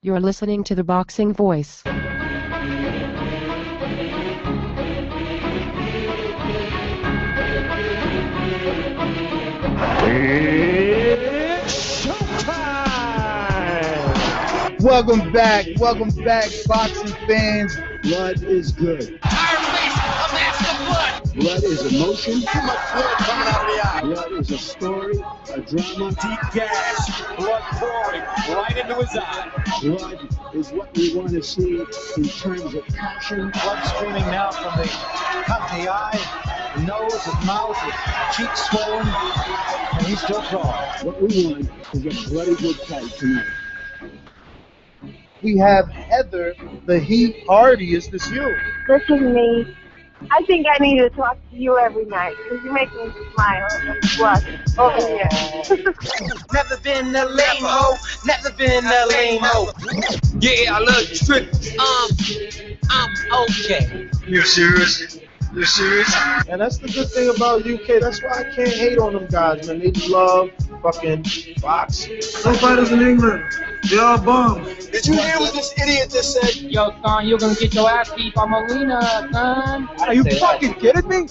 You're listening to The Boxing Voice. It's showtime! Welcome back, boxing fans. Blood is good. Iron Fist, a master blood. Blood is emotion. Too much blood coming out of the eye. Blood is a story, a drama. Deep gash, blood pouring right into his eye. Blood is what we want to see in terms of passion. Blood streaming now from the cut in the eye, nose and mouth, cheeks swollen, and he's still crawling. What we want is a bloody good fight tonight. We have Heather, the Heat Hardy. Is this you? This is me. I think I need to talk to you every night because you make me smile and blush over here. Never been a lame hoe, never been a lame hoe. Yeah, I love you strict. I'm okay. You serious? You serious? And that's the good thing about UK. That's why I can't hate on them guys, man. They love fucking boxing. No fighters in England. They all bums. Did you hear what this idiot just said? Yo, son, you're gonna get your ass beat by Molina, son. Are you fucking kidding me?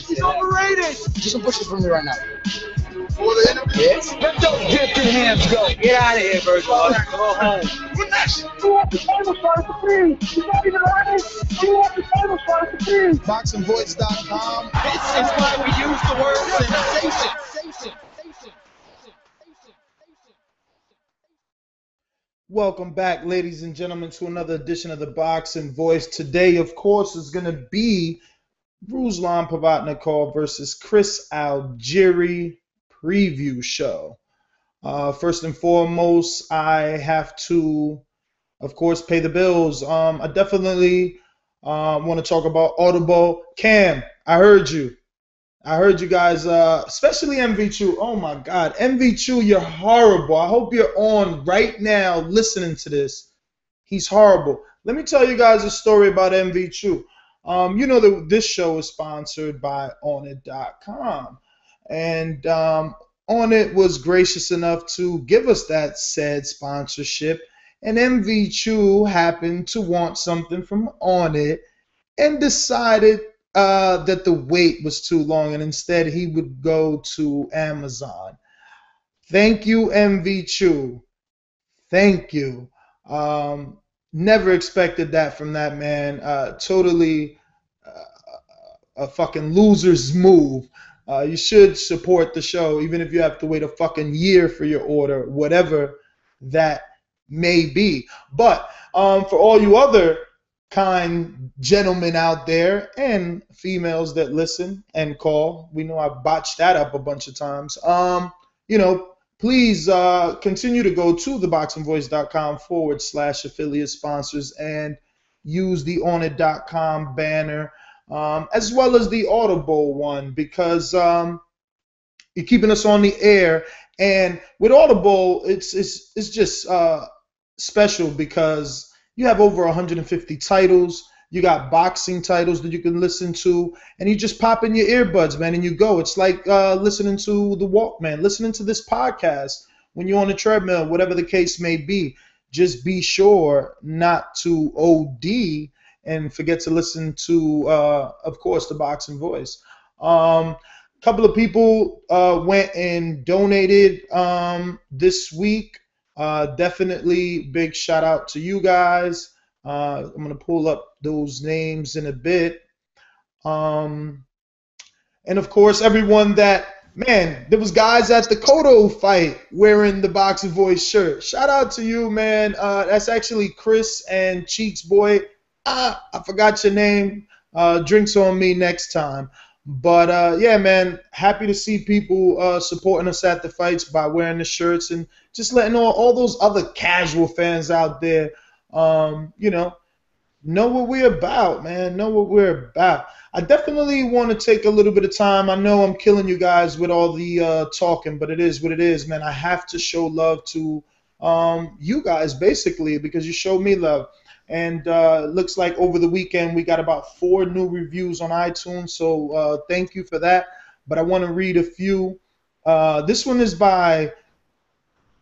He's overrated. Do some push-ups for me right now. For the interview? Yes. Let those gifted hands go. Get out of here, Bird. Go home. What next? You want the table started to please. You not even learning. You want the table started to please. BoxingVoice.com. This is why we use the word sensation. Welcome back, ladies and gentlemen, to another edition of the Boxing Voice. Today, of course, is going to be Ruslan Provodnikov versus Chris Algieri preview show. First and foremost, I have to, of course, pay the bills. I definitely want to talk about Audible. Cam, I heard you. I heard you guys, especially MV2. Oh my God, MV2, you're horrible. I hope you're on right now listening to this. He's horrible. Let me tell you guys a story about MV2. You know that this show is sponsored by Onnit.com, and Onnit was gracious enough to give us that said sponsorship, and MV2 happened to want something from Onnit and decided that the wait was too long, and instead he would go to Amazon. Thank you, MV2. Thank you. Never expected that from that man. Totally a fucking loser's move. You should support the show, even if you have to wait a fucking year for your order, whatever that may be. But for all you other kind gentlemen out there and females that listen and call, we know I botched that up a bunch of times. Please continue to go to theboxingvoice.com/affiliate sponsors and use the Onnit.com banner, as well as the Audible one, because you're keeping us on the air. And with Audible, it's just special because you have over 150 titles. You got boxing titles that you can listen to, and you just pop in your earbuds, man, and you go. It's like listening to the Walkman, listening to this podcast when you're on the treadmill, whatever the case may be. Just be sure not to OD and forget to listen to, of course, the Boxing Voice. Couple of people went and donated this week. Definitely big shout out to you guys. I'm going to pull up those names in a bit. And of course, everyone that, man, there was guys at the Cotto fight wearing the Boxing Voice shirt. Shout out to you, man. That's actually Chris and Cheeks Boy. I forgot your name. Drinks on me next time. But yeah, man, happy to see people supporting us at the fights by wearing the shirts and just letting all those other casual fans out there, know what we're about, man. Know what we're about. I definitely want to take a little bit of time. I know I'm killing you guys with all the talking, but it is what it is, man. I have to show love to you guys, basically, because you show me love. And looks like over the weekend we got about 4 new reviews on iTunes, so thank you for that. But I want to read a few. This one is by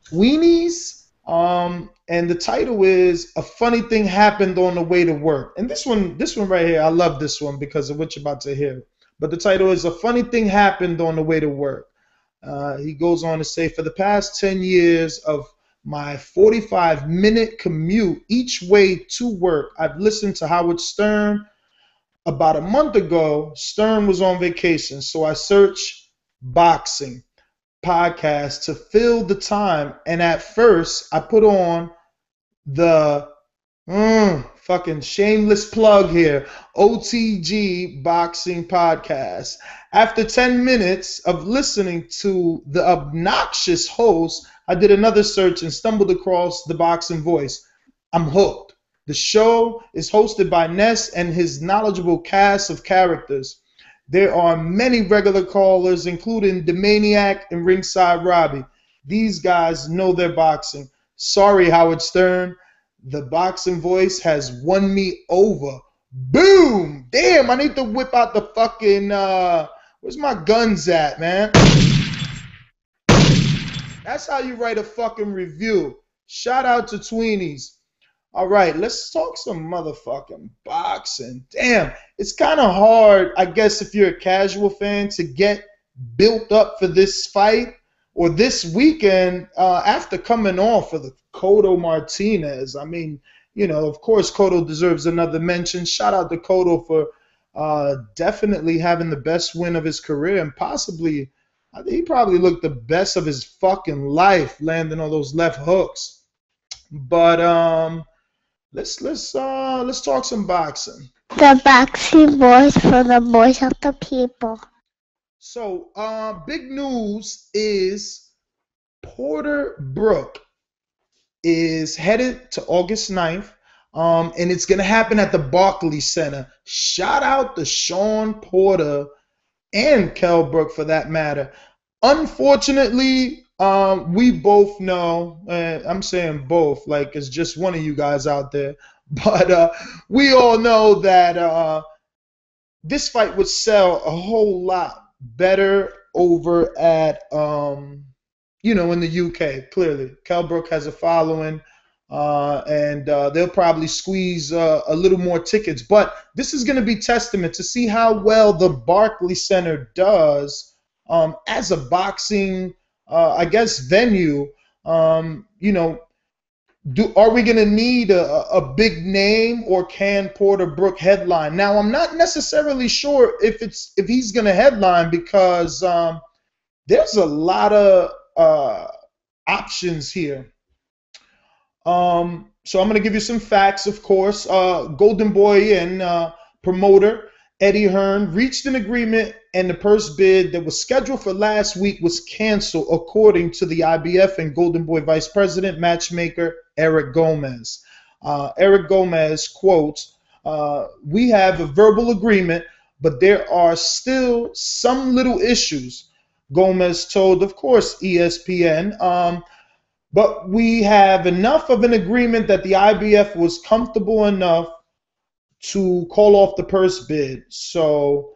Tweenies. And the title is "A Funny Thing Happened on the Way to Work." And this one right here, I love this one because of what you're about to hear. But the title is "A Funny Thing Happened on the Way to Work." He goes on to say, for the past 10 years of my 45-minute commute each way to work, I've listened to Howard Stern. About a month ago, Stern was on vacation, so I searched boxing podcast to fill the time. And at first, I put on the fucking shameless plug here, OTG Boxing Podcast. After 10 minutes of listening to the obnoxious host, I did another search and stumbled across the Boxing Voice. I'm hooked. The show is hosted by Ness and his knowledgeable cast of characters. There are many regular callers, including the Maniac and Ringside Robbie. These guys know their boxing. Sorry, Howard Stern. The Boxing Voice has won me over. Boom! Damn, I need to whip out the fucking, where's my guns at, man? That's how you write a fucking review. Shout out to Tweenies. All right, let's talk some motherfucking boxing. Damn, it's kind of hard, I guess, if you're a casual fan, to get built up for this fight or this weekend after coming off of the Cotto Martinez. I mean, you know, of course, Cotto deserves another mention. Shout out to Cotto for definitely having the best win of his career, and possibly, I think he probably looked the best of his fucking life, landing all those left hooks. But let's talk some boxing. The Boxing Voice for the voice of the people. So, big news is Porter Brook is headed to August 9th, and it's going to happen at the Barclays Center. Shout out to Sean Porter and Kell Brook for that matter. Unfortunately, we both know, I'm saying both, like it's just one of you guys out there, but we all know that this fight would sell a whole lot better over at, in the UK, clearly. Kell Brook has a following, and they'll probably squeeze a little more tickets. But this is going to be testament to see how well the Barclays Center does as a boxing I guess venue. Are we going to need a big name, or can Porter Brook headline? Now, I'm not necessarily sure if he's going to headline, because there's a lot of options here. So I'm going to give you some facts, of course. Golden Boy and promoter Eddie Hearn reached an agreement, and the purse bid that was scheduled for last week was canceled, according to the IBF and Golden Boy Vice President matchmaker Eric Gomez. Eric Gomez quotes, "We have a verbal agreement, but there are still some little issues," Gomez told, of course, ESPN. "But we have enough of an agreement that the IBF was comfortable enough to call off the purse bid. So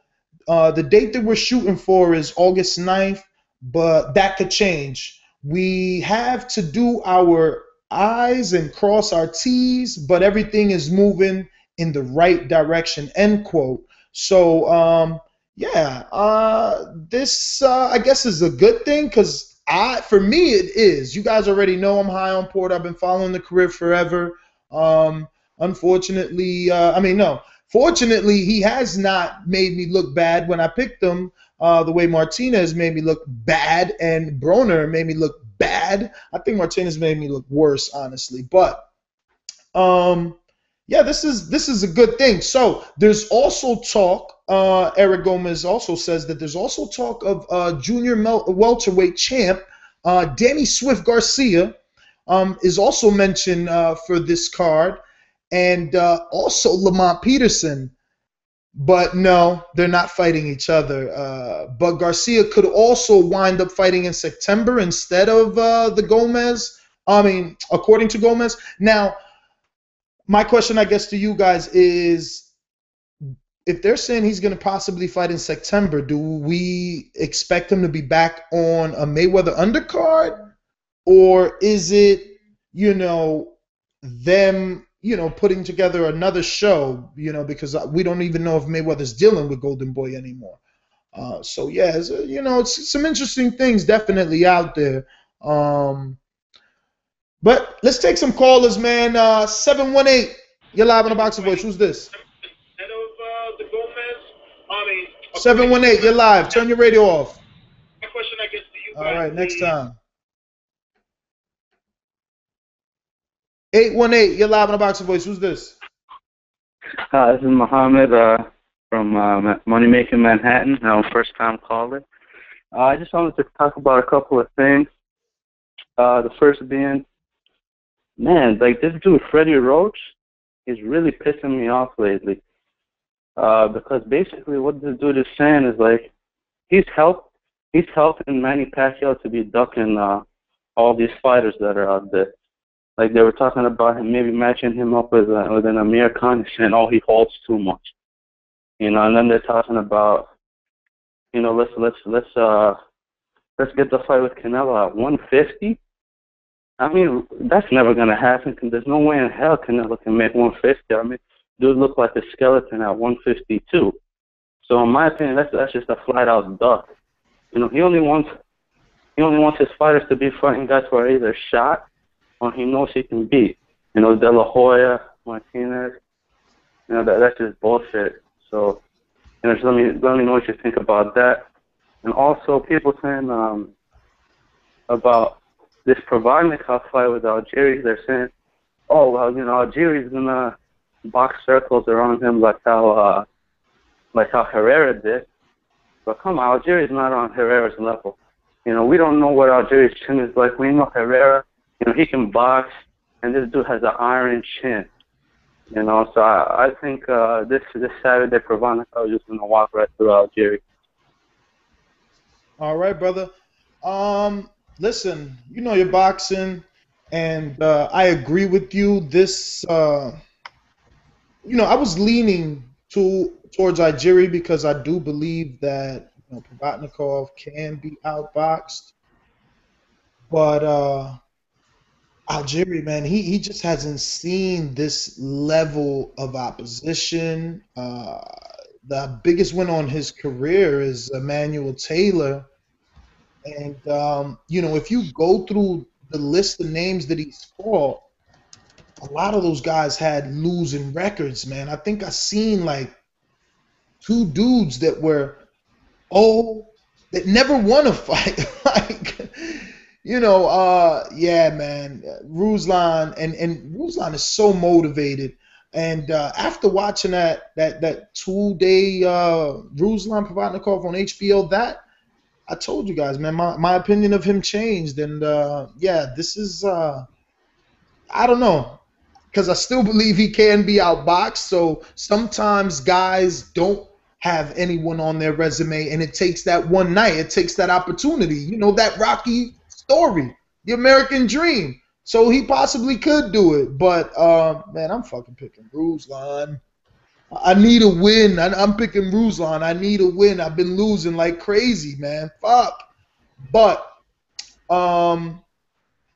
the date that we're shooting for is August 9th, but that could change. We have to do our I's and cross our T's, but everything is moving in the right direction," end quote. So, this, I guess, is a good thing, because for me, it is. You guys already know I'm high on Porter. I've been following the career forever. Unfortunately, fortunately, he has not made me look bad when I picked him the way Martinez made me look bad and Broner made me look bad. I think Martinez made me look worse, honestly. But, this is a good thing. So there's also talk, Eric Gomez also says that there's also talk of junior welterweight champ Danny Swift Garcia is also mentioned for this card. And also Lamont Peterson. But no, they're not fighting each other. But Garcia could also wind up fighting in September instead of the Gomez. According to Gomez. Now, my question, I guess, to you guys is, if they're saying he's going to possibly fight in September, do we expect him to be back on a Mayweather undercard? Or is it you know, them, you know, putting together another show, you know, because we don't even know if Mayweather's dealing with Golden Boy anymore. So yeah, you know, it's some interesting things definitely out there. But let's take some callers, man. 718, you're live on the Boxing Voice. Who's this? 718, you're live. Turn your radio off. All right, next time. 818, you're live on the Boxing Voice. Who's this? Hi, this is Mohammed from Moneymaking Manhattan. I'm a first-time caller. I just wanted to talk about a couple of things. The first being, man, like this dude, Freddie Roach, is really pissing me off lately. Because basically what this dude is saying is like, he's helping Manny Pacquiao to be ducking all these fighters that are out there. Like they were talking about him maybe matching him up with an Amir Khan, saying, "Oh, he holds too much," you know. And then they're talking about, you know, let's get the fight with Canelo at 150. I mean, that's never gonna happen. Cause there's no way in hell Canelo can make 150. I mean, dude look like a skeleton at 152. So in my opinion, that's just a flat out duck. You know, he only wants his fighters to be fighting guys who are either shot or he knows he can beat. You know, De La Hoya, Martinez. You know, that's just bullshit. So, you know, just let me know what you think about that. And also, people saying about this Provodnikov fight with Algieri, they're saying, oh, well, you know, Algieri's gonna box circles around him like how Herrera did. But come on, Algieri's not on Herrera's level. You know, we don't know what Algieri's chin is like. We know Herrera, you know, he can box, and this dude has an iron chin. You know, so I think this Saturday, Provodnikov is just going to walk right through Algieri. All right, brother. Listen, you know you're boxing, and I agree with you. This, you know, I was leaning towards Algieri because I do believe that, you know, Provodnikov can be outboxed, but Algieri, man, he just hasn't seen this level of opposition. The biggest win on his career is Emmanuel Taylor. And, you know, if you go through the list of names that he's fought, a lot of those guys had losing records, man. I think I seen like 2 dudes that were, that never won a fight. Like, you know, yeah, man, Ruslan, and Ruslan is so motivated. And after watching that 2-day Ruslan Provodnikov on HBO, that I told you guys, man, my opinion of him changed. And yeah, this is I don't know, because I still believe he can be outboxed. So sometimes guys don't have anyone on their resume, and it takes that one night, it takes that opportunity. You know, that Rocky story, the American dream. So he possibly could do it, but man, I'm fucking picking Ruslan. I need a win. I'm picking Ruslan. I need a win. I've been losing like crazy, man. Fuck. But yeah,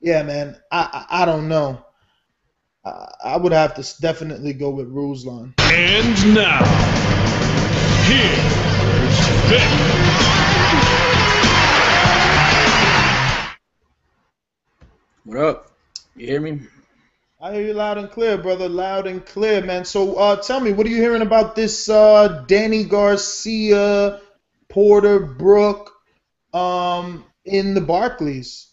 man, I don't know. I would have to definitely go with Ruslan. And now, here's Vic. What up? You hear me? I hear you loud and clear, brother. Loud and clear, man. So tell me, what are you hearing about this Danny Garcia, Porter, Brook in the Barclays?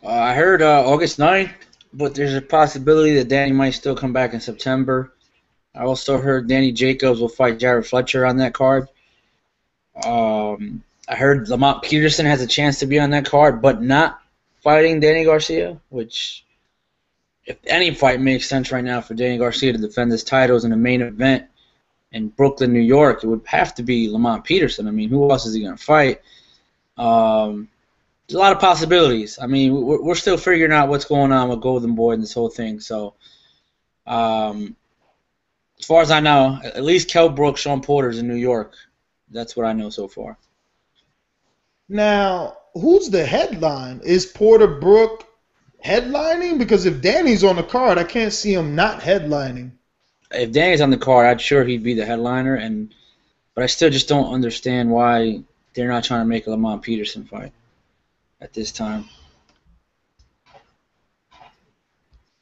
I heard August 9th, but there's a possibility that Danny might still come back in September. I also heard Danny Jacobs will fight Jared Fletcher on that card. I heard Lamont Peterson has a chance to be on that card, but not fighting Danny Garcia, which, if any fight makes sense right now for Danny Garcia to defend his titles in a main event in Brooklyn, New York, it would have to be Lamont Peterson. I mean, who else is he going to fight? There's a lot of possibilities. I mean, we're still figuring out what's going on with Golden Boy and this whole thing. So, as far as I know, at least Kell Brook, Sean Porter's in New York. That's what I know so far. Now, who's the headline? Is Porter, Brook, headlining? Because if Danny's on the card, I can't see him not headlining. If Danny's on the card, I'm sure he'd be the headliner, but I still just don't understand why they're not trying to make a Lamont Peterson fight at this time.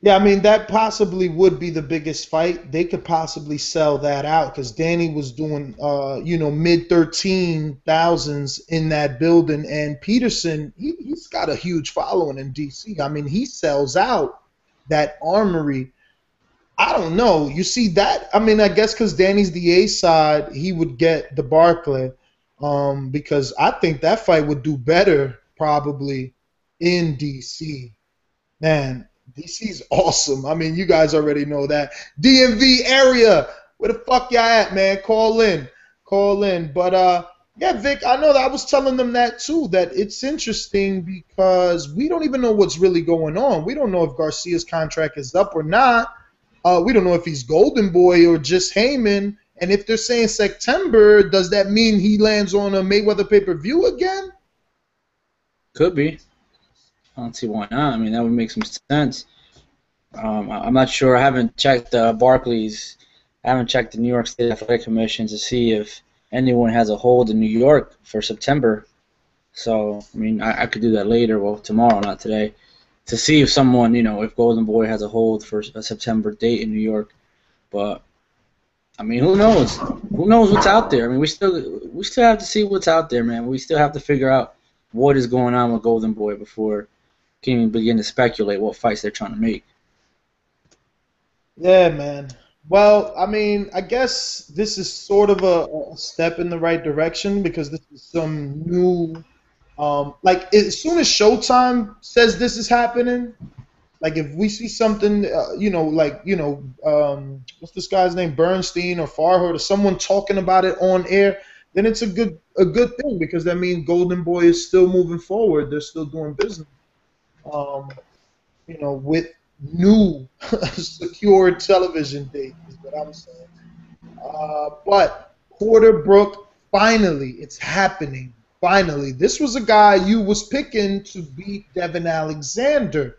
Yeah, I mean, that possibly would be the biggest fight. They could possibly sell that out because Danny was doing, mid 13,000s in that building, and Peterson, he's got a huge following in DC. I mean, he sells out that armory. I don't know. You see that? I mean, I guess because Danny's the A side, he would get the Barclay, because I think that fight would do better probably in DC. Man, DC's awesome. I mean, you guys already know that. DMV area, where the fuck y'all at, man? Call in. But yeah, Vic, I know that I was telling them that too, that it's interesting because we don't even know what's really going on. We don't know if Garcia's contract is up or not. We don't know if he's Golden Boy or just Haymon. And if they're saying September, does that mean he lands on a Mayweather pay-per-view again? Could be. I don't see why not. I mean, that would make some sense. I'm not sure. I haven't checked Barclays. I haven't checked the New York State Athletic Commission to see if anyone has a hold in New York for September. So, I mean, I could do that later, well, tomorrow, not today, to see if someone, if Golden Boy has a hold for a September date in New York. But, I mean, who knows? Who knows what's out there? I mean, we still have to see what's out there, man. We still have to figure out what is going on with Golden Boy before we can even begin to speculate what fights they're trying to make. Yeah, man. Well, I mean, I guess this is sort of a step in the right direction because this is some new, like as soon as Showtime says this is happening, like if we see something, what's this guy's name, Bernstein or Farhad or someone talking about it on air, then it's a good thing because that means Golden Boy is still moving forward. They're still doing business, with new secure television dates is what I'm saying. But Porter Brook, finally, it's happening. Finally, this was a guy you was picking to beat Devin Alexander.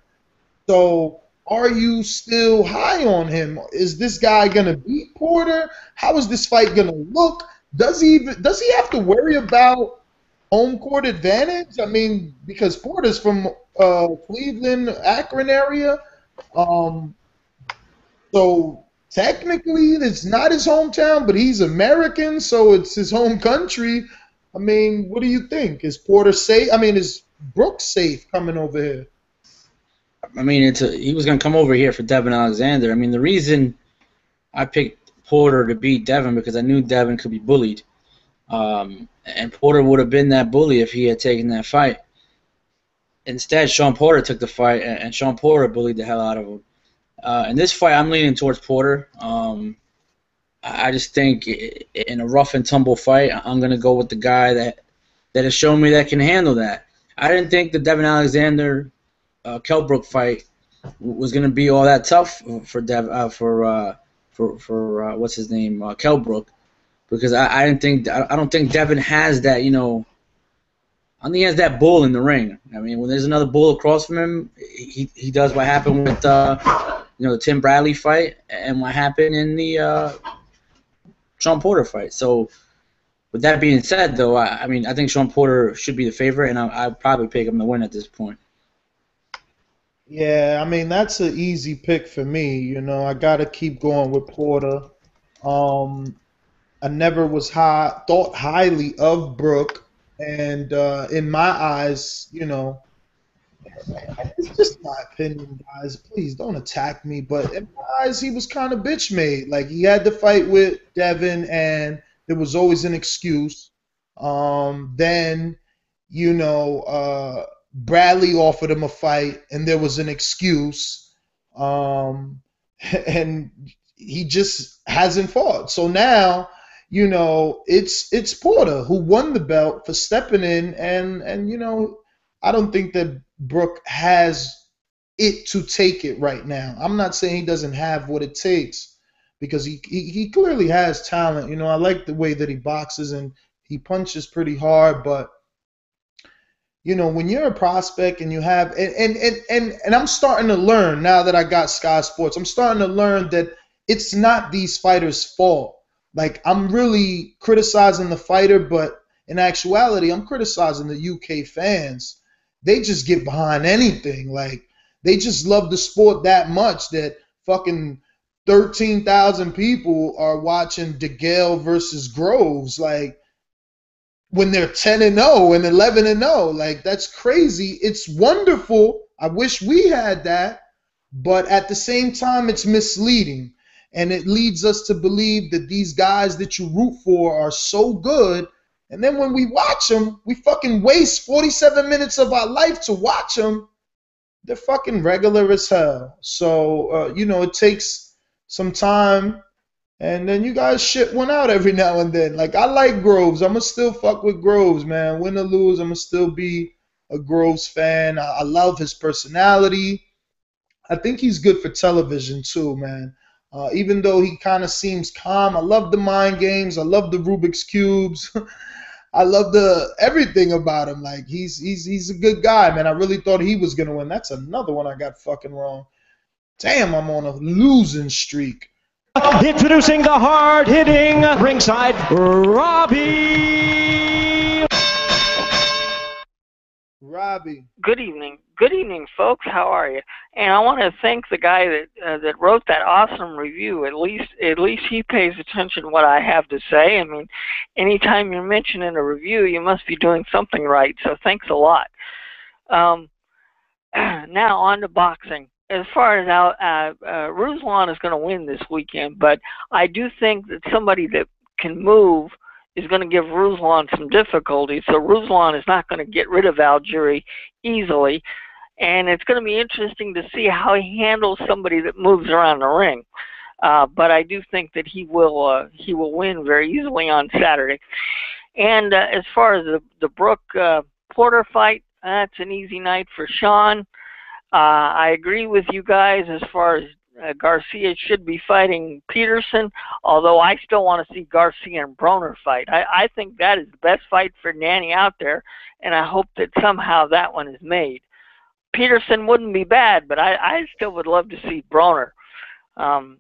So are you still high on him? Is this guy gonna beat Porter? How is this fight gonna look? Does he have to worry about home court advantage? I mean, because Porter's from Cleveland, Akron area. So technically it's not his hometown, but he's American, so it's his home country. I mean, what do you think? Is Porter safe? I mean, is Brook safe coming over here? I mean, he was going to come over here for Devin Alexander. I mean, the reason I picked Porter to beat Devin because I knew Devin could be bullied. And Porter would have been that bully if he had taken that fight. Instead, Sean Porter took the fight, and Sean Porter bullied the hell out of him. In this fight, I'm leaning towards Porter. I just think in a rough and tumble fight, I'm going to go with the guy that has shown me that can handle that. I didn't think the Devin Alexander Kell Brook fight was going to be all that tough for what's his name, Kell Brook, because I don't think Devin has that, I don't think he has that bull in the ring. I mean, when there's another bull across from him, he does what happened with the Tim Bradley fight and what happened in the Sean Porter fight. So with that being said, though, I think Sean Porter should be the favorite, and I'd probably pick him to win at this point. Yeah, I mean, that's an easy pick for me. I got to keep going with Porter. I never was thought highly of Brook, and in my eyes, it's just my opinion, guys. Please don't attack me, but in my eyes, he was kind of bitch made. Like, he had to fight with Devin, and there was always an excuse. Then, Bradley offered him a fight, and there was an excuse, and he just hasn't fought. So now, it's Porter who won the belt for stepping in, and I don't think that Brook has it to take it right now. I'm not saying he doesn't have what it takes, because he clearly has talent. I like the way that he boxes, and he punches pretty hard, but you know, when you're a prospect and you have, and I'm starting to learn now that I got Sky Sports, I'm starting to learn that it's not these fighters' fault. Like, I'm really criticizing the fighter, but in actuality, I'm criticizing the UK fans. They just get behind anything. Like, they just love the sport that much that fucking 13,000 people are watching DeGale versus Groves. Like, when they're 10-0 and 11-0, like, that's crazy. It's wonderful. I wish we had that, but at the same time, it's misleading, and it leads us to believe that these guys that you root for are so good, and then when we watch them, we fucking waste 47 minutes of our life to watch them. They're fucking regular as hell. So, you know, it takes some time. And then you guys shit one out every now and then. Like, I like Groves. I'm going to still fuck with Groves, man. Win or lose, I'm going to still be a Groves fan. I love his personality. I think he's good for television too, man. Even though he kind of seems calm, I love the mind games. I love the Rubik's Cubes. I love everything about him. Like, he's a good guy, man. I really thought he was going to win. That's another one I got fucking wrong. Damn, I'm on a losing streak. Introducing the hard-hitting ringside Robbie. Robbie. Good evening. Good evening, folks. How are you? And I want to thank the guy that wrote that awesome review. At least he pays attention to what I have to say. I mean, anytime you're mentioning a review, you must be doing something right. So thanks a lot. Now on to boxing. As far as Ruslan is going to win this weekend, but I do think that somebody that can move is going to give Ruslan some difficulty. So Ruslan is not going to get rid of Algieri easily, and it's going to be interesting to see how he handles somebody that moves around the ring. But I do think that he will win very easily on Saturday. And as far as the Brook Porter fight, that's an easy night for Sean. I agree with you guys as far as Garcia should be fighting Peterson, although I still want to see Garcia and Broner fight. I think that is the best fight for Danny out there, and I hope that somehow that one is made. Peterson wouldn't be bad, but I still would love to see Broner.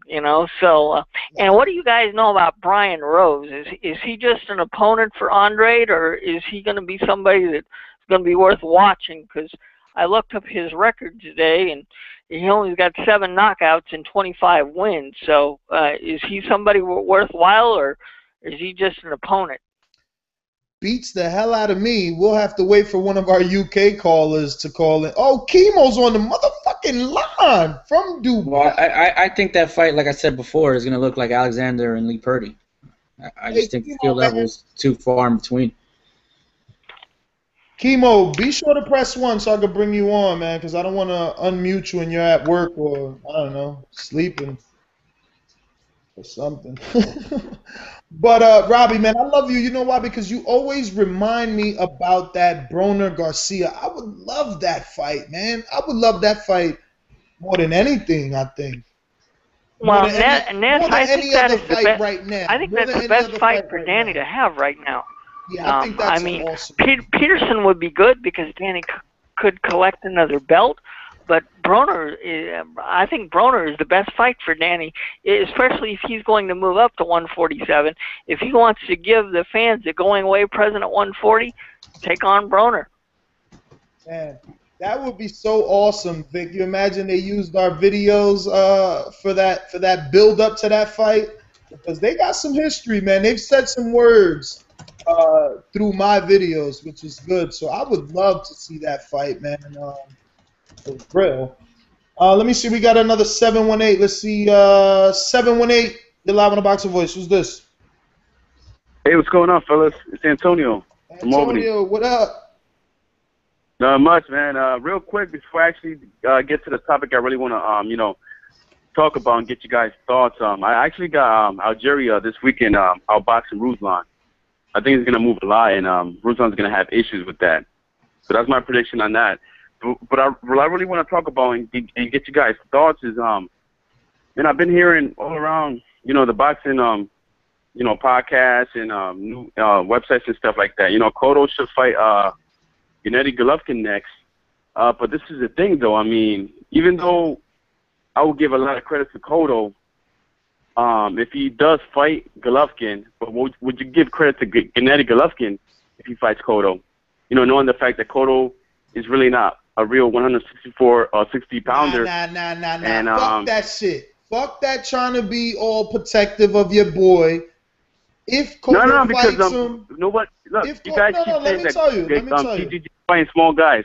You know, so, and what do you guys know about Brian Rose? Is he just an opponent for Andrade, or is he going to be somebody that's going to be worth watching? Because I looked up his record today, and he only got 7 knockouts and 25 wins. So is he somebody worthwhile, or is he just an opponent? Beats the hell out of me. We'll have to wait for one of our UK callers to call in. Oh, Chemo's on the motherfucking line from Dubai. Well, I think that fight, like I said before, is going to look like Alexander and Lee Purdy. I just think the skill level is too far in between. Chemo, be sure to press 1 so I can bring you on, man, because I don't want to unmute you when you're at work or, I don't know, sleeping or something. But, Robbie, man, I love you. You know why? Because you always remind me about that Broner-Garcia. I would love that fight, man. I would love that fight more than anything, I think. Well, Ness, I think that is the best. Right now. I think that's the best fight for Danny to have right now. Yeah, I think that's awesome. Peterson would be good because Danny could collect another belt, but Broner, I think Broner is the best fight for Danny, especially if he's going to move up to 147. If he wants to give the fans a going away present at 140, take on Broner. Man, that would be so awesome, Vic. You imagine they used our videos for that build up to that fight, because they got some history, man. They've said some words through my videos, which is good. So I would love to see that fight, man. For real. Let me see. We got another 718. Let's see. 718. You're live on the Boxing Voice. Who's this? Hey, what's going on, fellas? It's Antonio. Antonio, what up? Not much, man. Real quick, before I actually get to the topic I really want to, talk about and get you guys' thoughts. I actually got Algeria this weekend outboxing Ruslan. I think he's going to move a lot, and Ruslan's going to have issues with that. So that's my prediction on that. But what I really want to talk about and get you guys' thoughts is, I've been hearing all around, the boxing, podcasts and new websites and stuff like that. Cotto should fight Gennady Golovkin next. But this is the thing, though. I mean, even though I would give a lot of credit to Cotto, if he does fight Golovkin, but would you give credit to Gennady Golovkin if he fights Cotto? You know, knowing the fact that Cotto is really not a real 164 or 60-pounder. Nah. And, fuck that shit. Fuck that trying to be all protective of your boy. If Cotto fights him... Look, you guys keep saying that TJG fighting small guys.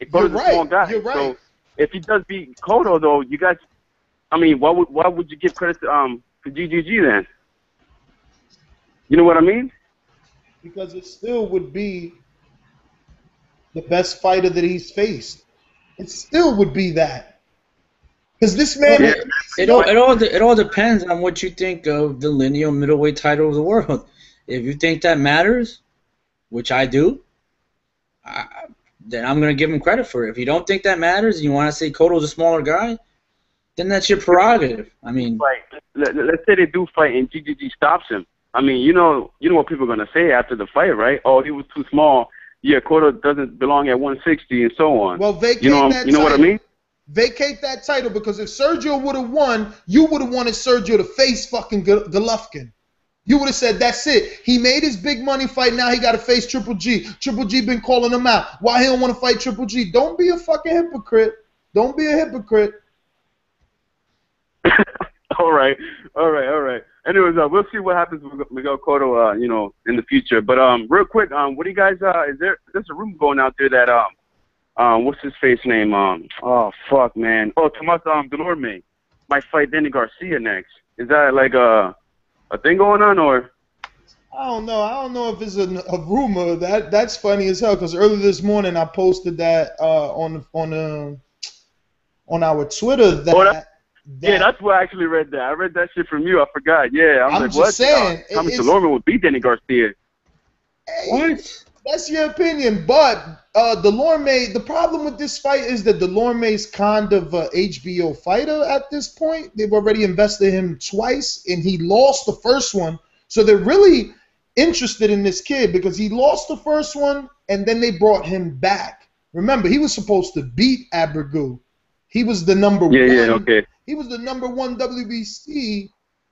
You're right. Small guy. You're right. So if he does beat Cotto, though, you guys, I mean, why would you give credit to GGG then? You know what I mean? Because it still would be the best fighter that he's faced. It still would be that. Because this man, it all depends on what you think of the lineal middleweight title of the world. If you think that matters, which I do, then I'm going to give him credit for it. If you don't think that matters and you want to say Cotto's a smaller guy, then that's your prerogative. I mean, let's say they do fight and GGG stops him. I mean, you know what people are going to say after the fight, right? Oh, he was too small. Yeah, Cotto doesn't belong at 160 and so on. Well, vacate that you know what I mean? Vacate that title, because if Sergio would have won, you would have wanted Sergio to face fucking Golovkin. You would have said, that's it. He made his big money fight. Now he got to face Triple G. Triple G been calling him out. Why he don't want to fight Triple G? Don't be a fucking hypocrite. Don't be a hypocrite. All right. Anyways, we'll see what happens with Miguel Cotto, in the future. But real quick, what do you guys? There's a rumor going out there that what's his face name? Oh fuck, man. Oh, Tomas Delorme might fight Danny Garcia next. Is that like a thing going on, or? I don't know if it's a rumor. That's funny as hell, because earlier this morning I posted that on our Twitter yeah, that's where I actually read that. I read that shit from you. I forgot. Yeah, I'm like, what? Saying, Thomas Delorme would beat Danny Garcia. Hey, what? That's your opinion, but Delorme. The problem with this fight is that Delorme's kind of a HBO fighter at this point. They've already invested him twice, and he lost the first one. So they're really interested in this kid because he lost the first one, and then they brought him back. Remember, he was supposed to beat Abregu. He was the number one. Yeah, okay. He was the number 1 WBC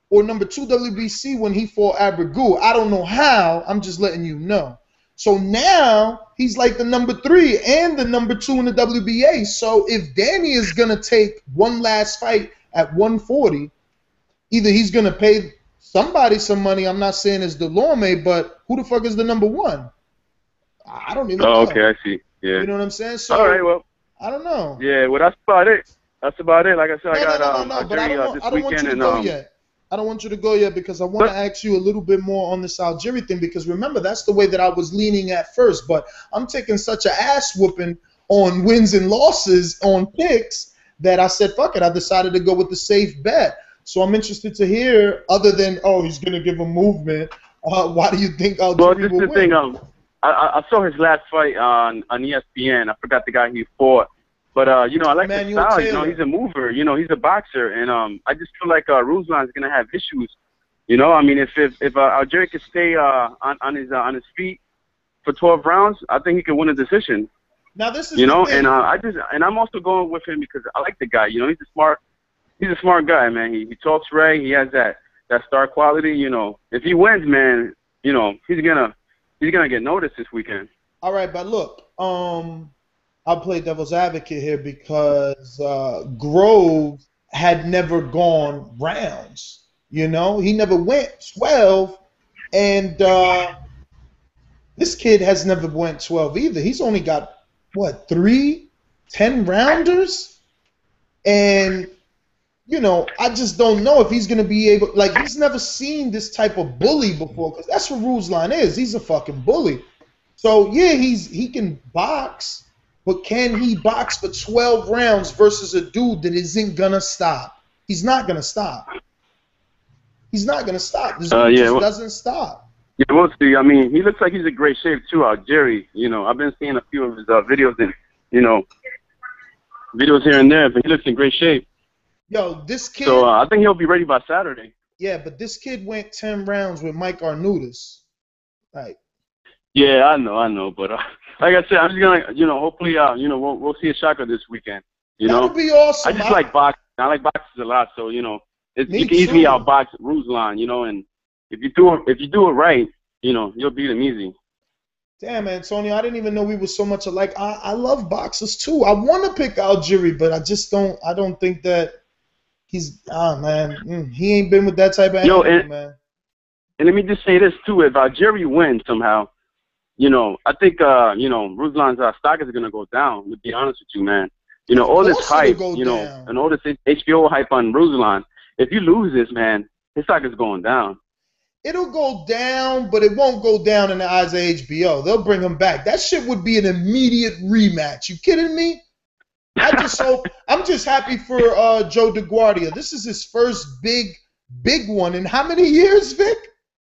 or number 2 WBC when he fought Abregu. I don't know how. I'm just letting you know. So now he's like the number 3 and the number 2 in the WBA. So if Danny is going to take one last fight at 140, either he's going to pay somebody some money. I'm not saying it's Delorme, but who the fuck is the number 1? I don't even know. Oh, okay, I see. Yeah. You know what I'm saying? So, all right, well. I don't know. Yeah, well, that's about it. Like I said, I got but I don't want you to go yet. I don't want you to go yet because I want to ask you a little bit more on this Algieri thing, because remember, that's the way that I was leaning at first, but I'm taking such an ass whooping on wins and losses on picks that I said, fuck it, I decided to go with the safe bet. So I'm interested to hear, other than, oh, he's going to give a movement, why do you think Algieri will win? Well, this is the thing. I saw his last fight on ESPN. I forgot the guy he fought. But, I like his style. Taylor. He's a mover. He's a boxer. And I just feel like Ruslan is going to have issues. I mean, if Algieri could stay on his feet for 12 rounds, I think he could win a decision. Now, this is and I'm also going with him because I like the guy. He's a smart guy, man. He talks right. He has that star quality. If he wins, man, he's gonna get noticed this weekend. All right, but look, I'll play devil's advocate here because Grove had never gone rounds. He never went 12, and this kid has never went 12 either. He's only got 3 10-rounders, and I just don't know if he's gonna be able. Like, he's never seen this type of bully before, because that's what Ruslan is. He's a fucking bully. So yeah, he can box. But can he box for 12 rounds versus a dude that isn't going to stop? He's not going to stop. He's not going to stop. This dude doesn't stop. Yeah, we'll see. I mean, he looks like he's in great shape, too, Algieri. I've been seeing a few of his videos and, videos here and there, but he looks in great shape. Yo, this kid... So I think he'll be ready by Saturday. Yeah, but this kid went 10 rounds with Mike Arnudis. Like... Yeah, I know, but like I said, I'm just gonna, hopefully, we'll see a Shaka this weekend. That would be awesome. I just like boxing. I like boxing a lot, so you can easily outbox Ruslan, and if you do it right, you'll beat him easy. Damn, Antonio, I didn't even know we were so much alike. I love boxers too. I want to pick Algieri, but I just don't. I don't think that he's. Man, he ain't been with that type of animal, man. And let me just say this too: if Algieri wins somehow, I think Ruslan's stock is gonna go down. To be honest with you, man. All this hype, and all this HBO hype on Ruslan. If you lose this, man, his stock is going down. It'll go down, but it won't go down in the eyes of HBO. They'll bring him back. That shit would be an immediate rematch. You kidding me? I'm just happy for Joe DeGuardia. This is his first big one in how many years, Vic?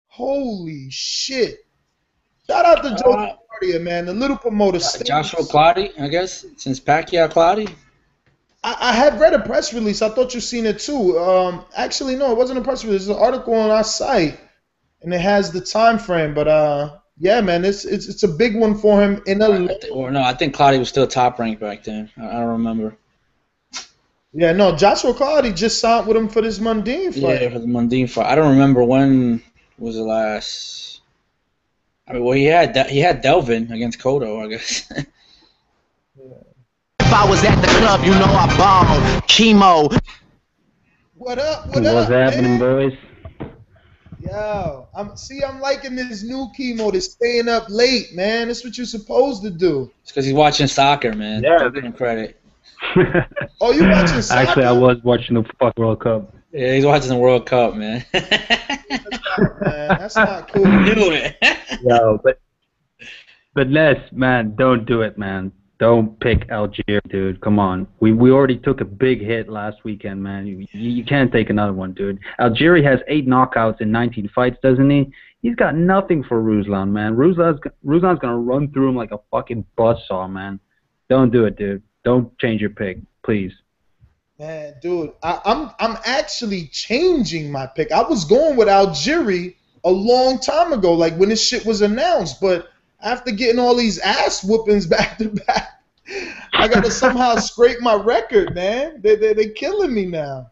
Holy shit. Shout out to Joe DeGuardia, man, the little promoter. Joshua Clottey, I guess, since Pacquiao Clottey. I had read a press release. I thought you'd seen it too. Actually, no, it wasn't a press release. It's an article on our site, and it has the time frame. But yeah, man, it's a big one for him in a. I think Clottey was still top ranked back then. I don't remember. Yeah, no, Joshua Clottey just signed with him for this Mundine fight. Yeah, for the Mundine fight. I don't remember when was the last. I mean, well, he had Delvin against Cotto, I guess. If I was at the club, I balled. Chemo. What up? What's happening, boys? Yo, I'm liking this new chemo. That's staying up late, man. That's what you're supposed to do. It's because he's watching soccer, man. Yeah. Don't give him credit. Oh, you watching soccer? Actually, I was watching the fuck World Cup. Yeah, he's watching the World Cup, man. That's not cool. Yo, but Les, man, don't do it, man. Don't pick Algieri, dude. Come on. We already took a big hit last weekend, man. You can't take another one, dude. Algieri has 8 knockouts in 19 fights, doesn't he? He's got nothing for Ruslan, man. Ruslan's going to run through him like a fucking buzzsaw, man. Don't do it, dude. Don't change your pick, please. Man, dude, I'm actually changing my pick. I was going with Algieri a long time ago, like when this shit was announced, but after getting all these ass whoopings back to back, I gotta somehow scrape my record, man. They're killing me now.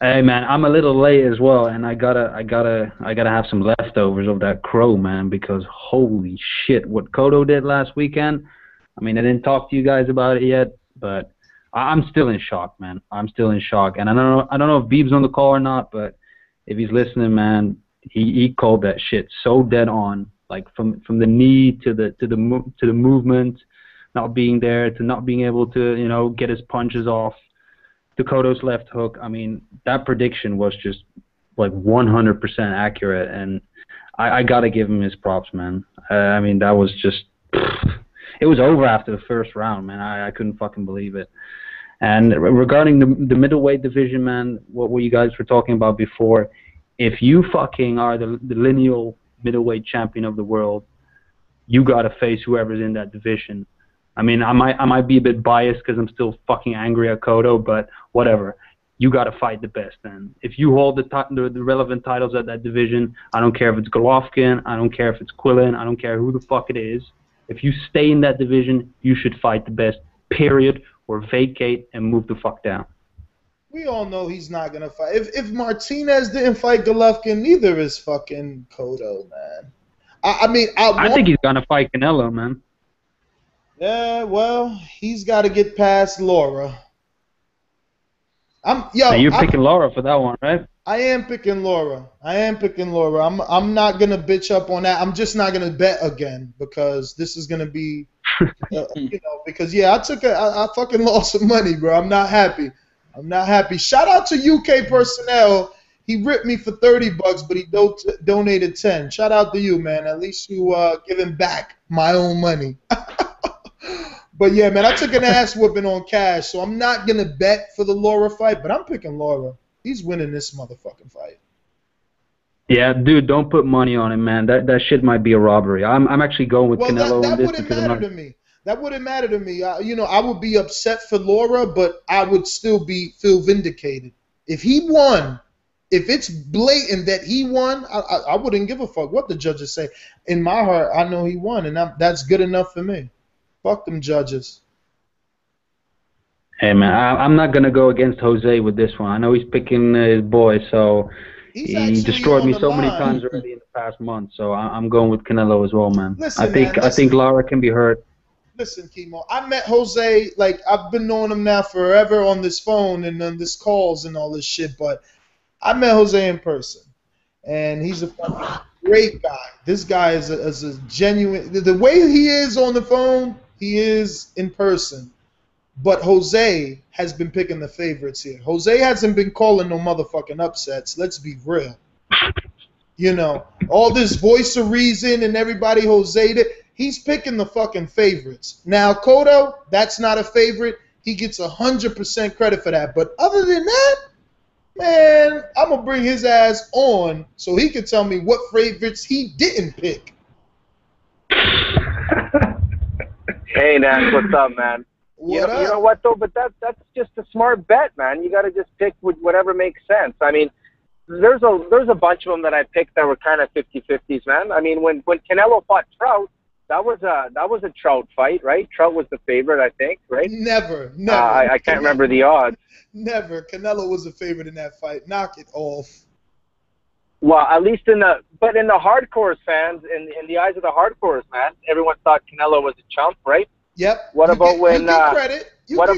Hey man, I'm a little late as well, and I gotta have some leftovers of that crow, man, because holy shit, what Cotto did last weekend. I mean, I didn't talk to you guys about it yet, but I'm still in shock, man. I'm still in shock, and I don't know if Beeb's on the call or not, but if he's listening, man, he called that shit so dead on. Like from the knee to the movement, not being there, to not being able to get his punches off, to Cotto's left hook. I mean, that prediction was just like 100% accurate, and I gotta give him his props, man. I mean, that was just it was over after the first round, man. I couldn't fucking believe it. And regarding the middleweight division, man, what you guys were talking about before, if you fucking are the lineal middleweight champion of the world, you gotta face whoever's in that division. I mean, I might be a bit biased because I'm still fucking angry at Cotto, but whatever. You gotta fight the best, man. If you hold the relevant titles at that division, I don't care if it's Golovkin, I don't care if it's Quillen, I don't care who the fuck it is. If you stay in that division, you should fight the best, period, or vacate and move the fuck down. We all know he's not gonna fight. If Martinez didn't fight Golovkin, neither is fucking Cotto, man. I think he's gonna fight Canelo, man. Yeah, well, he's got to get past Lara. You're picking Lara for that one, right? I am picking Lara. I'm not gonna bitch up on that. I'm just not gonna bet again because this is gonna be, because I fucking lost some money, bro. I'm not happy. Shout out to UK personnel. He ripped me for $30, but he donated 10. Shout out to you, man. At least you giving back my own money. But yeah, man, I took an ass whooping on cash, so I'm not gonna bet for the Lara fight, but I'm picking Lara. He's winning this motherfucking fight. Yeah, dude, don't put money on him, man. That shit might be a robbery. I'm actually going with Canelo on this because That wouldn't matter to me. I would be upset for Lara, but I would still feel vindicated. If he won, if it's blatant that he won, I wouldn't give a fuck what the judges say. In my heart, I know he won, and that's good enough for me. Fuck them judges. Hey, man, I'm not going to go against Jose with this one. I know he's picking his boy, so he destroyed me so many times already in the past month, so I'm going with Canelo as well, man. Listen, I think Lara can be hurt. Listen, Chemo, I met Jose, like, I've been knowing him now forever on this phone and on this calls and all this shit, but I met Jose in person, and he's a fucking great guy. This guy is a genuine, the way he is on the phone, he is in person. But Jose has been picking the favorites here. Jose hasn't been calling no motherfucking upsets. Let's be real. You know, all this voice of reason and everybody Jose did. He's picking the fucking favorites. Now, Cotto, that's not a favorite. He gets 100% credit for that. But other than that, man, I'm going to bring his ass on so he can tell me what favorites he didn't pick. Hey, Nash, what's up, man? You know what, though? But that's just a smart bet, man. You got to just pick whatever makes sense. I mean, there's a bunch of them that I picked that were kind of 50-50s, man. I mean, when Canelo fought Trout, that was a Trout fight, right? Trout was the favorite, I think, right? Never. I can't remember the odds. Never. Canelo was the favorite in that fight. Knock it off. Well, at least in the hardcore fans, in the eyes of the hardcores, man, everyone thought Canelo was a chump, right? Yep. What about when? You get credit. We'll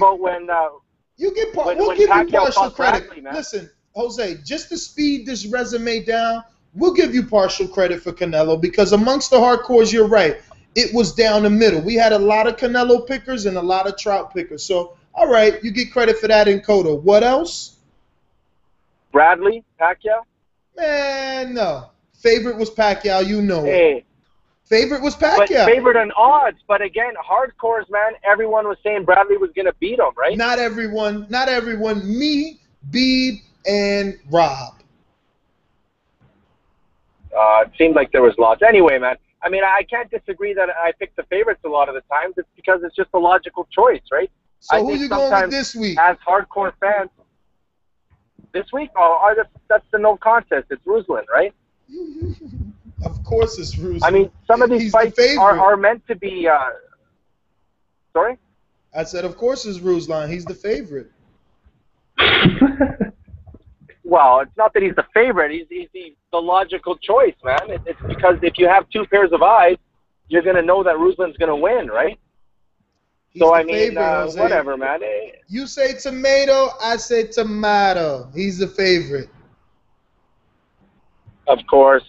give you partial credit. Listen, Jose, just to speed this resume down, we'll give you partial credit for Canelo because amongst the hardcores, you're right. It was down the middle. We had a lot of Canelo pickers and a lot of Trout pickers. So, all right, you get credit for that in Cotto. What else? Bradley, Pacquiao? Man, no. Favorite was Pacquiao. You know it. Favorite was Pacquiao. But favorite on odds. But again, hardcores, man, everyone was saying Bradley was going to beat him, right? Not everyone. Me, Beeb, and Rob. It seemed like there was lots. Anyway, man, I mean, I can't disagree that I pick the favorites a lot of the times. It's because it's just a logical choice, right? So who you going with this week? As hardcore fans, this week, that's the no contest. It's Ruslan, right? Of course it's Ruslan. I mean, some of these fights are meant to be... Sorry? I said, of course it's Ruslan. He's the favorite. Well, it's not that he's the favorite. He's the logical choice, man. It's because if you have two pairs of eyes, you're going to know that Ruslan's going to win, right? So, I mean, whatever, man. You say tomato, I say tomato. He's the favorite. Of course.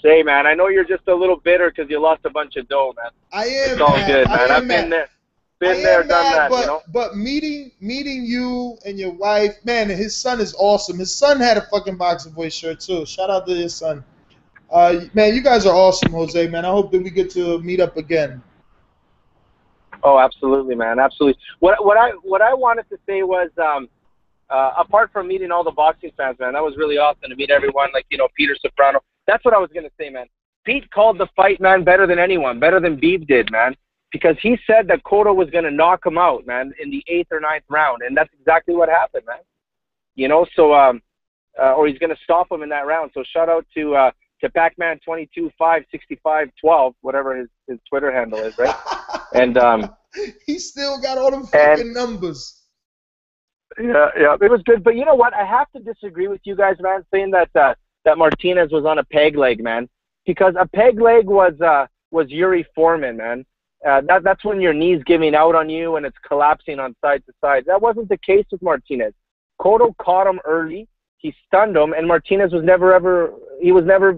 Hey, man, I know you're just a little bitter because you lost a bunch of dough, man. I am. It's all good, man. I've been there, done that, but, you know? But meeting you and your wife, man, his son is awesome. His son had a fucking Boxing Voice shirt, too. Shout out to his son. Man, you guys are awesome, Jose, man. I hope that we get to meet up again. Oh, absolutely, man. Absolutely. What I wanted to say was, apart from meeting all the boxing fans, man, that was really awesome to meet everyone, like, you know, Peter Soprano. That's what I was going to say, man. Pete called the fight, man, better than anyone, better than Beeb did, man, because he said that Cotto was going to knock him out, man, in the 8th or 9th round, and that's exactly what happened, man. You know, so, or he's going to stop him in that round. So shout out to Pac-Man 22-5-65-12, whatever his Twitter handle is, right? And he still got all them fucking numbers. Yeah, it was good. But you know what? I have to disagree with you guys, man, saying that that Martinez was on a peg leg, man, because a peg leg was Yuri Foreman, man. That's when your knee's giving out on you and it's collapsing on side to side. That wasn't the case with Martinez. Cotto caught him early. He stunned him, and Martinez was never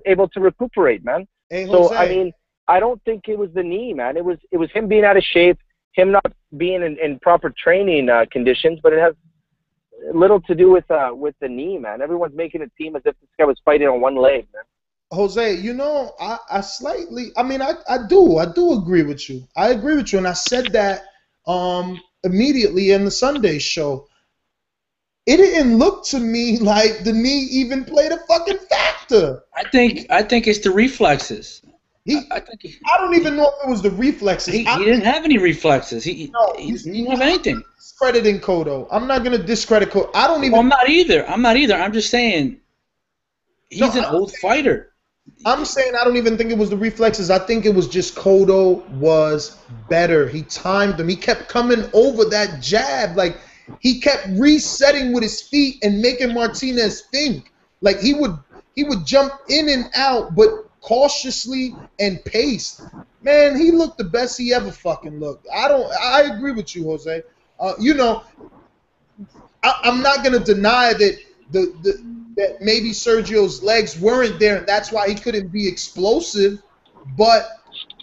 able to recuperate, man. Hey, so I mean, I don't think it was the knee, man. It was him being out of shape, him not being in proper training conditions, but it has little to do with the knee, man. Everyone's making it seem as if this guy was fighting on one leg, man. Jose, you know, I slightly, I mean, I do agree with you. I agree with you, and I said that immediately in the Sunday show. It didn't look to me like the knee even played a fucking factor. I think it's the reflexes. I don't even know if it was the reflexes. He didn't have any reflexes. He didn't have anything. Discrediting Cotto. I'm not gonna discredit Cotto. I don't even. Well, I'm not either. I'm just saying He's an old fighter. I'm saying I don't even think it was the reflexes. I think it was just Cotto was better. He timed them. He kept coming over that jab. Like, he kept resetting with his feet and making Martinez think. Like, he would jump in and out, but cautiously and paced. Man, he looked the best he ever fucking looked. I agree with you, Jose. You know, I'm not gonna deny that that maybe Sergio's legs weren't there, and that's why he couldn't be explosive. But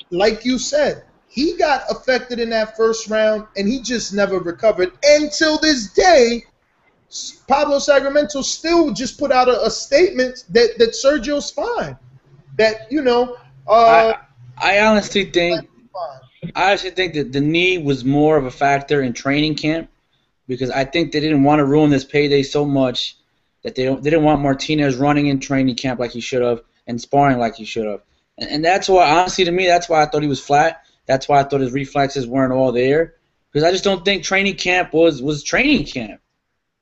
like you said, he got affected in that first round, and he just never recovered. Until this day, Pablo Sacramento still just put out a statement that Sergio's fine. That, you know, I honestly think that the knee was more of a factor in training camp, because I think they didn't want to ruin this payday so much that they didn't want Martinez running in training camp like he should have and sparring like he should have. And that's why, honestly, to me, that's why I thought he was flat. That's why I thought his reflexes weren't all there, because I just don't think training camp was training camp.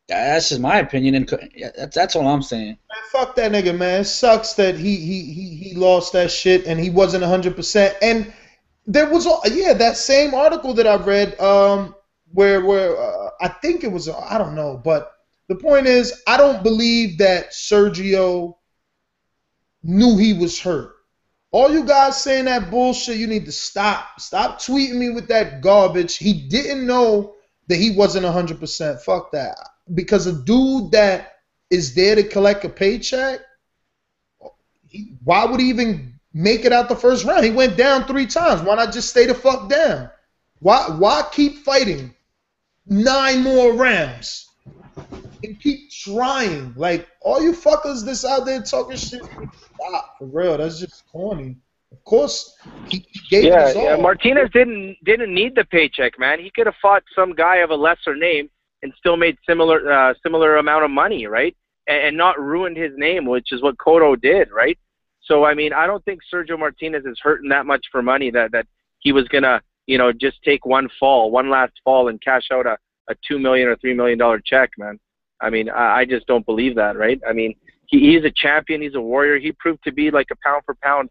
That's just my opinion, and that's all I'm saying. Man, fuck that nigga, man. It sucks that he lost that shit and he wasn't 100%. And there was that same article that I read where I think it was, I don't know, but the point is, I don't believe that Sergio knew he was hurt. All you guys saying that bullshit, you need to stop. Stop tweeting me with that garbage. He didn't know that he wasn't 100%. Fuck that. Because a dude that is there to collect a paycheck, why would he even make it out the first round? He went down 3 times. Why not just stay the fuck down? Why keep fighting 9 more rounds and keep trying? Like, all you fuckers that's out there talking shit, stop, for real. That's just corny. Of course, he gave his all. Yeah. Martinez didn't need the paycheck, man. He could have fought some guy of a lesser name and still made similar amount of money, right? And not ruined his name, which is what Cotto did, right? So, I mean, I don't think Sergio Martinez is hurting that much for money that he was going to, you know, just take one last fall and cash out a $2 million or $3 million check, man. I mean, I just don't believe that, right? I mean, he's a champion. He's a warrior. He proved to be like a pound-for-pound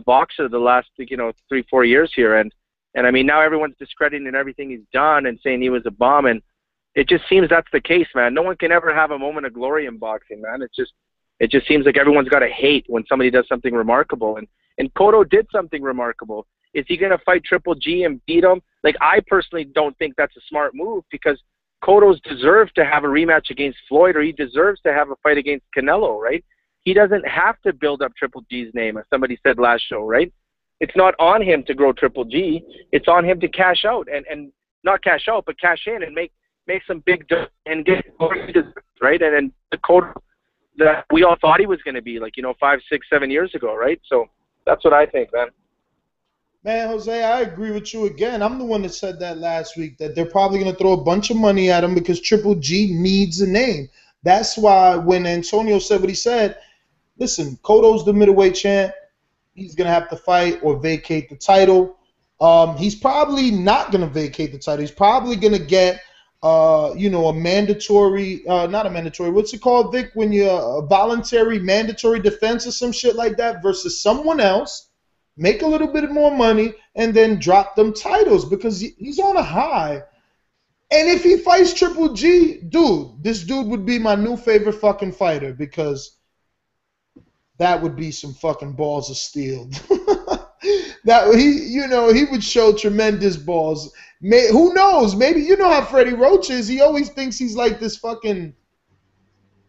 boxer the last, 3-4 years here. And I mean, now everyone's discrediting everything he's done and saying he was a bum. And it just seems that's the case, man. No one can ever have a moment of glory in boxing, man. It just seems like everyone's got to hate when somebody does something remarkable. And Cotto did something remarkable. Is he going to fight Triple G and beat him? Like, I personally don't think that's a smart move, because Cotto's deserved to have a rematch against Floyd, or he deserves to have a fight against Canelo, right? He doesn't have to build up Triple G's name, as somebody said last show, right? It's not on him to grow Triple G. It's on him to cash out, and not cash out, but cash in and make some big dough and get right. And the Cotto that we all thought he was going to be, 5, 6, 7 years ago, right? So that's what I think, man. Man, Jose, I agree with you again. I'm the one that said that last week, that they're probably going to throw a bunch of money at him because Triple G needs a name. That's why when Antonio said what he said, listen, Cotto's the middleweight champ. He's going to have to fight or vacate the title. He's probably not going to vacate the title. He's probably going to get a mandatory, not a mandatory, what's it called, Vic, when you're a voluntary mandatory defense or some shit like that versus someone else, make a little bit more money, and then drop them titles because he's on a high. And if he fights Triple G, this dude would be my new favorite fucking fighter, because that would be some fucking balls of steel. That he would show tremendous balls. Who knows? Maybe you know how Freddie Roach is. He always thinks he's like this fucking.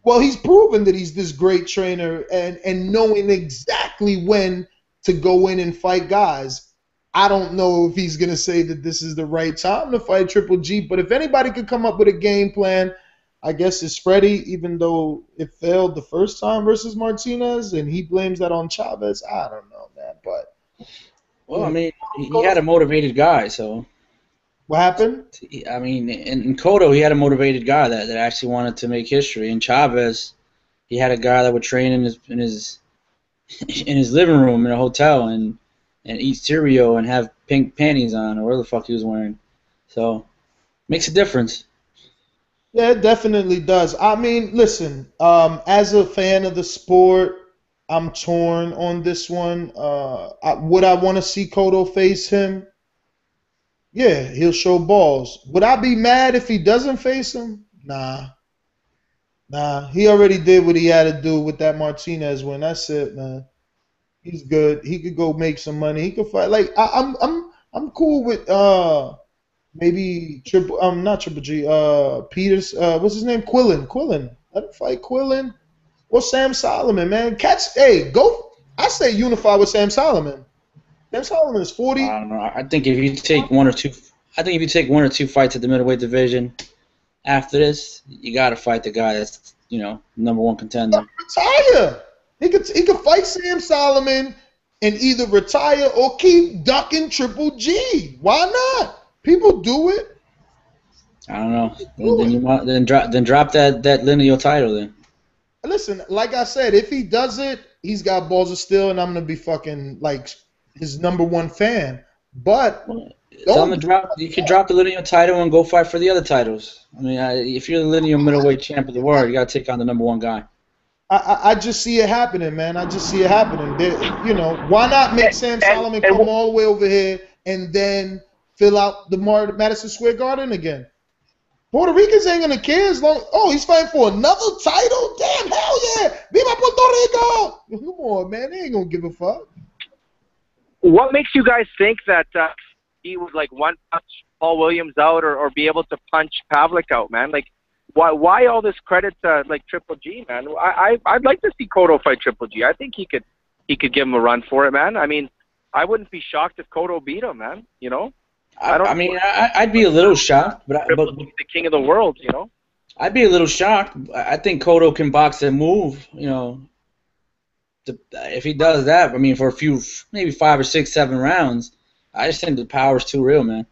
Well, he's proven that he's this great trainer and knowing exactly when to go in and fight guys. I don't know if he's gonna say that this is the right time to fight Triple G. But if anybody could come up with a game plan, I guess it's Freddie. Even though it failed the first time versus Martinez, and he blames that on Chavez. I don't know, man. But. Well, I mean, he had a motivated guy, so. What happened? I mean, in Cotto, he had a motivated guy that actually wanted to make history. In Chavez, he had a guy that would train in his living room in a hotel and eat cereal and have pink panties on, or whatever the fuck he was wearing. So, makes a difference. Yeah, it definitely does. I mean, listen, as a fan of the sport, I'm torn on this one. Would I want to see Cotto face him? Yeah, he'll show balls. Would I be mad if he doesn't face him? Nah. Nah, he already did what he had to do with that Martinez win. That's it, man. He's good. He could go make some money. He could fight. Like I'm cool with maybe not Triple G. Peters. What's his name? Quillen. Let him fight Quillen or Sam Solomon, man. Hey, go. I say unify with Sam Solomon. Sam Solomon is 40. I don't know. I think if you take one or two fights at the middleweight division after this, you got to fight the guy that's #1 contender. Retire. He could fight Sam Solomon and either retire or keep ducking Triple G. Why not? People do it. I don't know. Then drop that lineal title then. Listen, like I said, if he does it, he's got balls of steel, and I'm gonna be fucking like his #1 fan. But tell him to drop. You could drop the lineal title and go fight for the other titles. I mean, if you're the lineal middleweight champ of the world, you gotta take on the #1 guy. I just see it happening, man. I just see it happening. Why not make Sam Solomon come all the way over here and then fill out the Madison Square Garden again? Puerto Ricans ain't gonna care as long. Oh, he's fighting for another title? Damn, hell yeah! Viva Puerto Rico! Come on, man. They ain't gonna give a fuck. What makes you guys think that he would like one punch Paul Williams out or be able to punch Pavlik out, man? Like, why all this credit to like Triple G, man? I'd like to see Cotto fight Triple G. I think he could give him a run for it, man. I mean, I wouldn't be shocked if Cotto beat him, man. I'd be a little shocked, but the king of the world, I'd be a little shocked. I think Cotto can box and move, if he does that, I mean, for a few, maybe 5 or 6, 7 rounds, I just think the power's too real, man.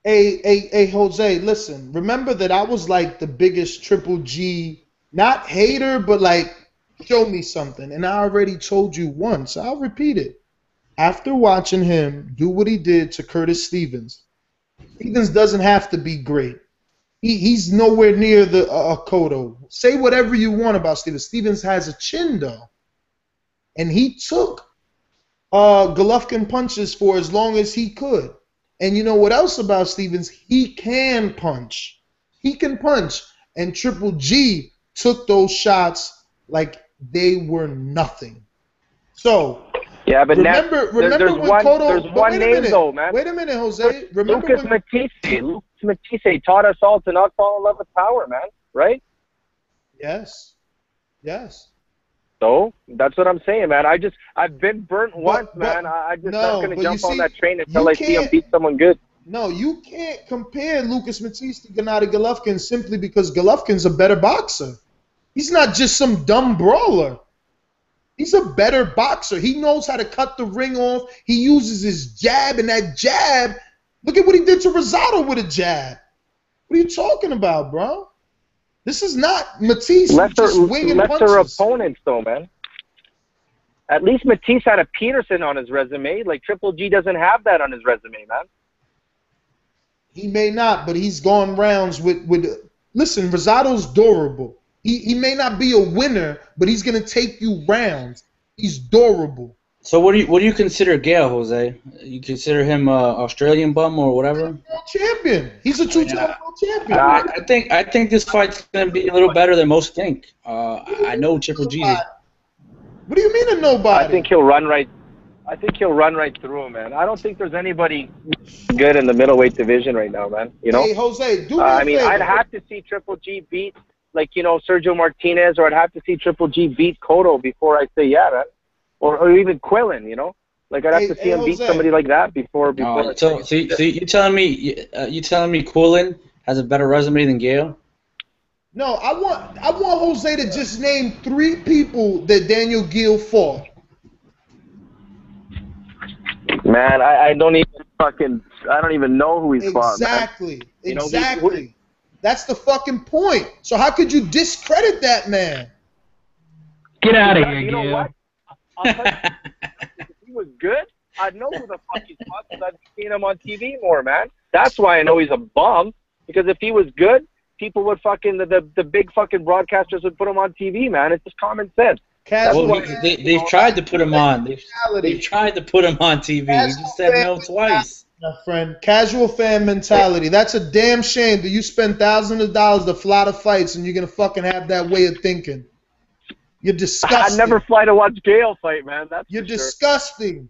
Hey, Jose, listen. Remember that I was like the biggest Triple G, not hater, but like, show me something. And I already told you once. I'll repeat it. After watching him do what he did to Curtis Stevens, Stevens doesn't have to be great. He's nowhere near the Cotto. Say whatever you want about Stevens. Stevens has a chin, though. And he took Golovkin punches for as long as he could. And you know what else about Stevens? He can punch. He can punch. And Triple G took those shots like they were nothing. So, yeah, but remember when Cotto... There's one name, though, man. Wait a minute, Jose. Remember Lucas Matisse taught us all to not fall in love with power, man. Right? Yes. So that's what I'm saying, man. I've been burnt once, man. I'm just not gonna jump on that train until I see him beat someone good. No, you can't compare Lucas Matisse to Gennady Golovkin simply because Golovkin's a better boxer. He's not just some dumb brawler. He's a better boxer. He knows how to cut the ring off. He uses his jab, and that jab, look at what he did to Rosado with a jab. What are you talking about, bro? This is not Matisse just winging punches. Lesser opponents, though, man. At least Matisse had a Peterson on his resume. Like, Triple G doesn't have that on his resume, man. He may not, but he's gone rounds with listen, Rosado's durable. He may not be a winner, but he's going to take you rounds. He's durable. So what do you consider Gale, Jose? You consider him a Australian bum or whatever? Champion. He's a two-time world champion. I think this fight's gonna be a little better than most think. I know Triple G. What do you mean to nobody? I think he'll run right through him, man. I don't think there's anybody good in the middleweight division right now, man. Hey, Jose, do me a favor. I'd have to see Triple G beat Sergio Martinez, or I'd have to see Triple G beat Cotto before I say yeah, man. Or even Quillen, Like I'd have to see him beat somebody like that before. So you telling me Quillen has a better resume than Gale? No, I want Jose to just name 3 people that Daniel Gale fought. Man, I don't even know who he's fought. Exactly. That's the fucking point. So how could you discredit that man? Get out of here, You know what? I'll tell you, if he was good, I'd know who the fuck he's fought because I've seen him on TV more, man. That's why I know he's a bum. Because if he was good, people would fucking the big fucking broadcasters would put him on TV, man. It's just common sense. Well, they've tried to put him on. They've tried to put him on TV. He just said no twice. My friend, casual fan mentality. That's a damn shame that you spend thousands of dollars to fly to fights and you're gonna fucking have that way of thinking. You're disgusting. I'd never fly to watch Gale fight, man. You're disgusting.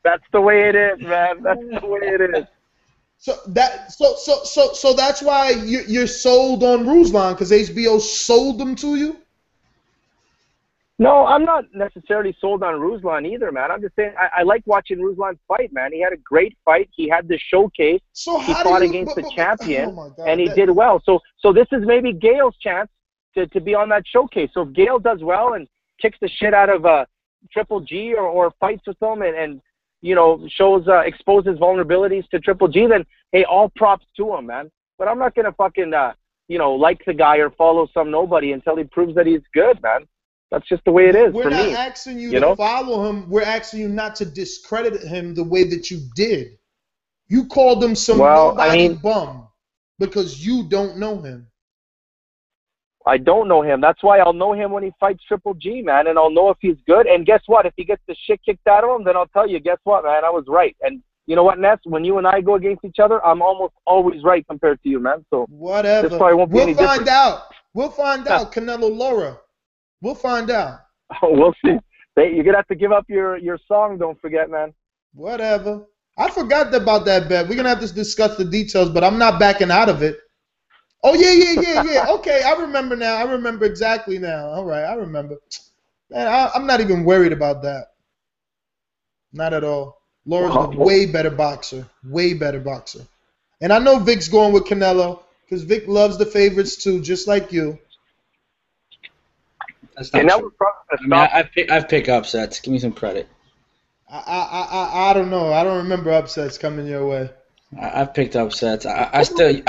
That's the way it is, man. That's the way it is. So that's why you're sold on Ruslan, because HBO sold them to you? No, I'm not necessarily sold on Ruslan either, man. I'm just saying I like watching Ruslan fight, man. He had a great fight. He had the showcase. He fought against the champion, and he did well. So this is maybe Gale's chance to be on that showcase. So if Gale does well and kicks the shit out of Triple G or fights with him and you know, exposes vulnerabilities to Triple G, then hey, all props to him, man. But I'm not gonna fucking you know, like the guy or follow some nobody until he proves that he's good, man. That's just the way it is for me. We're not asking you to follow him. We're asking you not to discredit him the way that you did. You called him some nobody bum because you don't know him. I don't know him. That's why I'll know him when he fights Triple G, man, and I'll know if he's good. And guess what? If he gets the shit kicked out of him, then I'll tell you, guess what, man? I was right. And you know what, Ness? When you and I go against each other, I'm almost always right compared to you, man. So whatever. This probably won't be any find different. out. We'll find out. Canelo Lara. We'll find out. Oh, we'll see. You're gonna have to give up your song. Don't forget, man. Whatever. I forgot about that bet. We're gonna have to discuss the details, but I'm not backing out of it. Oh yeah. Okay, I remember now. I remember exactly now. All right, I remember. Man, I'm not even worried about that. Not at all. Laura's a way better boxer. Way better boxer. And I know Vic's going with Canelo because Vic loves the favorites too, just like you. That's not true. I mean, I've picked upsets. Give me some credit. I don't know. I don't remember upsets coming your way. I've picked upsets. I upset,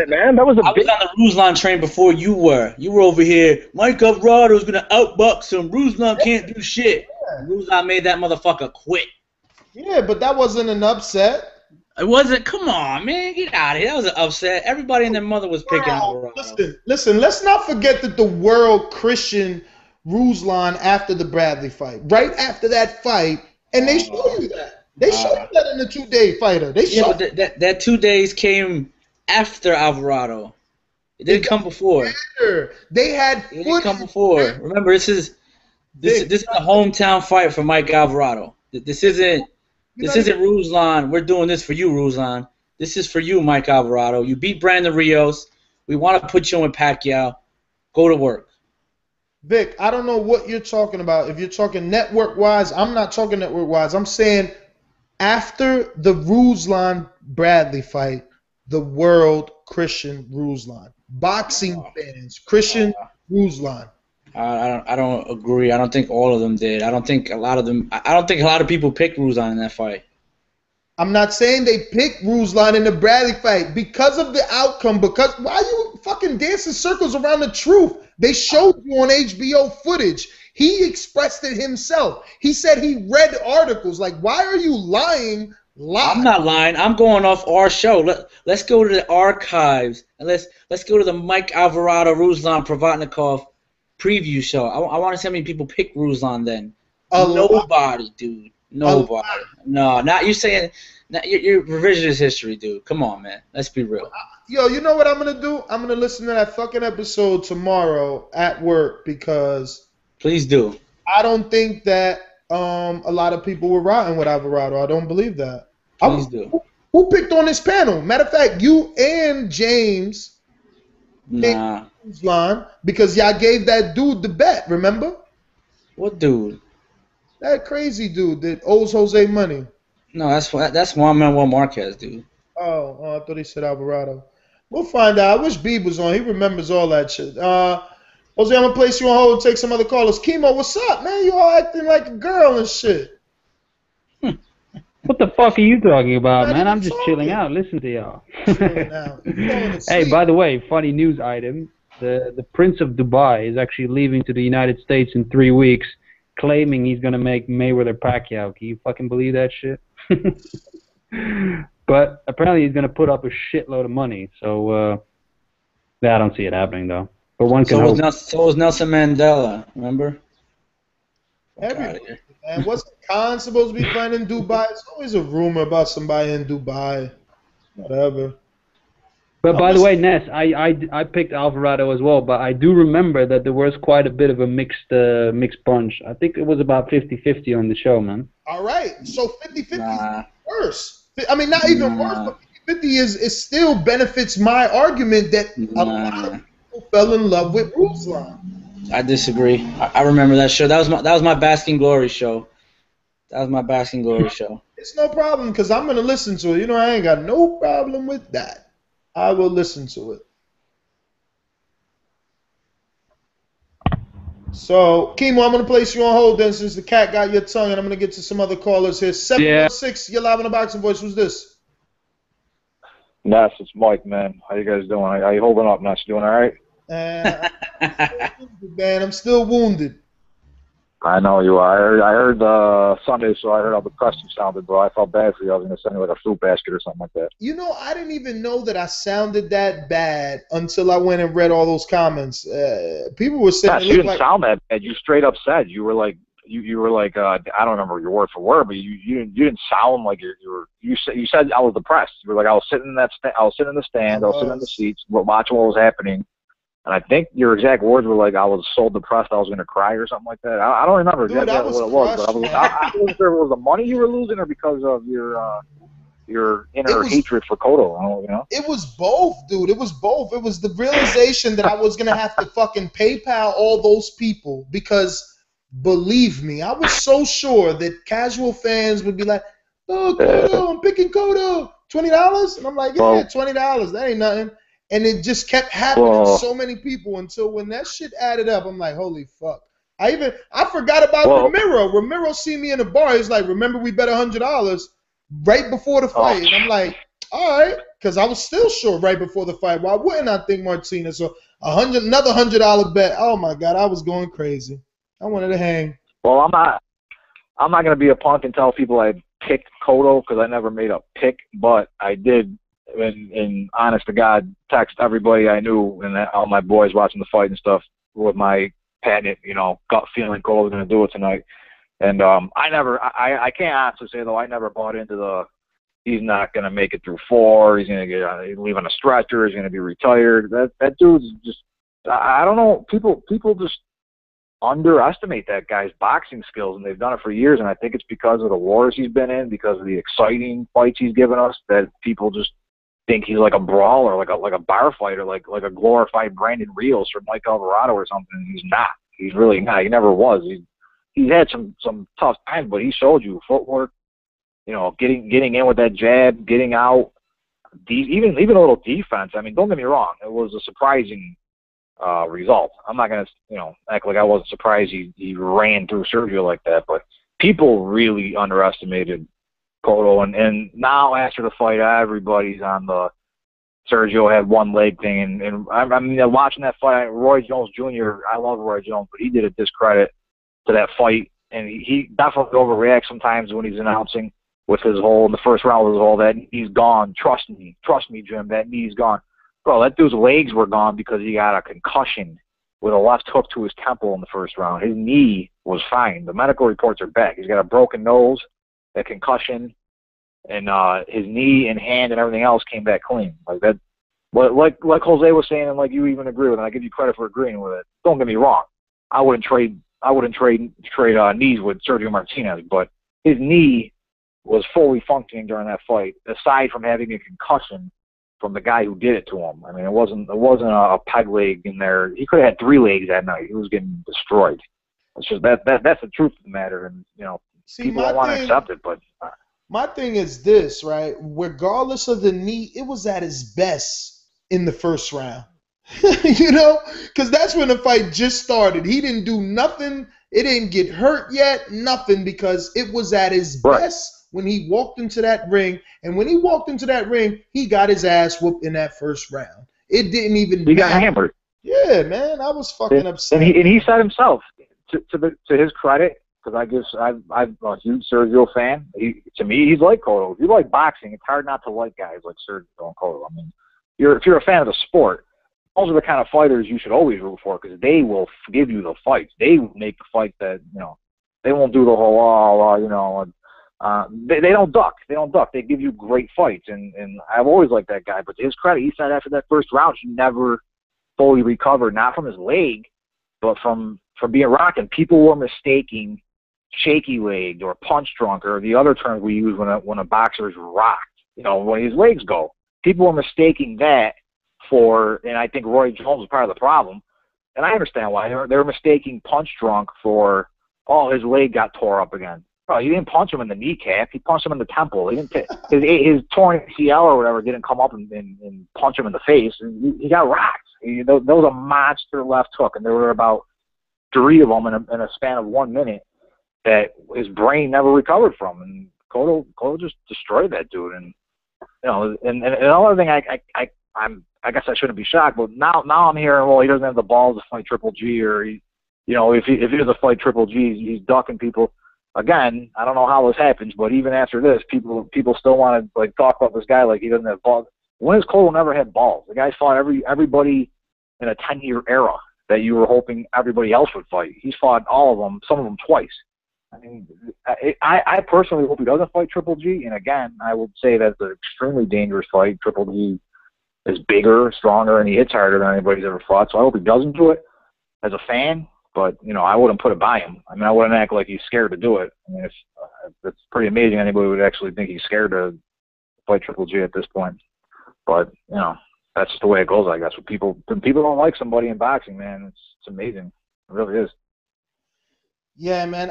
man. That was I was on the Ruslan train before you were. You were over here. Mike Alvarado's gonna outbox him. Ruslan can't do shit. Yeah. Ruslan made that motherfucker quit. Yeah, but that wasn't an upset. It wasn't. Come on, man. Get out of here. That was an upset. Everybody and their mother was picking Alvarado. Listen. Let's not forget that the world christened Ruslan after the Bradley fight. Right after that fight, and they show you that. They showed that in the 2-day fighter. They showed that 2 days came after Alvarado. It didn't come before. They had it didn't come before. Remember, this is a hometown fight for Mike Alvarado. This isn't Ruslan. We're doing this for you, Ruslan. This is for you, Mike Alvarado. You beat Brandon Rios. We want to put you in Pacquiao. Go to work. Vic, I don't know what you're talking about. If you're talking network-wise, I'm not talking network-wise. I'm saying after the Ruslan-Bradley fight, the world christened Ruslan. Boxing fans christened Ruslan. I don't agree. I don't think all of them did. I don't think a lot of people picked Ruslan in that fight. I'm not saying they picked Ruslan in the Bradley fight because of the outcome. Because why are you fucking dancing circles around the truth? They showed you on HBO footage. He expressed it himself. He said he read articles. Like, why are you lying? I'm not lying. I'm going off our show. Let's go to the archives and let's go to the Mike Alvarado Ruslan Provodnikov preview show. I want to see how many people picked Ruslan then. Nobody, dude. Nobody. No, not you saying. You're revisionist history, dude. Come on, man. Let's be real. Yo, you know what I'm gonna do? I'm gonna listen to that fucking episode tomorrow at work because. Please do. I don't think that a lot of people were riding with Alvarado. I don't believe that. Please do. Who picked on this panel? Matter of fact, you and James. Nah. Ruslan, because y'all gave that dude the bet. Remember? What dude? That crazy dude that owes Jose money. No, that's Juan Manuel Marquez, dude. Oh, I thought he said Alvarado. We'll find out. I wish Beeb was on. He remembers all that shit. Jose, I'm gonna place you on hold and take some other callers. Chemo, what's up, man? You all acting like a girl and shit. What the fuck are you talking about, man? I'm just chilling out. Listen to y'all. Hey, by the way, funny news item. The Prince of Dubai is actually leaving to the United States in 3 weeks, claiming he's going to make Mayweather Pacquiao. Can you fucking believe that shit? But apparently he's going to put up a shitload of money. So Yeah, I don't see it happening though. But one can So hope. was Nelson Mandela. Remember? Everybody, man. Wasn't Khan supposed to be fighting in Dubai? It's always a rumor about somebody in Dubai. Whatever. But by the way, Ness, I picked Alvarado as well, but I do remember that there was quite a bit of a mixed bunch. I think it was about 50-50 on the show, man. All right, so 50-50 is worse. I mean, not even worse, but 50 is still benefits my argument that a lot of people fell in love with Ruslan. I disagree. I remember that show. That was my Basking Glory show. That was my Basking Glory show. It's no problem because I'm gonna listen to it. You know, I ain't got no problem with that. I will listen to it. So, Kimo, I'm going to place you on hold then since the cat got your tongue, and I'm going to get to some other callers here. 716, you're live on the Boxing Voice. Who's this? Ness, it's Mike, man. How you guys doing? How you holding up, Ness? Doing all right? Man, I'm still wounded. I know you are. I heard Sunday, so I heard how depressed you sounded, bro. I felt bad for you. I was going to send you like a fruit basket or something like that. You know, I didn't even know that I sounded that bad until I went and read all those comments. People were saying, Ness, you didn't sound that bad. You straight up said you were like you were like I don't remember your word for word, but you didn't sound like you said I was depressed. You were like I was sitting in the stands, I was sitting in the seats, watching what was happening. And I think your exact words were like, I was so depressed I was going to cry or something like that. I don't remember exactly what it was, but I wasn't sure if it was the money you were losing or because of your inner hatred for Cotto. You know? It was both, dude. It was both. It was the realization that I was going to have to fucking PayPal all those people because, believe me, I was so sure that casual fans would be like, oh, Cotto, I'm picking Cotto. $20? And I'm like, yeah, $20. That ain't nothing. And it just kept happening to so many people until when that shit added up, I'm like, holy fuck. I forgot about Ramiro. Ramiro see me in the bar. He's like, remember we bet $100 right before the fight. And I'm like, all right, because I was still sure right before the fight. Why wouldn't I think Martinez? So another $100 bet. Oh my God, I was going crazy. I wanted to hang. Well, I'm not going to be a punk and tell people I picked Cotto because I never made a pick, but I did. And honest to God, text everybody I knew and all my boys watching the fight and stuff with my patent, gut feeling Cotto was going to do it tonight. And I can't honestly say, though, I never bought into he's not going to make it through 4, he's going to he's leaving a stretcher, he's going to be retired. That dude's just, I don't know, people just underestimate that guy's boxing skills, and they've done it for years, and I think it's because of the wars he's been in, because of the exciting fights he's given us, that people just think he's like a brawler, like a bar fighter, like a glorified Brandon Rios or Mike Alvarado or something. He's not. He's really not. He never was. He's had some tough times, but he showed you footwork, getting in with that jab, getting out, even a little defense. I mean, don't get me wrong. It was a surprising result. I'm not going to, act like I wasn't surprised he ran through Sergio like that, but people really underestimated Cotto, and now after the fight, everybody's on the Sergio had one leg thing, and I mean, watching that fight, Roy Jones Jr., I love Roy Jones, but he did a discredit to that fight, and he definitely overreacts sometimes when he's announcing with his whole, in the first round with his whole, that knee's gone, trust me, Jim, that knee's gone. Bro, that dude's legs were gone because he got a concussion with a left hook to his temple in the first round. His knee was fine. The medical reports are back. He's got a broken nose, that concussion, and his knee and hand and everything else came back clean. Like that, like Jose was saying, and like you even agree with, and I give you credit for agreeing with it. Don't get me wrong. I wouldn't trade knees with Sergio Martinez, but his knee was fully functioning during that fight, aside from having a concussion from the guy who did it to him. I mean, it wasn't a peg leg in there. He could have had 3 legs that night. He was getting destroyed. It's just that's the truth of the matter, and people don't want to accept it. But my thing is this, right? Regardless of the knee, it was at his best in the first round. Because that's when the fight just started. He didn't do nothing. It didn't get hurt yet, nothing, because it was at his best when he walked into that ring. And when he walked into that ring, he got his ass whooped in that first round. It didn't even matter. He got hammered. Yeah, man, I was fucking upset. And he said himself, to his credit, because I'm a huge Sergio fan. To me, he's like Cotto. If you like boxing, it's hard not to like guys like Sergio and Cotto. I mean, if you're a fan of the sport, are the kind of fighters you should always root for because they will give you the fights. They will make the fight that, they won't do the whole, they don't duck. They don't duck. They give you great fights. And I've always liked that guy. But to his credit, he said after that first round, he never fully recovered, not from his leg, but from being rocked. And people were mistaking shaky legged or punch drunk or the other terms we use when a boxer is rocked, when his legs go. People were mistaking that and I think Roy Jones was part of the problem. And I understand why. They were mistaking punch drunk for, his leg got tore up again. Bro, he didn't punch him in the kneecap. He punched him in the temple. He didn't his torn ACL or whatever didn't come up and punch him in the face. He got rocked. That was a monster left hook, and there were about 3 of them in a span of 1 minute that his brain never recovered from. And Cotto just destroyed that dude. And and another thing, I guess I shouldn't be shocked, but now I'm hearing, well, he doesn't have the balls to fight Triple G, or if he does fight Triple G, he's ducking people. Again, I don't know how this happens, but even after this, people still want to talk about this guy like he doesn't have balls. When has Cotto never had balls? The guy's fought everybody in a 10-year era that you were hoping everybody else would fight. He's fought all of them, some of them twice. I mean, I personally hope he doesn't fight Triple G. And again, I would say that's an extremely dangerous fight. Triple G is bigger, stronger, and he hits harder than anybody's ever fought. So I hope he doesn't do it as a fan. But, I wouldn't put it by him. I mean, I wouldn't act like he's scared to do it. I mean, it's pretty amazing anybody would actually think he's scared to fight Triple G at this point. But, that's just the way it goes, I guess. When people don't like somebody in boxing, man, it's amazing. It really is. Yeah, man.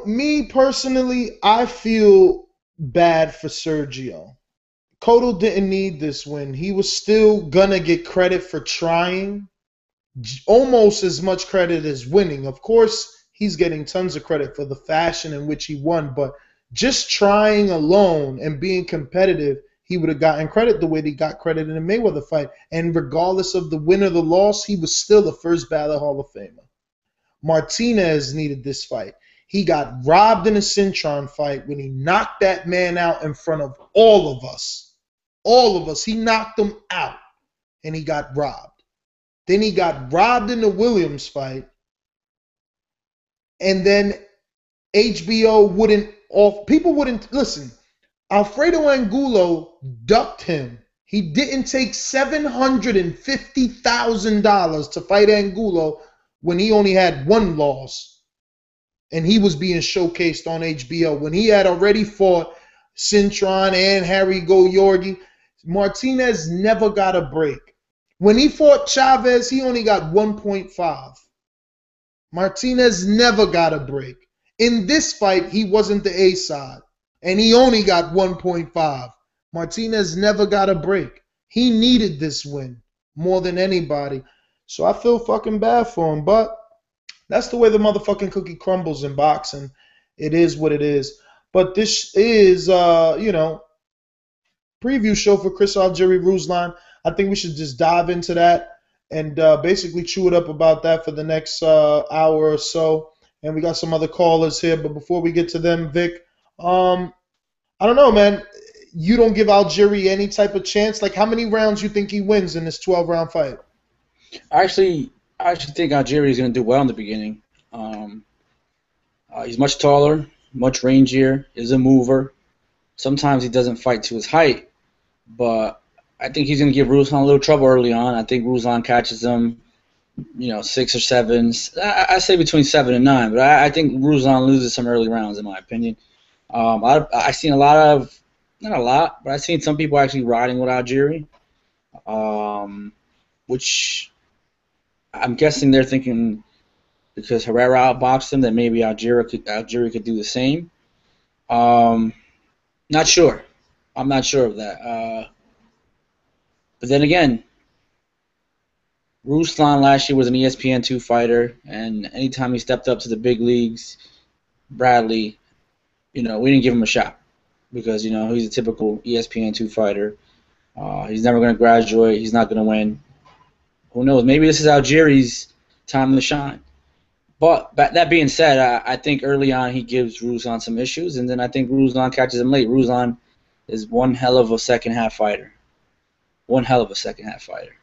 Me personally, I feel bad for Sergio. Cotto didn't need this win. He was still going to get credit for trying. Almost as much credit as winning. Of course, he's getting tons of credit for the fashion in which he won, but just trying alone and being competitive, he would have gotten credit the way he got credit in the Mayweather fight. And regardless of the win or the loss, he was still the first ballot Hall of Famer. Martinez needed this fight. He got robbed in a Cintron fight when he knocked that man out in front of all of us. All of us. He knocked him out, and he got robbed. Then he got robbed in the Williams fight. And then HBO people wouldn't listen. Alfredo Angulo ducked him. He didn't take $750,000 to fight Angulo when he only had 1 loss. And he was being showcased on HBO. When he had already fought Cintron and Harry Goyorgi, Martinez never got a break. When he fought Chavez, he only got 1.5. Martinez never got a break. In this fight, he wasn't the A side, and he only got 1.5. Martinez never got a break. He needed this win more than anybody. So I feel fucking bad for him, but that's the way the motherfucking cookie crumbles in boxing. It is what it is. But this is, preview show for Chris Algieri Ruslan. I think we should just dive into that and basically chew it up about that for the next hour or so. And we got some other callers here, but before we get to them, Vic, I don't know, man. You don't give Algieri any type of chance? Like, how many rounds you think he wins in this 12-round fight? I actually think Algieri is going to do well in the beginning. He's much taller, much rangier, is a mover. Sometimes he doesn't fight to his height, but I think he's going to give Ruslan a little trouble early on. I think Ruslan catches him, 6 or 7. I say between 7 and 9, but I think Ruslan loses some early rounds, in my opinion. I've seen not a lot, but I've seen some people actually riding with Algieri, which I'm guessing they're thinking because Herrera outboxed him that maybe Algieri could do the same. Not sure. I'm not sure of that. But then again, Ruslan last year was an ESPN2 fighter, and anytime he stepped up to the big leagues, Bradley, we didn't give him a shot because, he's a typical ESPN2 fighter. He's never going to graduate. He's not going to win. Who knows? Maybe this is Algieri's time to shine. But that being said, I think early on he gives Ruslan some issues, and then I think Ruslan catches him late. Ruslan is one hell of a second-half fighter. One hell of a second-half fighter.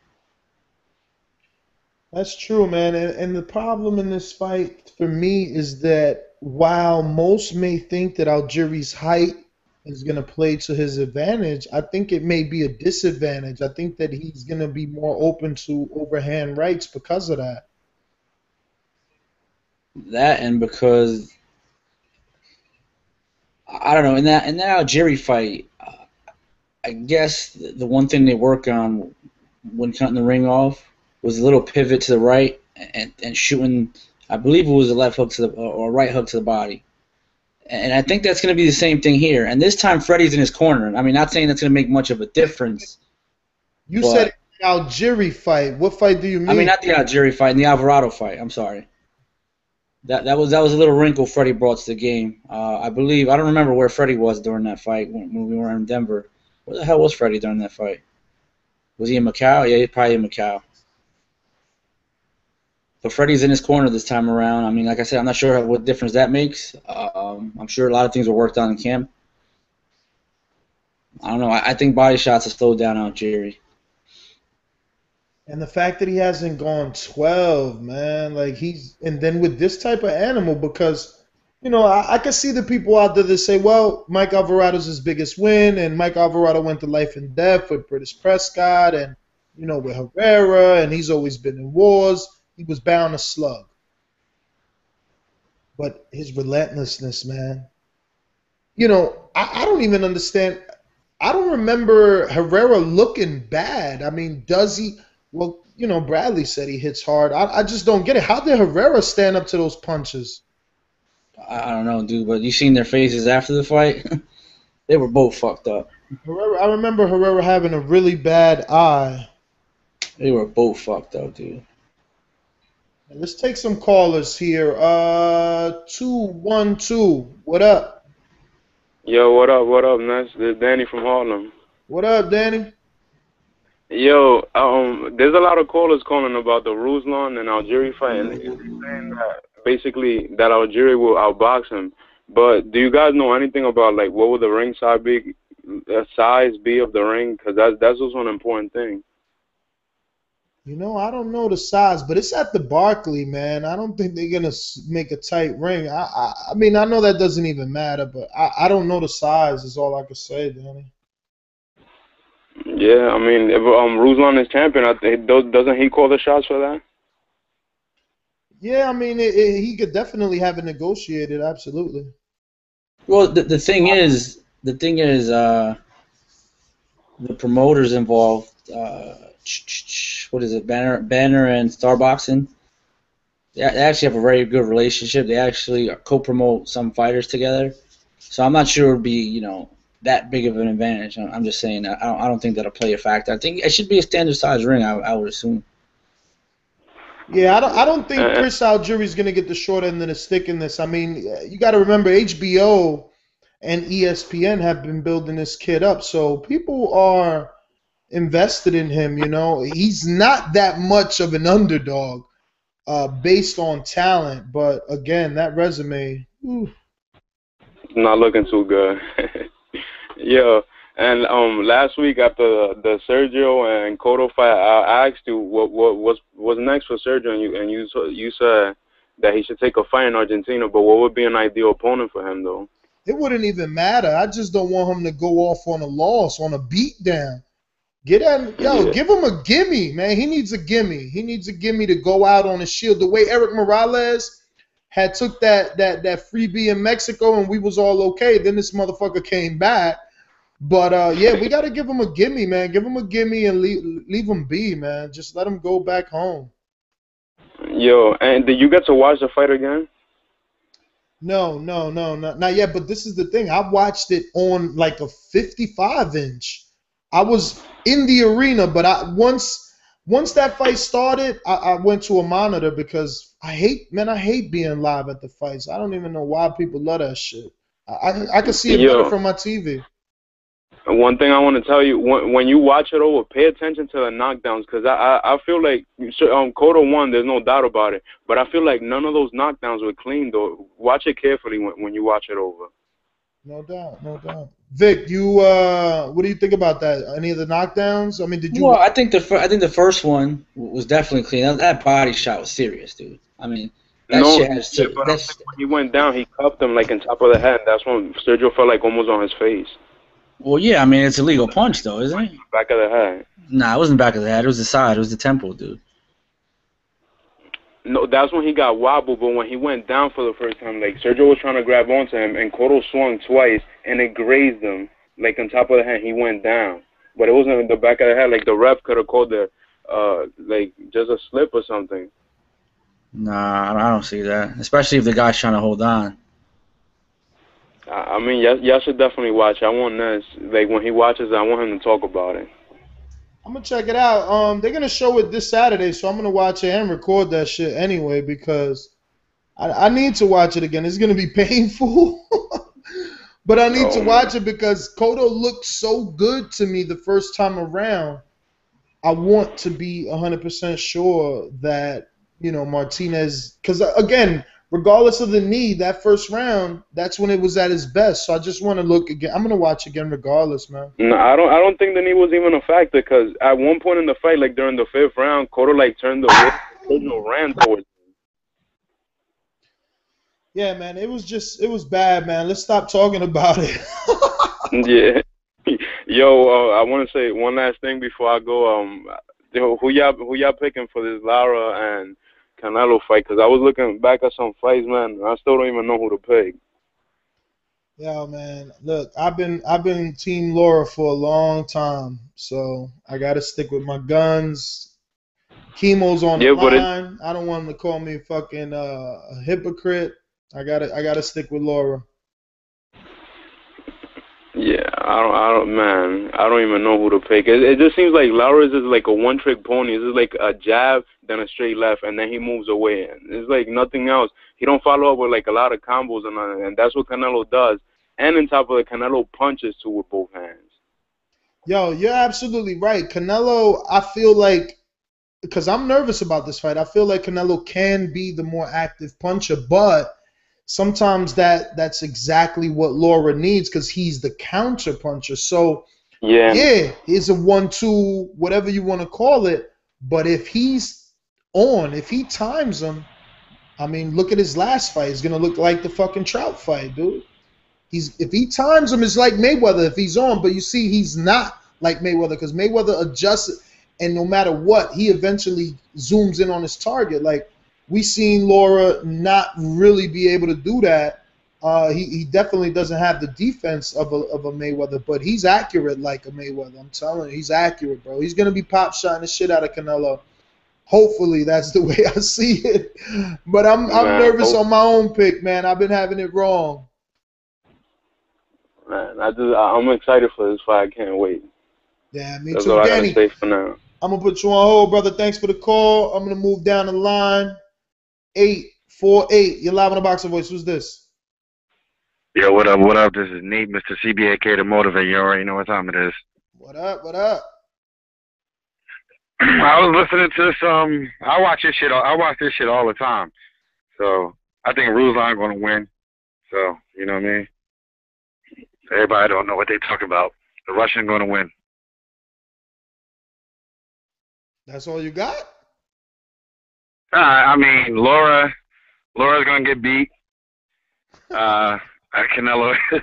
That's true, man. And the problem in this fight for me is that while most may think that Algieri's height is going to play to his advantage, I think it may be a disadvantage. I think that he's going to be more open to overhand rights because of that. That and because I don't know in that Algieri fight, I guess the one thing they work on when cutting the ring off was a little pivot to the right and shooting. I believe it was a left hook to the or a right hook to the body. And I think that's going to be the same thing here. And this time, Freddie's in his corner. I mean, not saying that's going to make much of a difference. You said Algieri fight. What fight do you mean? I mean, not the Algieri fight, the Alvarado fight. I'm sorry. That was a little wrinkle Freddie brought to the game. I believe I don't remember where Freddie was during that fight when we were in Denver. Where the hell was Freddie during that fight? Was he in Macau? Yeah, he's probably in Macau. But Freddie's in his corner this time around. I mean, like I said, I'm not sure what difference that makes. I'm sure a lot of things were worked on in camp. I don't know. I think body shots have slowed down Algieri. And the fact that he hasn't gone 12, man, like and then with this type of animal, because, you know, I can see the people out there that say, well, Mike Alvarado's his biggest win, and Mike Alvarado went to life and death with British Prescott and, you know, with Herrera, and he's always been in wars. He was bound to slug. But his relentlessness, man. You know, I don't even understand. I don't remember Herrera looking bad. I mean, does he? Well, you know, Bradley said he hits hard. I just don't get it. How did Herrera stand up to those punches? I don't know, dude, but you seen their faces after the fight? They were both fucked up. I remember Herrera having a really bad eye. They were both fucked up, dude. Let's take some callers here. 212. What up? Yo, what up, Ness? This is Danny from Harlem. What up, Danny? Yo, there's a lot of callers calling about the Ruslan and Algieri fight, and they're saying that basically that Algieri will outbox him. But do you guys know anything about, like, what would the ring size be of the ring? Because that's also an important thing. You know, I don't know the size, but it's at the Barclay, man. I don't think they're going to make a tight ring. I mean, I know that doesn't even matter, but I don't know the size is all I can say, Danny. Yeah, I mean, if Ruslan is champion, doesn't he call the shots for that? Yeah, I mean, he could definitely have it negotiated, absolutely. Well, the thing is, the promoters involved, what is it, Banner and Star Boxing, they actually have a very good relationship. They actually co-promote some fighters together. So I'm not sure it would be, you know, that big of an advantage. I'm just saying that I don't think that'll play a factor. I think it should be a standard size ring, I would assume. Yeah, I don't think Chris Algieri's going to get the short end of the stick in this. I mean, you got to remember HBO and ESPN have been building this kid up, so people are invested in him. You know, he's not that much of an underdog based on talent, but again, that resume, not looking too good. Yeah, and last week after the Sergio and Cotto fight, I asked you what's next for Sergio, and you said that he should take a fight in Argentina. But what would be an ideal opponent for him, though? It wouldn't even matter. I just don't want him to go off on a loss, on a beatdown. Give him a gimme, man. He needs a gimme. He needs a gimme to go out on his shield. The way Eric Morales had took that freebie in Mexico and we was all okay. Then this motherfucker came back. But, yeah, we got to give him a gimme, man. Give him a gimme and leave him be, man. Just let him go back home. Yo, and did you get to watch the fight again? No, not yet. But this is the thing. I watched it on like a 55-inch. I was in the arena, but once that fight started, I went to a monitor because I hate being live at the fights. I don't even know why people love that shit. I can see it better from my TV. One thing I want to tell you, when you watch it over, pay attention to the knockdowns, because I feel like Cotto won, there's no doubt about it, but I feel like none of those knockdowns were clean, though. Watch it carefully when you watch it over. No doubt. Vic, you what do you think about that? Any of the knockdowns? I mean, did you? Well, I think the first one was definitely clean. That body shot was serious, dude. I mean, that No, shit has yeah, to. but That's when he went down, he cuffed him like on top of the head. That's when Sergio felt like almost on his face. well, yeah. I mean, it's a legal punch, though, isn't it? Back of the head. Nah, it wasn't back of the head. It was the side. It was the temple, dude. No, that's when he got wobbled, but when he went down for the first time, like, Sergio was trying to grab onto him, and Cotto swung twice, and it grazed him, like, on top of the head. He went down. But it wasn't in the back of the head. Like, the ref could have called it, like, just a slip or something. Nah, I don't see that. Especially if the guy's trying to hold on. I mean, y'all should definitely watch. I want this. Like, when he watches it, I want him to talk about it. I'm gonna check it out. They're gonna show it this Saturday, so I'm gonna watch it and record that shit anyway because I need to watch it again. It's gonna be painful, but I need to watch it because Cotto looked so good to me the first time around. I want to be 100% sure that Martinez, because again, regardless of the knee, that first round, that's when it was at its best. So I just want to look again. I'm gonna watch again regardless, man. No, I don't think the knee was even a factor because at one point in the fight, like during the 5th round, Cotto like turned the way, Sergio ran towards him. Yeah, man, it was bad, man. Let's stop talking about it. Yeah. Yo, I want to say one last thing before I go. Who y'all picking for this Lara and Canelo fight? Because I was looking back at some fights, man. I still don't even know who to pick. Yeah, man. Look, I've been Team Lara for a long time, so I gotta stick with my guns. Chemo's on the line. I don't want him to call me fucking a hypocrite. I gotta stick with Lara. Yeah, I don't even know who to pick. It just seems like Lara is just like a one-trick pony. It's just like a jab, then a straight left, and then he moves away. It's like nothing else. He don't follow up with like a lot of combos and that's what Canelo does. And on top of it, Canelo punches too with both hands. Yo, you're absolutely right. Canelo, I feel like, because I'm nervous about this fight, I feel like Canelo can be the more active puncher, but sometimes that's exactly what Lara needs because he's the counter puncher. So, yeah, he's a 1-2, whatever you want to call it. But if he's on, if he times him, I mean, look at his last fight. It's going to look like the fucking Trout fight, dude. If he times him, it's like Mayweather if he's on. But you see, he's not like Mayweather because Mayweather adjusts it, and no matter what, he eventually zooms in on his target. Like, we seen Lara not really be able to do that. He definitely doesn't have the defense of a Mayweather, but he's accurate like a Mayweather. I'm telling you, he's accurate, bro. He's gonna be pop shotting the shit out of Canelo. Hopefully, that's the way I see it. But I'm nervous on my own pick, man. I've been having it wrong. Man, I'm excited for this fight. I can't wait. Yeah, me That's too, all Danny. I gotta say for now. I'm gonna put you on hold, brother. Thanks for the call. I'm gonna move down the line. 848. You're live on the Boxing Voice. Who's this? Yo, what up? What up? This is Nate, Mr. CBAK, the Motivate. You already know what time it is. What up? What up? I was listening to this. I watch this shit all the time. So I think Ruslan gonna win. So you know what I mean. Everybody don't know what they talking about. The Russian gonna win. That's all you got? I mean, Lara's gonna get beat. Canelo. This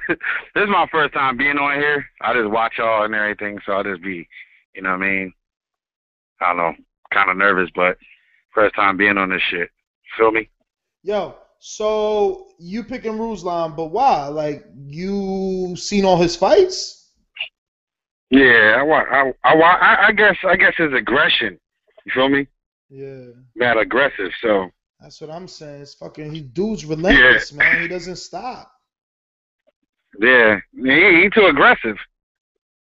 is my first time being on here. I just watch y'all and everything, so I'll just be, you know what I mean? I don't know, kind of nervous, but first time being on this shit. Feel me? Yo, so you picking Ruslan, but why? Like, you seen all his fights? Yeah, I guess his aggression. You feel me? Yeah. That aggressive, so. That's what I'm saying. It's fucking, dude's relentless, man. He doesn't stop. Yeah, he too aggressive.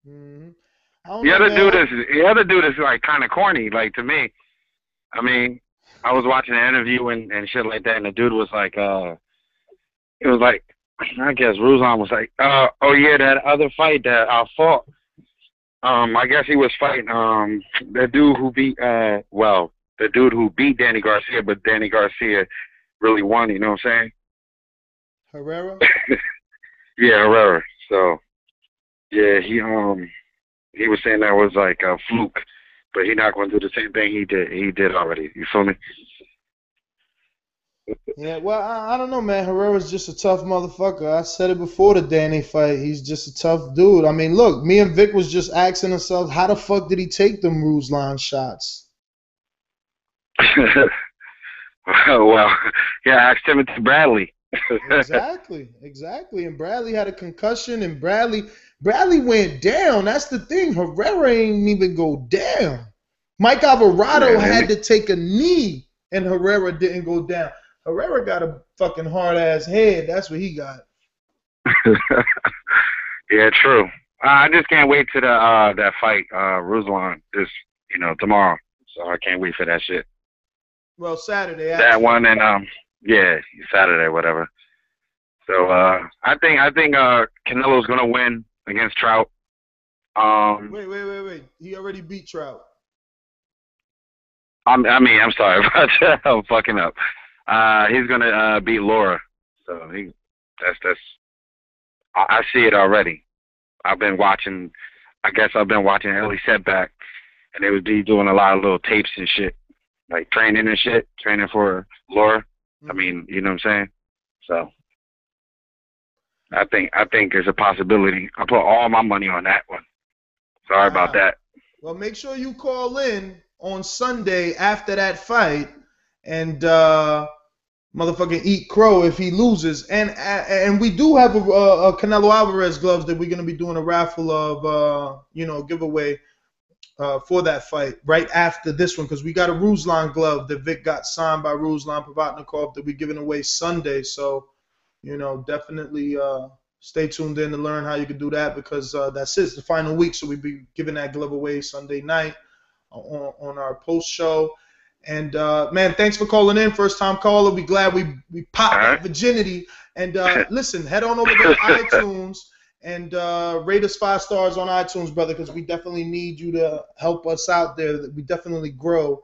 Mm-hmm. The other dude is like kind of corny, like to me. I mean, I was watching an interview and shit like that, and the dude was like, it was like, I guess Ruslan was like, oh yeah, that other fight that I fought. I guess he was fighting the dude who beat the dude who beat Danny Garcia, but Danny Garcia really won. You know what I'm saying? Herrera. Yeah, Herrera. So Yeah, he was saying that was like a fluke, but he's not going to do the same thing he did already. You feel me? Yeah, well, I don't know, man. Herrera's just a tough motherfucker. I said it before the Danny fight. He's just a tough dude. I mean, look, me and Vic was just asking ourselves, how the fuck did he take them Ruslan shots? Well, yeah, ask Timothy Bradley. Exactly. And Bradley had a concussion, and Bradley went down. That's the thing. Herrera ain't even go down. Mike Alvarado had to take a knee, and Herrera didn't go down. Herrera got a fucking hard-ass head. That's what he got. Yeah, true. I just can't wait to that fight, Ruslan, tomorrow. So I can't wait for that shit. Well, Saturday. That one and yeah, Saturday, whatever. So I think Canelo's gonna win against Trout. Wait. He already beat Trout. I'm sorry about that. I'm fucking up. He's gonna beat Lara. So I see it already. I've been watching Early Setback, and they would be doing a lot of little tapes and shit, like training for Lara. I mean, you know what I'm saying? So I think there's a possibility. I put all my money on that one. Sorry about that. Well, make sure you call in on Sunday after that fight and motherfucking eat crow if he loses. And we do have a Canelo Alvarez gloves that we're gonna be doing a raffle of giveaway for that fight right after this one, because we got a Ruslan glove that Vic got signed by Ruslan Provodnikov that we're giving away Sunday. So, definitely stay tuned in to learn how you can do that, because that's it. It's the final week, so we'll be giving that glove away Sunday night on our post show. And man, thanks for calling in, first time caller. We glad we popped that virginity. And listen, head on over to iTunes and rate us 5 stars on iTunes, brother, because we definitely need you to help us out there. We definitely grow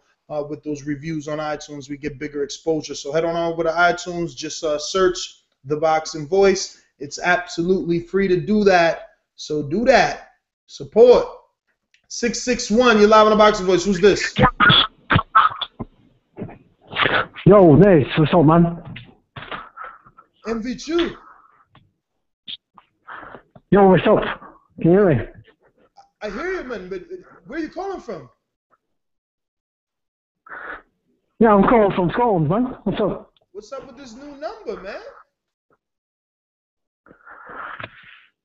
with those reviews on iTunes. We get bigger exposure. So head on over to iTunes, just search The Boxing Voice. It's absolutely free to do that. So do that. Support. 661, you're live on The Boxing Voice. Who's this? Yo, Nate, what's up, man? MV2. Yo, what's up? Can you hear me? I hear you, man, but where are you calling from? Yeah, I'm calling from Scotland, man. What's up? What's up with this new number, man?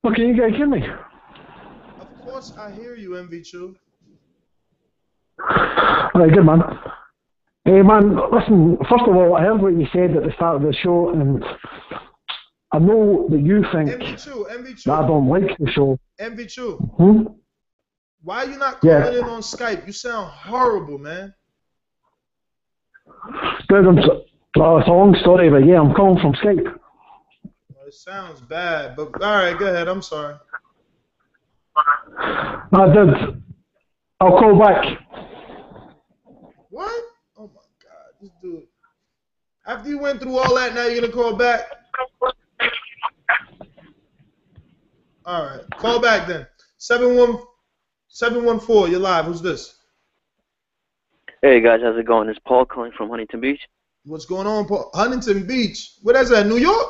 Well, can you guys hear me? Of course I hear you, MV2. Alright, good, man. Hey, man, listen, first of all, I heard what you said at the start of the show, and I know that you think MV2. that I don't like the show. MV2. Why are you not calling in on Skype? You sound horrible, man. Dude, it's a long story, but yeah, I'm calling from Skype. Well, it sounds bad, but alright, go ahead, I'm sorry. I did. I'll call back. What? Oh my God, this dude. After you went through all that, now you're gonna call back? Alright, call back then. 714, you're live. Who's this? Hey guys, how's it going? It's Paul calling from Huntington Beach. What's going on, Paul? Huntington Beach? Where that's at? New York?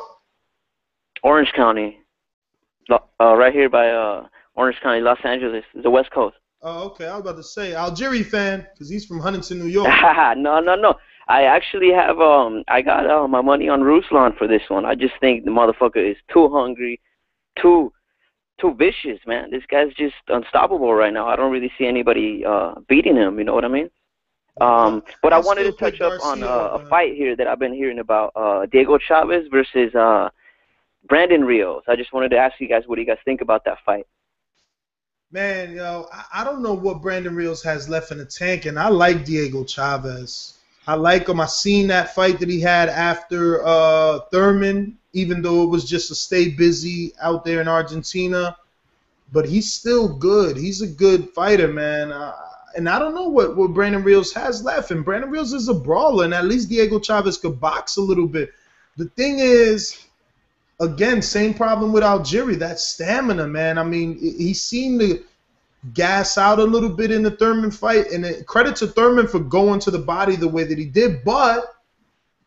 Orange County. Right here by Orange County, Los Angeles, the West Coast. Oh, okay. I was about to say Algieri fan, because he's from Huntington, New York. No. I actually have I got my money on Ruslan for this one. I just think the motherfucker is too hungry, too vicious, man. This guy's just unstoppable right now. I don't really see anybody beating him. You know what I mean? But I wanted to touch up on a fight here that I've been hearing about, Diego Chavez versus Brandon Rios. I just wanted to ask you guys, what do you guys think about that fight? Man, I don't know what Brandon Rios has left in the tank, and I like Diego Chavez. I like him. I seen that fight that he had after Thurman, even though it was just to stay busy out there in Argentina. But he's still good. He's a good fighter, man. And I don't know what Brandon Rios has left. And Brandon Rios is a brawler, and at least Diego Chavez could box a little bit. The thing is, again, same problem with Algieri, that stamina, man. I mean, he seemed to gas out a little bit in the Thurman fight, and credit to Thurman for going to the body the way that he did, but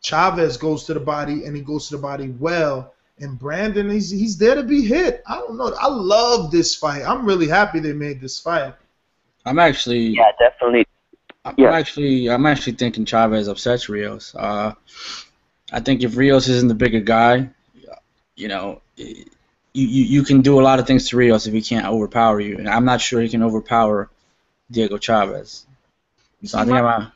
Chavez goes to the body, and he goes to the body well. And Brandon, he's there to be hit. I don't know. I love this fight. I'm really happy they made this fight. I'm actually definitely. I'm actually thinking Chavez upsets Rios. I think if Rios isn't the bigger guy, you know, you can do a lot of things to Rios if he can't overpower you, and I'm not sure he can overpower Diego Chavez. So I think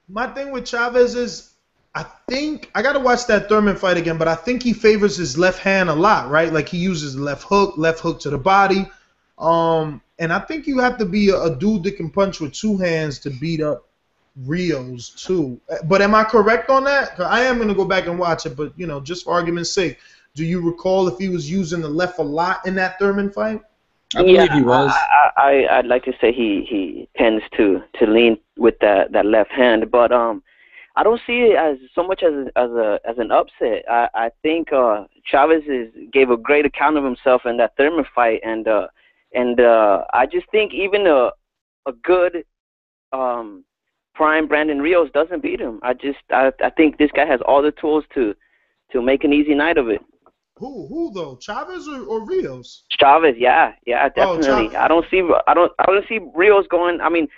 my thing with Chavez is, I think I gotta watch that Thurman fight again, but I think he favors his left hand a lot, right? Like he uses left hook to the body. And I think you have to be a dude that can punch with two hands to beat up Rios too. But am I correct on that? 'Cause I am gonna go back and watch it, but you know, just for argument's sake, do you recall if he was using the left a lot in that Thurman fight? I believe he was. I'd like to say he tends to lean with that left hand, but I don't see it as so much as an upset. I think Chavez gave a great account of himself in that Thurman fight, and I just think even a good prime Brandon Rios doesn't beat him. I think this guy has all the tools to make an easy night of it. Who though? Chavez or Rios? Chavez, yeah, definitely. I don't see Rios going. I mean,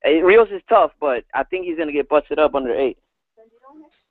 Rios is tough, but I think he's gonna get busted up under 8.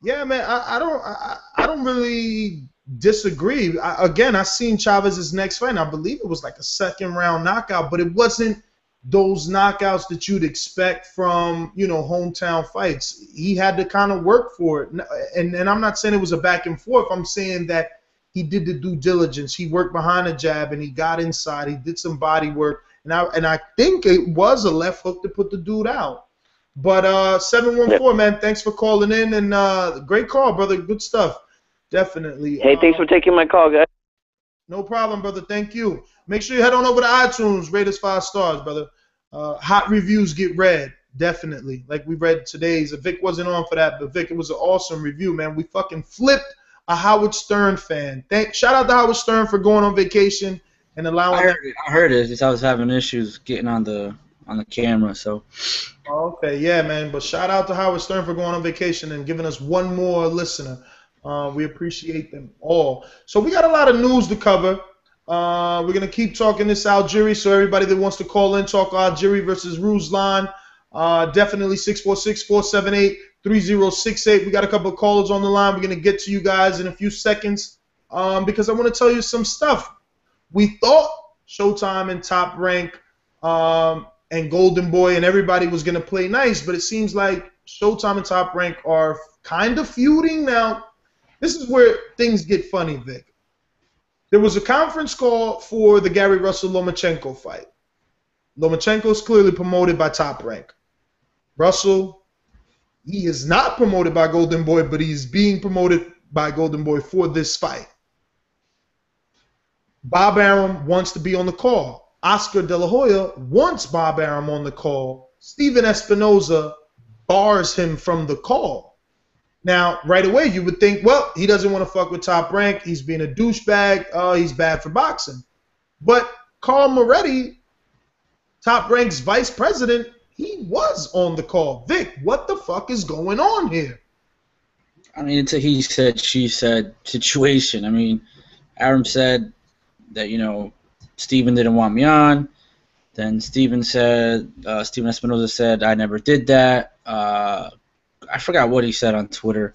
Yeah, man, I don't really disagree. I seen Chavez's next fight, and I believe it was like a second round knockout, but it wasn't those knockouts that you'd expect from, you know, hometown fights. He had to kind of work for it, and I'm not saying it was a back and forth. I'm saying that he did the due diligence. He worked behind a jab, and he got inside. He did some body work, and I think it was a left hook to put the dude out. But 714, man, thanks for calling in, and great call, brother. Good stuff. Definitely. Hey, thanks for taking my call, guys. No problem, brother. Thank you. Make sure you head on over to iTunes, rate us 5 stars, brother. Hot reviews get read, definitely. Like we read today's. Vic wasn't on for that, but Vic, it was an awesome review, man. We fucking flipped a Howard Stern fan. Shout out to Howard Stern for going on vacation and allowing. I heard it. Just I was having issues getting on the camera, so. Okay, yeah, man. But shout out to Howard Stern for going on vacation and giving us one more listener. We appreciate them all. So we got a lot of news to cover. We're going to keep talking this Algieri, so everybody that wants to call in, talk Algieri versus Ruslan, definitely 646-478-3068. We got a couple of callers on the line. We're going to get to you guys in a few seconds because I want to tell you some stuff. We thought Showtime and Top Rank and Golden Boy and everybody was going to play nice, but it seems like Showtime and Top Rank are kind of feuding now. This is where things get funny, Vic. There was a conference call for the Gary Russell-Lomachenko fight. Lomachenko is clearly promoted by Top Rank. Russell, he is not promoted by Golden Boy, but he's being promoted by Golden Boy for this fight. Bob Arum wants to be on the call. Oscar De La Hoya wants Bob Arum on the call. Steven Espinoza bars him from the call. Now, right away, you would think, well, he doesn't want to fuck with Top Rank. He's being a douchebag. He's bad for boxing. But Carl Moretti, Top Rank's vice president, he was on the call. Vic, what the fuck is going on here? I mean, it's a he said, she said situation. I mean, Arum said that, you know, Steven didn't want me on. Then Steven said, Steven Espinoza said, I never did that. I forgot what he said on Twitter.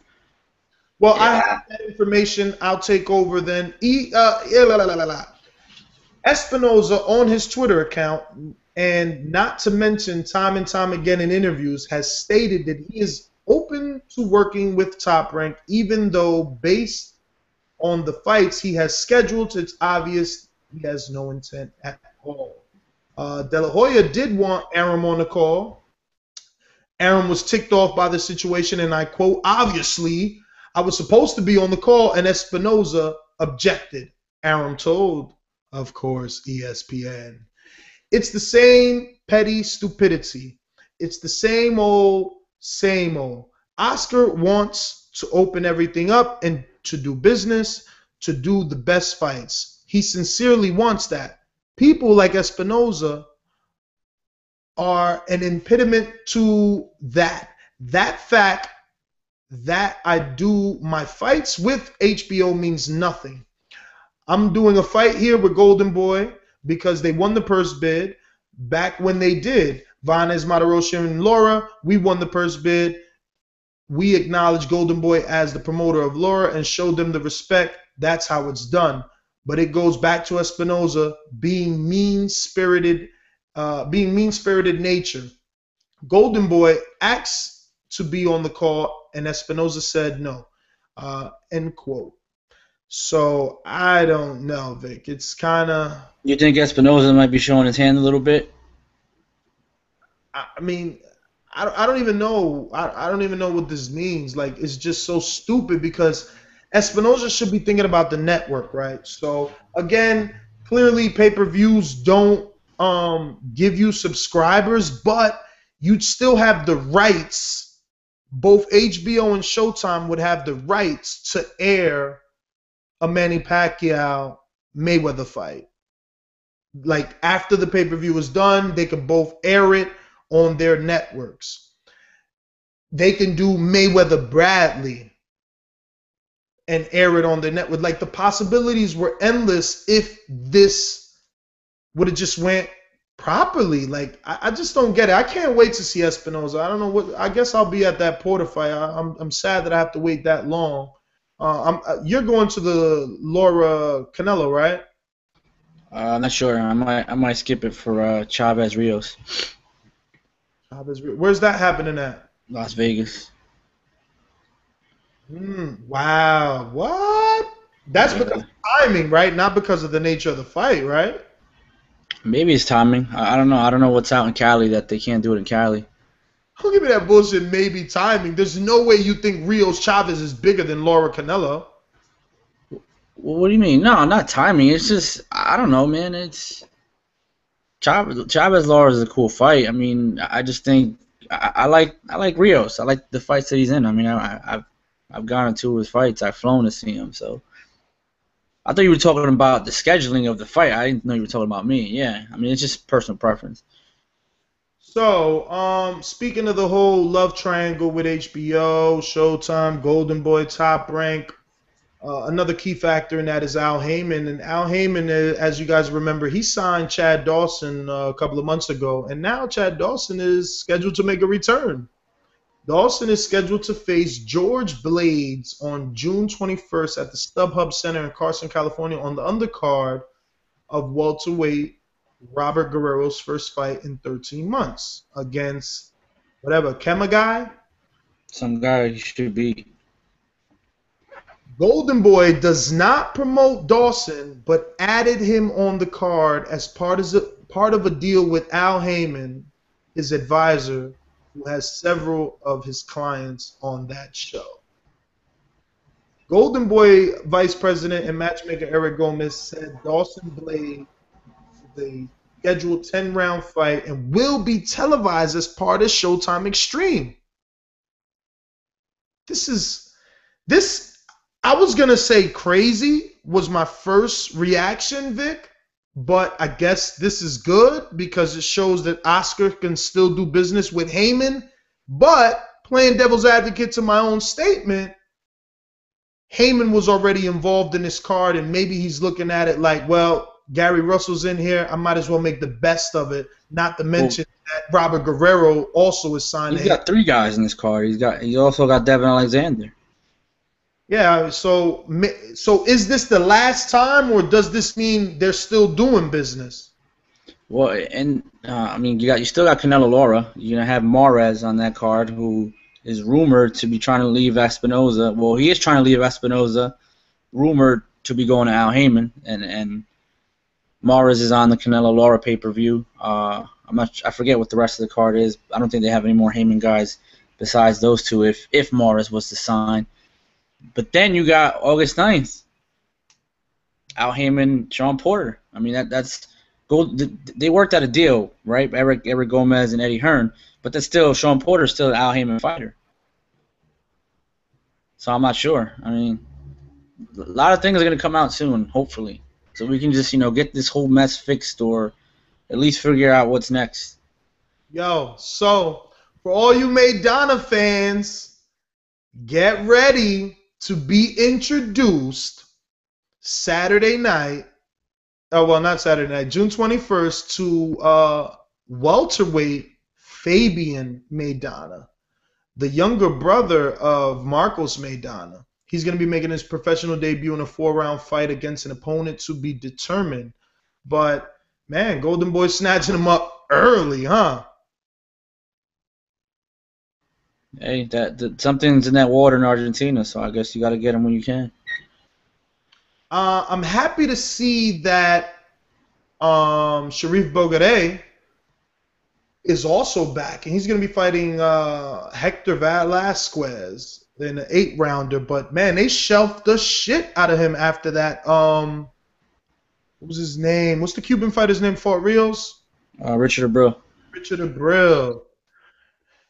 Well, I have that information. I'll take over then. Espinoza on his Twitter account, and not to mention time and time again in interviews, has stated that he is open to working with Top Rank, even though based on the fights he has scheduled, it's obvious he has no intent at all. De La Hoya did want Arum on the call. Arum was ticked off by the situation, and I quote, obviously, I was supposed to be on the call, and Espinoza objected. Arum told, of course, ESPN. It's the same petty stupidity. It's the same old, same old. Oscar wants to open everything up and to do business, to do the best fights. He sincerely wants that. People like Espinoza are an impediment to that. That fact that I do my fights with HBO means nothing. I'm doing a fight here with Golden Boy because they won the purse bid. Back when they did, Vanez, Mataroshi, and Lara, we won the purse bid. We acknowledged Golden Boy as the promoter of Lara and showed them the respect. That's how it's done. But it goes back to Espinoza being mean-spirited nature. Golden Boy asked to be on the call, and Espinoza said no. End quote. So I don't know, Vic. It's kind of. You think Espinoza might be showing his hand a little bit? I mean, I don't even know. I don't even know what this means. Like, it's just so stupid because Espinoza should be thinking about the network, right? So again, clearly pay-per-views don't give you subscribers, but you'd still have the rights. Both HBO and Showtime would have the rights to air a Manny Pacquiao Mayweather fight. Like, after the pay-per-view is done, they can both air it on their networks. They can do Mayweather Bradley and air it on their network. Like, the possibilities were endless if this would have just went properly. Like, I just don't get it. I can't wait to see Espinoza. I don't know what. I guess I'll be at that Porter fight. I'm sad that I have to wait that long. You're going to the Lara Canelo, right? I'm not sure. I might skip it for Chavez Rios. Chavez, where's that happening at? Las Vegas. Wow. What? That's because of timing, right? Not because of the nature of the fight, right? Maybe it's timing. I don't know. I don't know what's out in Cali that they can't do it in Cali. Don't give me that bullshit. Maybe timing. There's no way you think Rios Chavez is bigger than Lara Canelo. Well, what do you mean? No, not timing. It's just, I don't know, man. It's Chavez Lara is a cool fight. I mean, I just think I like Rios. I like the fights that he's in. I mean, I've gone into his fights. I've flown to see him. So I thought you were talking about the scheduling of the fight. I didn't know you were talking about me. Yeah, I mean, it's just personal preference. So, speaking of the whole love triangle with HBO, Showtime, Golden Boy, Top Rank, another key factor in that is Al Haymon. And Al Haymon, as you guys remember, he signed Chad Dawson a couple of months ago. And now Chad Dawson is scheduled to make a return. Dawson is scheduled to face George Blades on June 21st at the StubHub Center in Carson, California, on the undercard of welterweight Robert Guerrero's first fight in 13 months against whatever, Kema guy? Some guy he should be. Golden Boy does not promote Dawson, but added him on the card as part of a deal with Al Haymon, his advisor, who has several of his clients on that show. Golden Boy Vice President and matchmaker Eric Gomez said Dawson Blade the scheduled 10-round fight and will be televised as part of Showtime Extreme. I was going to say crazy was my first reaction, Vic, but I guess this is good because it shows that Oscar can still do business with Haymon. But playing devil's advocate to my own statement, Haymon was already involved in this card, and maybe he's looking at it like, well, Gary Russell's in here, I might as well make the best of it, not to mention that Robert Guerrero also is signed. He's got 3 guys in this card. He's also got Devin Alexander. Yeah, so is this the last time, or does this mean they're still doing business? Well, and I mean, you still got Canelo Lara. You're gonna have Mares on that card, who is rumored to be trying to leave Espinoza. Well, he is trying to leave Espinoza, rumored to be going to Al Haymon, and Mares is on the Canelo Lara pay-per-view. I forget what the rest of the card is. I don't think they have any more Haymon guys besides those two. If Mares was to sign. But then you got August 9th, Al Haymon, Sean Porter. I mean, that's gold. They worked out a deal, right? Eric Gomez and Eddie Hearn, but that's still Sean Porter's still an Al Haymon fighter. So I'm not sure. I mean, lot of things are gonna come out soon, hopefully, so we can just get this whole mess fixed or at least figure out what's next. Yo, so for all you Maidana fans, get ready to be introduced Saturday night. Oh, well, not Saturday night, June 21st to welterweight Fabian Maidana, the younger brother of Marcos Maidana. He's going to be making his professional debut in a 4-round fight against an opponent to be determined. But, man, Golden Boy snatching him up early, huh? Hey, that something's in that water in Argentina, so I guess you got to get him when you can. I'm happy to see that Sharif Bogarde is also back, and he's going to be fighting Hector Velasquez in an 8-rounder. But man, they shelved the shit out of him after that. What was his name? What's the Cuban fighter's name? Fought Rios? Richard Abreu. Richard Abreu.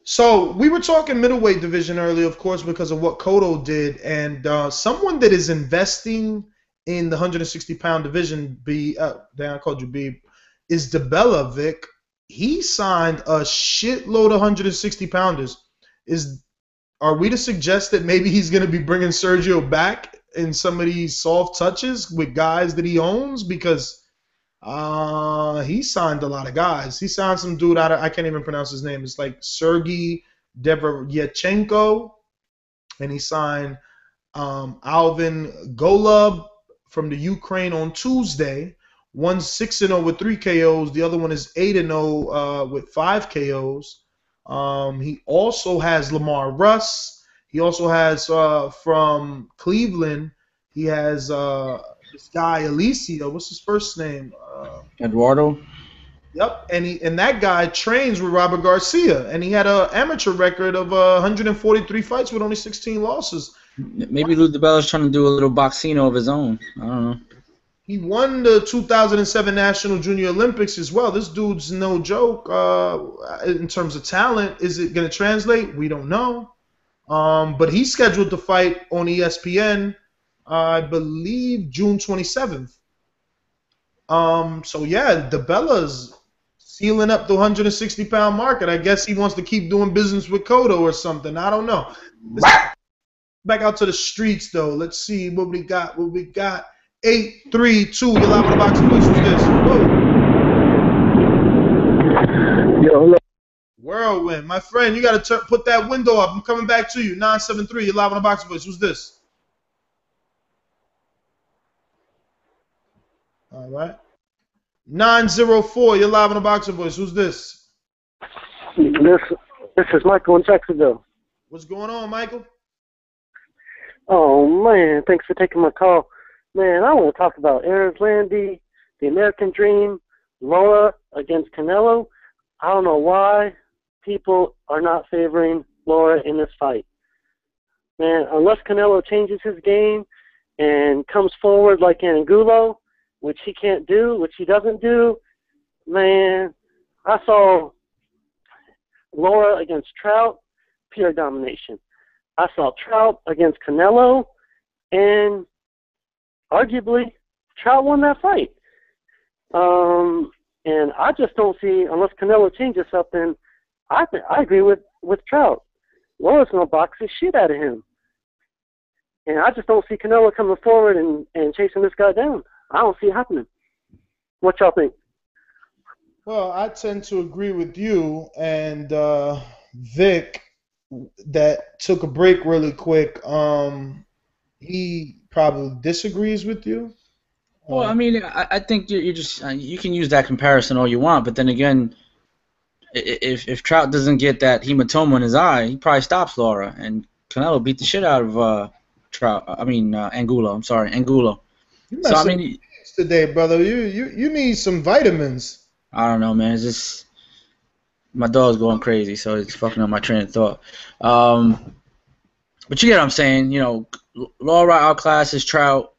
So we were talking middleweight division earlier, of course, because of what Cotto did, and someone that is investing in the 160-pound division, I called you B, is DeBella, Vic. He signed a shitload of 160-pounders. Are we to suggest that maybe he's going to be bringing Sergio back in some of these soft touches with guys that he owns? Because he signed a lot of guys. He signed some dude I can't even pronounce his name. It's like Sergey Deveryachenko, and he signed Alvin Golub from the Ukraine on Tuesday. One's 6-0 with 3 KOs. The other one is 8-0 with 5 KOs. He also has Lamar Russ. He also has from Cleveland. He has this guy Alicia. What's his first name? Eduardo. Yep, and that guy trains with Robert Garcia, and he had an amateur record of 143 fights with only 16 losses. Maybe Lou DeBella's trying to do a little boxino of his own. I don't know. He won the 2007 National Junior Olympics as well. This dude's no joke in terms of talent. Is it going to translate? We don't know. But he's scheduled to fight on ESPN, I believe, June 27th. So, yeah, DeBella's sealing up the 160-pound market. I guess he wants to keep doing business with Cotto or something. I don't know. Back out to the streets, though. Let's see what we got. 832. You're live on the box. What's this? Whoa. Yo, hello. Whirlwind. My friend, you got to put that window up. I'm coming back to you. 973. You're live on the box. Who's this? All right. 904. You're live on the Boxer Voice. Who's this? This is Michael in Jacksonville. What's going on, Michael? Oh, man. Thanks for taking my call. Man, I want to talk about Aaron Landy, the American Dream, Lara against Canelo. I don't know why people are not favoring Lara in this fight. Man, unless Canelo changes his game and comes forward like Angulo, which he can't do, which he doesn't do, man, I saw Lara against Trout, pure domination. I saw Trout against Canelo, and arguably, Trout won that fight. And I just don't see, unless Canelo changes something, I agree with Trout. Lara's going to box the shit out of him. And I just don't see Canelo coming forward and chasing this guy down. I don't see it happening. What y'all think? Well, I tend to agree with you and Vic that took a break really quick. He probably disagrees with you. Well, I mean, I think you just you can use that comparison all you want, but then again, if Trout doesn't get that hematoma in his eye, he probably stops Lara, and Canelo beat the shit out of Trout. I mean, Angulo. I'm sorry, Angulo. So I mean, today, brother, you need some vitamins. I don't know, man. It's just my dog's going crazy, so it's fucking up my train of thought. But you get what I'm saying. You know, Lara outclasses Trout.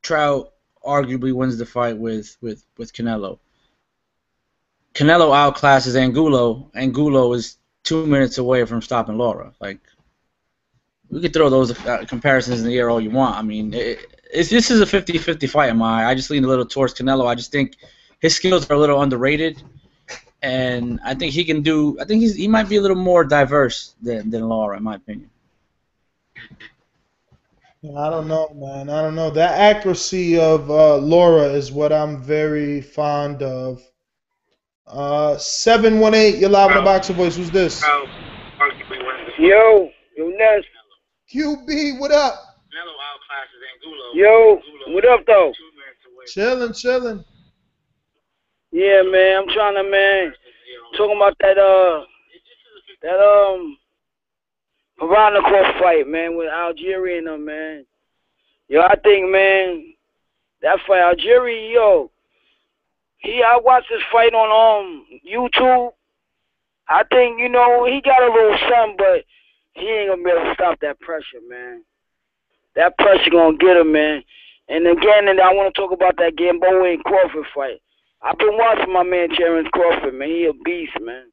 Trout arguably wins the fight with Canelo. Canelo outclasses Angulo. Angulo is 2 minutes away from stopping Lara. Like, we could throw those comparisons in the air all you want. I mean, this is a 50-50 fight in my eye. I just lean a little towards Canelo. I just think his skills are a little underrated, and I think he can do. I think he might be a little more diverse than Lara, in my opinion. I don't know, man. I don't know. That accuracy of Lara is what I'm very fond of. 718, you're live in the Boxer Voice. Who's this? Yo, Ness. QB, what up? Yo, what up, though? Chilling. Yeah, man, I'm trying to, man, talking about that Provodnikov fight, man, with Algieri and them, man. Yo, I think, man, that fight, Algieri, yo, I watched this fight on YouTube. I think, you know, he got a little something, but he ain't gonna be able to stop that pressure, man. That pressure gonna get him, man. And again, I want to talk about that Gamboa and Crawford fight. I've been watching my man Terrence Crawford, man. He a beast, man.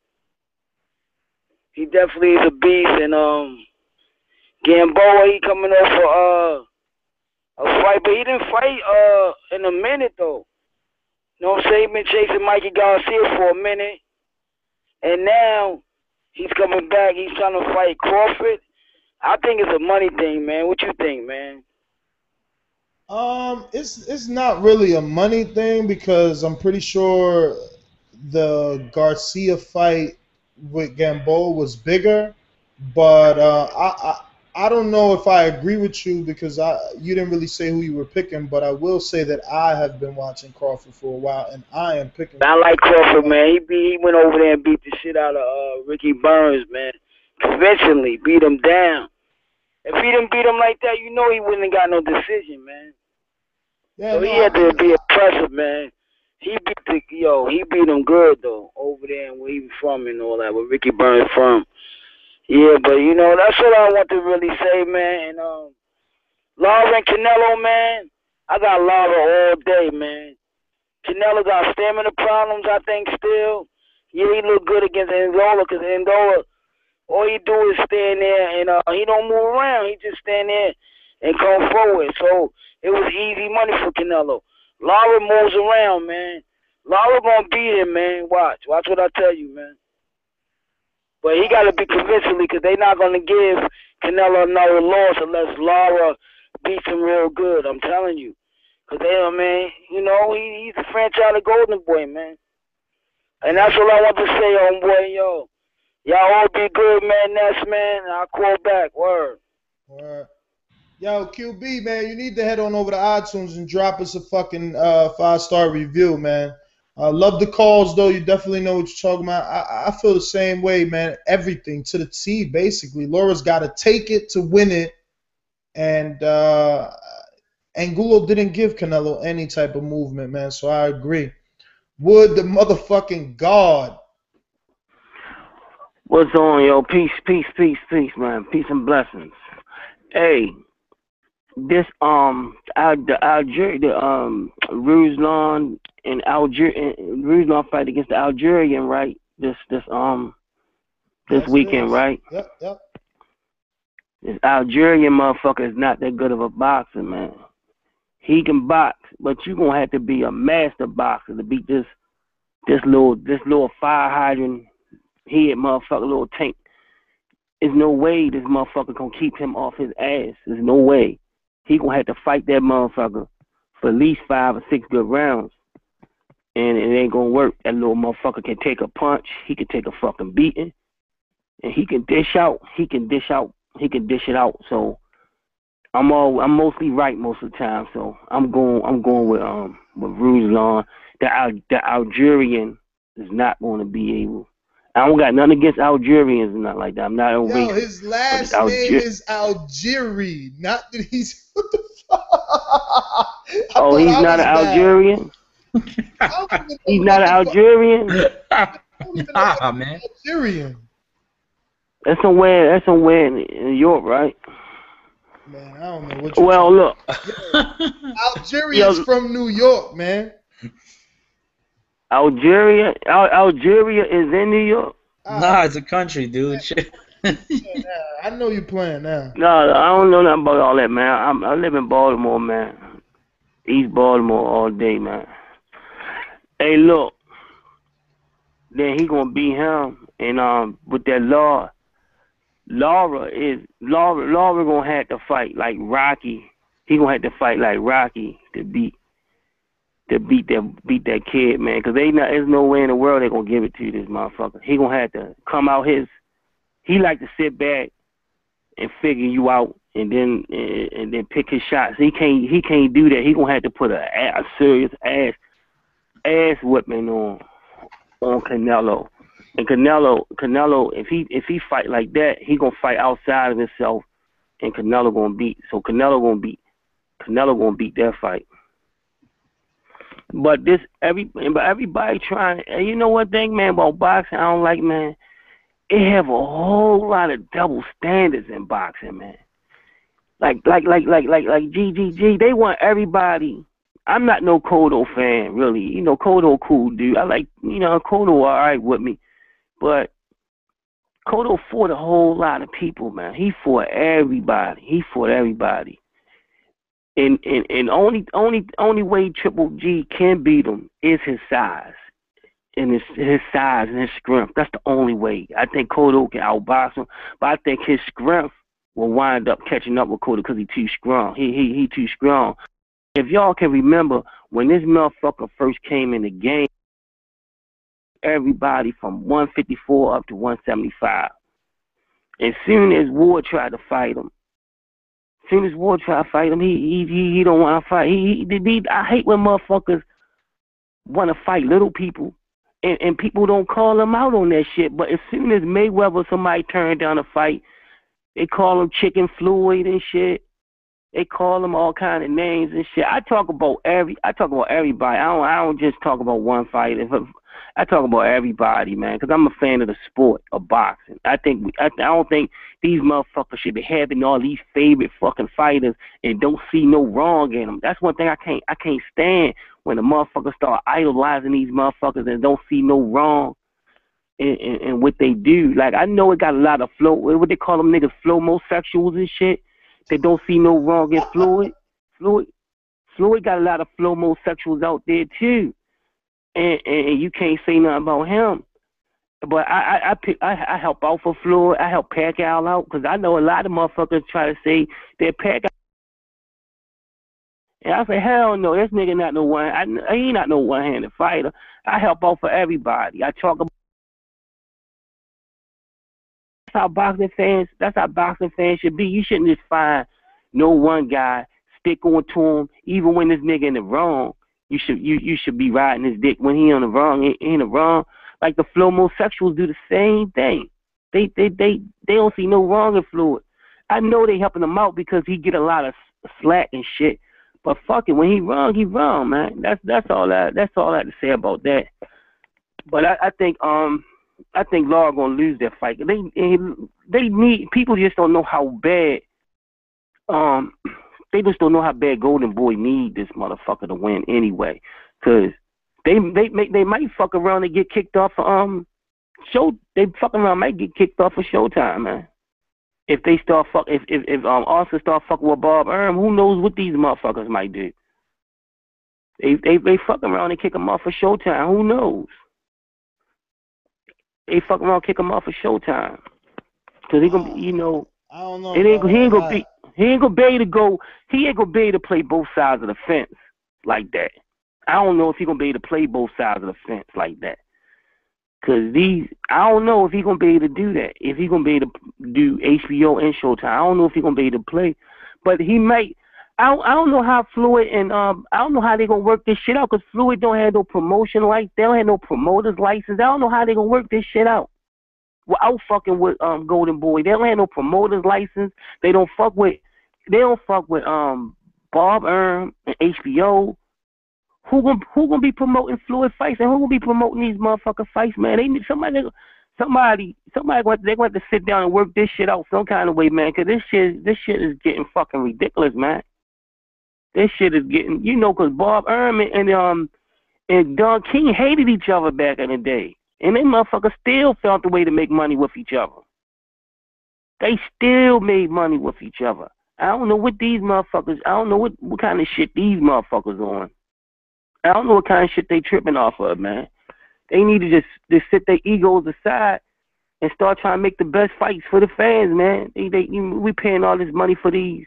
He definitely is a beast. And Gamboa, he coming off a fight, but he didn't fight in a minute though. You know what I'm saying? He been chasing Mikey Garcia for a minute, and now he's coming back. He's trying to fight Crawford. I think it's a money thing, man. What you think, man? It's not really a money thing because I'm pretty sure the Garcia fight with Gamboa was bigger, but I don't know if I agree with you because you didn't really say who you were picking, but I will say that I have been watching Crawford for a while, and I am picking. I like Crawford, man. He went over there and beat the shit out of Ricky Burns, man. Convincingly beat him down. If he didn't beat him like that, you know he wouldn't have got no decision, man. Yeah, so he had to be impressive, man. He beat him good though over there and where he was from and all that, where Ricky Burns from. Yeah, but you know that's what I want to really say, man. And Lara and Canelo, man, I got Lara all day, man. Canelo got stamina problems, I think still. Yeah, he look good against Angola because Angola, all he do is stand there and he don't move around. He just stand there and come forward. So it was easy money for Canelo. Lara moves around, man. Lara gonna beat him, man. Watch what I tell you, man. But he got to be convincingly because they're not going to give Canelo another loss unless Lara beats him real good. I'm telling you. Because man, you know, he's the franchise golden boy, man. And that's what I want to say, homeboy, yo. Y'all all be good, man. That's, man. I'll call back. Word. Word. Yo, QB, man, you need to head on over to iTunes and drop us a fucking 5-star review, man. I love the calls, though. You definitely know what you're talking about. I feel the same way, man. Everything to the T, basically. Laura's got to take it to win it. And Angulo didn't give Canelo any type of movement, man. So I agree. Wood, the motherfucking God. What's on, yo? Peace, man. Peace and blessings. Hey, this Ruslan and Ruslan fight against the Algerian, right? This weekend, right? Yep. This Algerian motherfucker is not that good of a boxer, man. He can box, but you gonna have to be a master boxer to beat this little fire hydrant head motherfucker, little tank. There's no way this motherfucker gonna keep him off his ass. There's no way. He gonna have to fight that motherfucker for at least 5 or 6 good rounds. And it ain't gonna work. That little motherfucker can take a punch. He can take a fucking beating. And he can dish out. He can dish it out. So I'm mostly right most of the time. So I'm going with Ruslan. The Algerian is not going to be able. I don't got nothing against Algerians and nothing like that. I'm not on race. Yo, his last name is Algieri. Not that he's. What the fuck? Oh, he's not an Algerian? He's not an Algerian? Man. Algerian. That's somewhere in New York, right? Man, I don't know what you're look. Algeria's from New York, man. Algeria is in New York? Nah, it's a country, dude. Shit. I know you playing now. No, I don't know nothing about all that, man. I live in Baltimore, man. East Baltimore all day, man. Hey, look. Then he gonna beat him, and with that Lara gonna have to fight like Rocky. He gonna have to fight like Rocky to beat that kid, man. Cause there's no way in the world they gonna give it to this motherfucker. He gonna have to come out he like to sit back and figure you out, and then pick his shots. He can't do that. He gonna have to put a serious ass whipping on Canelo. And Canelo, if he fight like that, he gonna fight outside of himself, and Canelo gonna beat that fight. But everybody trying. And you know what thing, man, about boxing I don't like, man. It have a whole lot of double standards in boxing, man. Like GGG, they want everybody. I'm not no Cotto fan, really. You know, Cotto cool dude. I like, Cotto all right with me. But Cotto fought a whole lot of people, man. He fought everybody. And only way Triple G can beat him is his size. And his size and his strength. That's the only way. I think Cotto can outbox him, but I think his strength will wind up catching up with Cotto because he's too strong. He too strong. If y'all can remember, when this motherfucker first came in the game, everybody from 154 up to 175. As soon as Ward tried to fight him, he don't want to fight. I hate when motherfuckers want to fight little people, and people don't call them out on that shit. But as soon as Mayweather, somebody turned down a fight, they call him Chicken Floyd and shit. They call him all kind of names and shit. I talk about everybody. I don't just talk about one fight. I talk about everybody, man, because I'm a fan of the sport of boxing. I don't think these motherfuckers should be having all these favorite fucking fighters and don't see no wrong in them. That's one thing I can't stand, when the motherfuckers start idolizing these motherfuckers and don't see no wrong in what they do. Like, I know it got a lot of what they call them niggas, flow-mosexuals and shit. They don't see no wrong in Floyd. Floyd got a lot of flow-mosexuals out there too. And you can't say nothing about him. But I help out for Floyd. I help Pacquiao out, because I know a lot of motherfuckers try to say they're Pacquiao. And I say, hell no, this nigga not no one. He ain't not no one-handed fighter. I help out for everybody. I talk about. That's how boxing fans should be. You shouldn't just find no one guy, stick on to him, even when this nigga in the wrong. You should be riding his dick when he on the wrong. In the wrong. Like the flow-mosexuals do the same thing. They don't see no wrong in Floyd. I know they helping him out because he get a lot of slack and shit. But fuck it, when he wrong, man. That's all I have to say about that. But I think Lara gonna lose that fight. They need, people just don't know how bad. They just don't know how bad Golden Boy need this motherfucker to win anyway. Cause they might fuck around and get kicked off for might get kicked off for Showtime, man. If they start if Austin start fucking with Bob Arum, who knows what these motherfuckers might do? They fuck around and kick him off for Showtime. Who knows? They fuck around, kick him off for Showtime. Cause he gonna, I don't know. He ain't gonna be able to go. He ain't gonna be able to play both sides of the fence like that. I don't know if he gonna be able to play both sides of the fence like that. Cause I don't know if he gonna be able to do that. If he gonna be able to do HBO and Showtime, I don't know if he gonna be able to play. But he might. I don't know how Floyd and I don't know how they gonna work this shit out. Cause Floyd don't have no promotion they don't have no promoter's license. I don't know how they gonna work this shit out. Without fucking with Golden Boy, they don't have no promoter's license. They don't fuck with Bob Arum and HBO. Who gonna be promoting Floyd fights, and who gonna be promoting these motherfucking fights, man? They need somebody they're going to sit down and work this shit out some kind of way, man. Cause this shit is getting fucking ridiculous, man. This shit is getting, cause Bob Arum and Don King hated each other back in the day. And they motherfuckers still found a way to make money with each other. They still made money with each other. I don't know what these motherfuckers, I don't know what kind of shit these motherfuckers on. I don't know what kind of shit they tripping off of, man. They need to just sit their egos aside and start trying to make the best fights for the fans, man. We paying all this money for these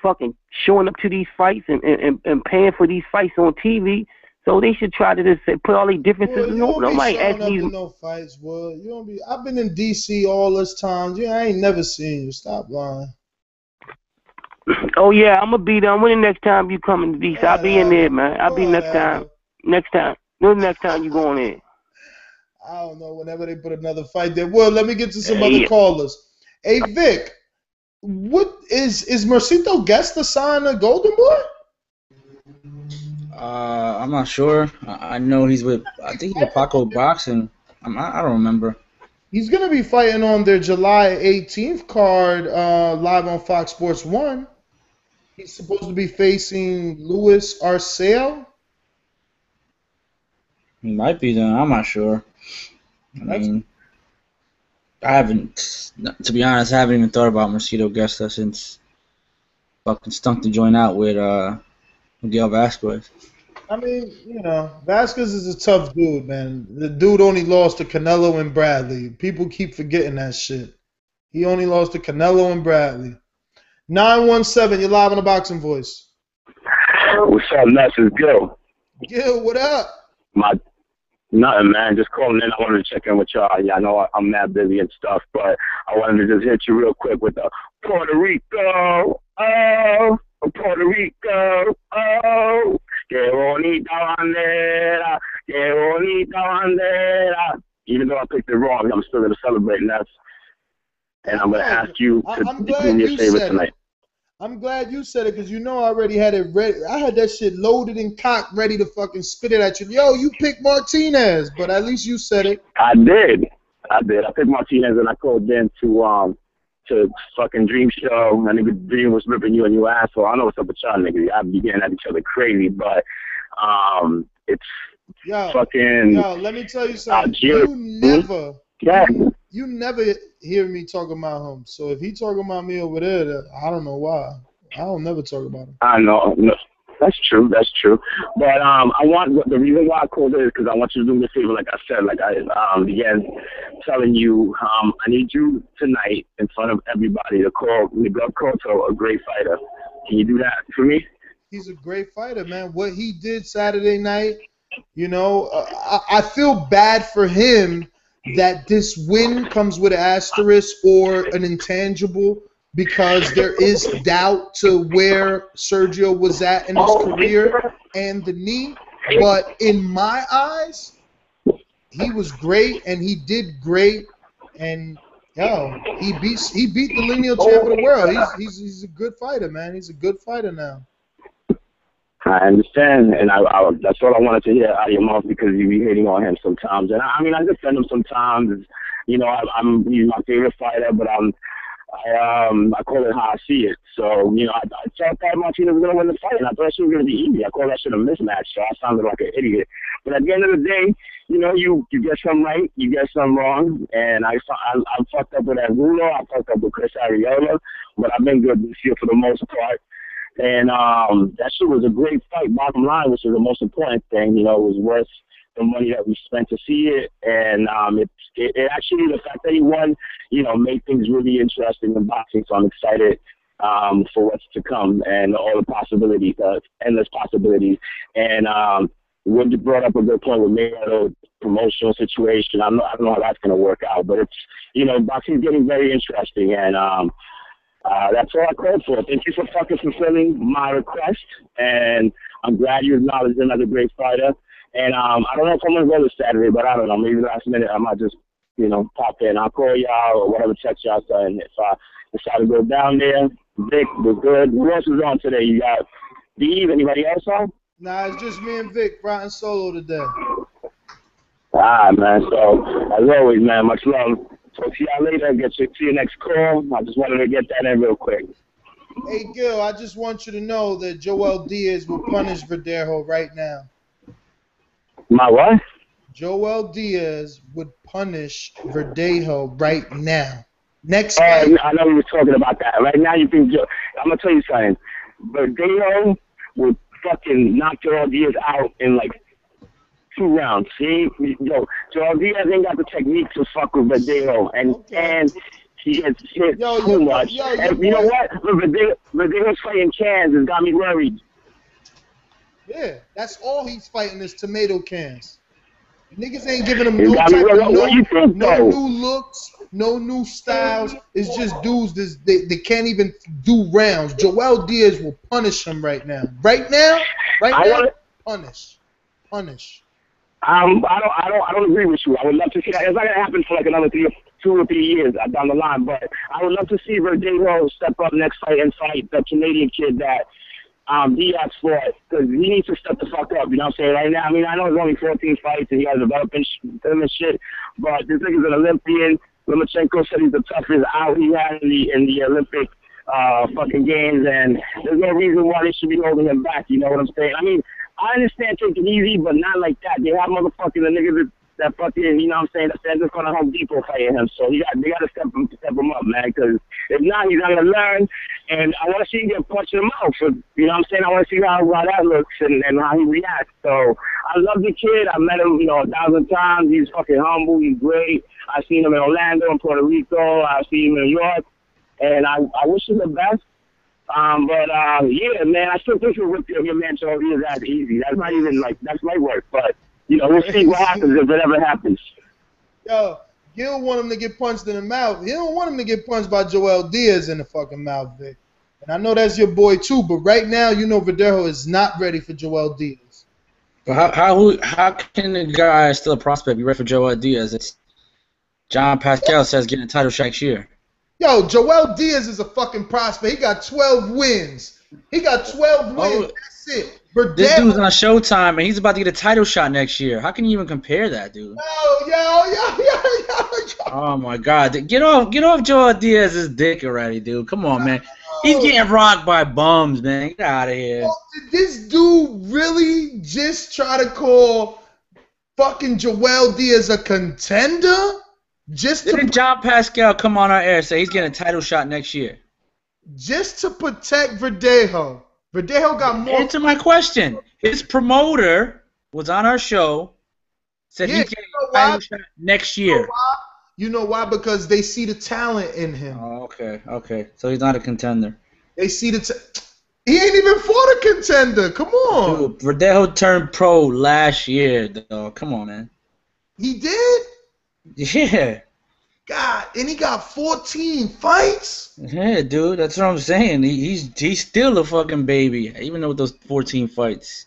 fucking showing up to these fights and paying for these fights on TV. So they should try to just put all these differences. Well, you don't be Nobody showing ask up these. to no fights, well. You don't be. I've been in DC all this time. Yeah, I ain't never seen you. Stop lying. Oh yeah, I'm gonna be there. When the next time you come to DC, I'll be in there, man. I'll be next time. Next time. When the next time you going in? I don't know. Whenever they put another fight there. Well, let me get to some other callers. Hey Vic, what is Mercito Gesta sign a Golden Boy? I'm not sure. I know he's with. I think he's with Paco Boxing. I don't remember. He's gonna be fighting on their July 18th card, live on Fox Sports 1. He's supposed to be facing Luis Arceo. He might be then. I'm not sure. I mean, I haven't. To be honest, I haven't even thought about Mercito Gesta since fucking stunk the joint out with Miguel Vasquez. I mean, you know, Vasquez is a tough dude, man. The dude only lost to Canelo and Bradley. People keep forgetting that shit. He only lost to Canelo and Bradley. 917, you're live on the Boxing Voice. What's up, Ness? It's Gil. Gil, what up? Nothing, man. Just calling in. I wanted to check in with y'all. Yeah, I know I'm mad busy and stuff, but I wanted to just hit you real quick with the Puerto Rico. Oh, Puerto Rico. Oh, que bonita bandera, que bonita bandera. Even though I picked it wrong, I'm still going to celebrate, and I'm going to ask you to do me a favor tonight. I'm glad you said it because you know I already had it ready. I had that shit loaded and cocked, ready to fucking spit it at you. Yo, you picked Martinez, but at least you said it. I did. I picked Martinez and I called in to fucking Dream Show. I think Dream was ripping you a new asshole. I know what's up with y'all niggas. I be getting at each other crazy, but it's fucking. Yo, let me tell you something. You never hear me talk about him. So if he talking about me over there, I don't know why. I don't never talk about him. I know. No, that's true. But the reason why I called it is because I want you to do me a favor. Like I said, like I began telling you, I need you tonight in front of everybody to call Miguel Cotto a great fighter. Can you do that for me? He's a great fighter, man. What he did Saturday night, you know, I feel bad for him that this win comes with an asterisk or an intangible because there is doubt to where Sergio was at in his career and the knee. But in my eyes, he was great and he did great. And he beat the lineal champ of the world. He's a good fighter, man. He's a good fighter now. I understand, and I that's all I wanted to hear out of your mouth because you be hating on him sometimes. And I mean, I defend him sometimes. You know, he's my favorite fighter, but I call it how I see it. So, you know, I thought Martinez was going to win the fight, and I thought she was going to be easy. I call that shit a mismatch, so I sounded like an idiot. But at the end of the day, you know, you get some right, you get some wrong, and I fucked up with Angulo, I fucked up with Chris Arreola, but I've been good this year for the most part. And that shit was a great fight, bottom line, which is the most important thing. You know, it was worth the money that we spent to see it. And it actually, the fact that he won, you know, made things really interesting in boxing. So I'm excited for what's to come and all the possibilities, endless possibilities. And when you brought up a good point with Mayweather promotional situation, I don't know how that's going to work out. But it's, you know, boxing's getting very interesting. And that's all I called for. Thank you for fucking fulfilling my request, and I'm glad you acknowledged another great fighter. And I don't know if I'm gonna go this Saturday, but I don't know. Maybe last minute I might just, you know, pop in. I'll call y'all or whatever, text y'all. And if I decide to go down there, Vic, we're good. Who else is on today? You got Steve? Anybody else on? Nah, it's just me and Vic riding solo today. All right, man. So as always, man, much love. Talk to y'all later. Get to your next call. I just wanted to get that in real quick. Hey, Gil, I just want you to know that Joel Diaz will punish Verdejo right now. My what? Joel Diaz would punish Verdejo right now. Next fight. I know we were talking about that. Right now, you think I'm gonna tell you something. Verdejo would fucking knock Joel Diaz out in like 2 rounds. See, Joel Diaz ain't got the technique to fuck with Verdejo, and he gets hit too much. And you know what? Verdejo's fighting cans has got me worried. Yeah, that's all he's fighting is tomato cans. Niggas ain't giving him no type of no new looks, no new styles. It's just dudes they can't even do rounds. Joel Diaz will punish him right now. Right now, punish. I don't agree with you. I would love to see that. It's not gonna happen for like another 2 or 3 years down the line. But I would love to see Verdejo step up next fight and fight the Canadian kid that Diaz fought, because he needs to step the fuck up. You know what I'm saying? Right now, I mean, I know it's only 14 fights and he has development and shit, but this nigga's an Olympian. Lomachenko said he's the toughest out he had in the Olympic fucking games, and there's no reason why they should be holding him back. You know what I'm saying? I mean, I understand taking it easy, but not like that. They have motherfucking the niggas that fucking, you know what I'm saying, that's just gonna Home Depot fighting him. So they gotta step him up, man, because if not, he's not gonna learn. And I want to see him get punched in the mouth. So, you know what I'm saying? I want to see how that looks and how he reacts. So I love the kid. I met him, 1,000 times. He's fucking humble. He's great. I've seen him in Orlando and Puerto Rico. I've seen him in New York. And I wish him the best. Yeah, man, I still think you'll rip your man Joel Diaz that easy. That's not even that's light work. But, we'll see what happens if it ever happens. Yo, Gil want him to get punched in the mouth. He don't want him to get punched by Joel Diaz in the fucking mouth, Vic. And I know that's your boy too, but right now, Verdejo is not ready for Joel Diaz. But how can a guy still a prospect be ready for Joel Diaz? It's John Pascal says getting a title shot next year. Yo, Joel Diaz is a fucking prospect. He got 12 wins. That's it. Verdejo, this dude's on Showtime, and he's about to get a title shot next year. How can you even compare that, dude? Yo. Oh, my God. Get off Joel Diaz's dick already, dude. Come on, man. He's getting rocked by bums, man. Get out of here. Oh, did this dude really just try to call fucking Joel Diaz a contender? Didn't John Pascal come on our air and say he's getting a title shot next year? Just to protect Verdejo. Verdejo got more. Answer my question. His promoter was on our show, said he's getting a title shot next year. You know why? Because they see the talent in him. Oh, okay. So he's not a contender. They see he ain't even fought a contender. Come on. Dude, Verdejo turned pro last year, though. Come on, man. He did? Yeah. God, and he got 14 fights? Yeah, dude, that's what I'm saying. He's still a fucking baby, even with those 14 fights.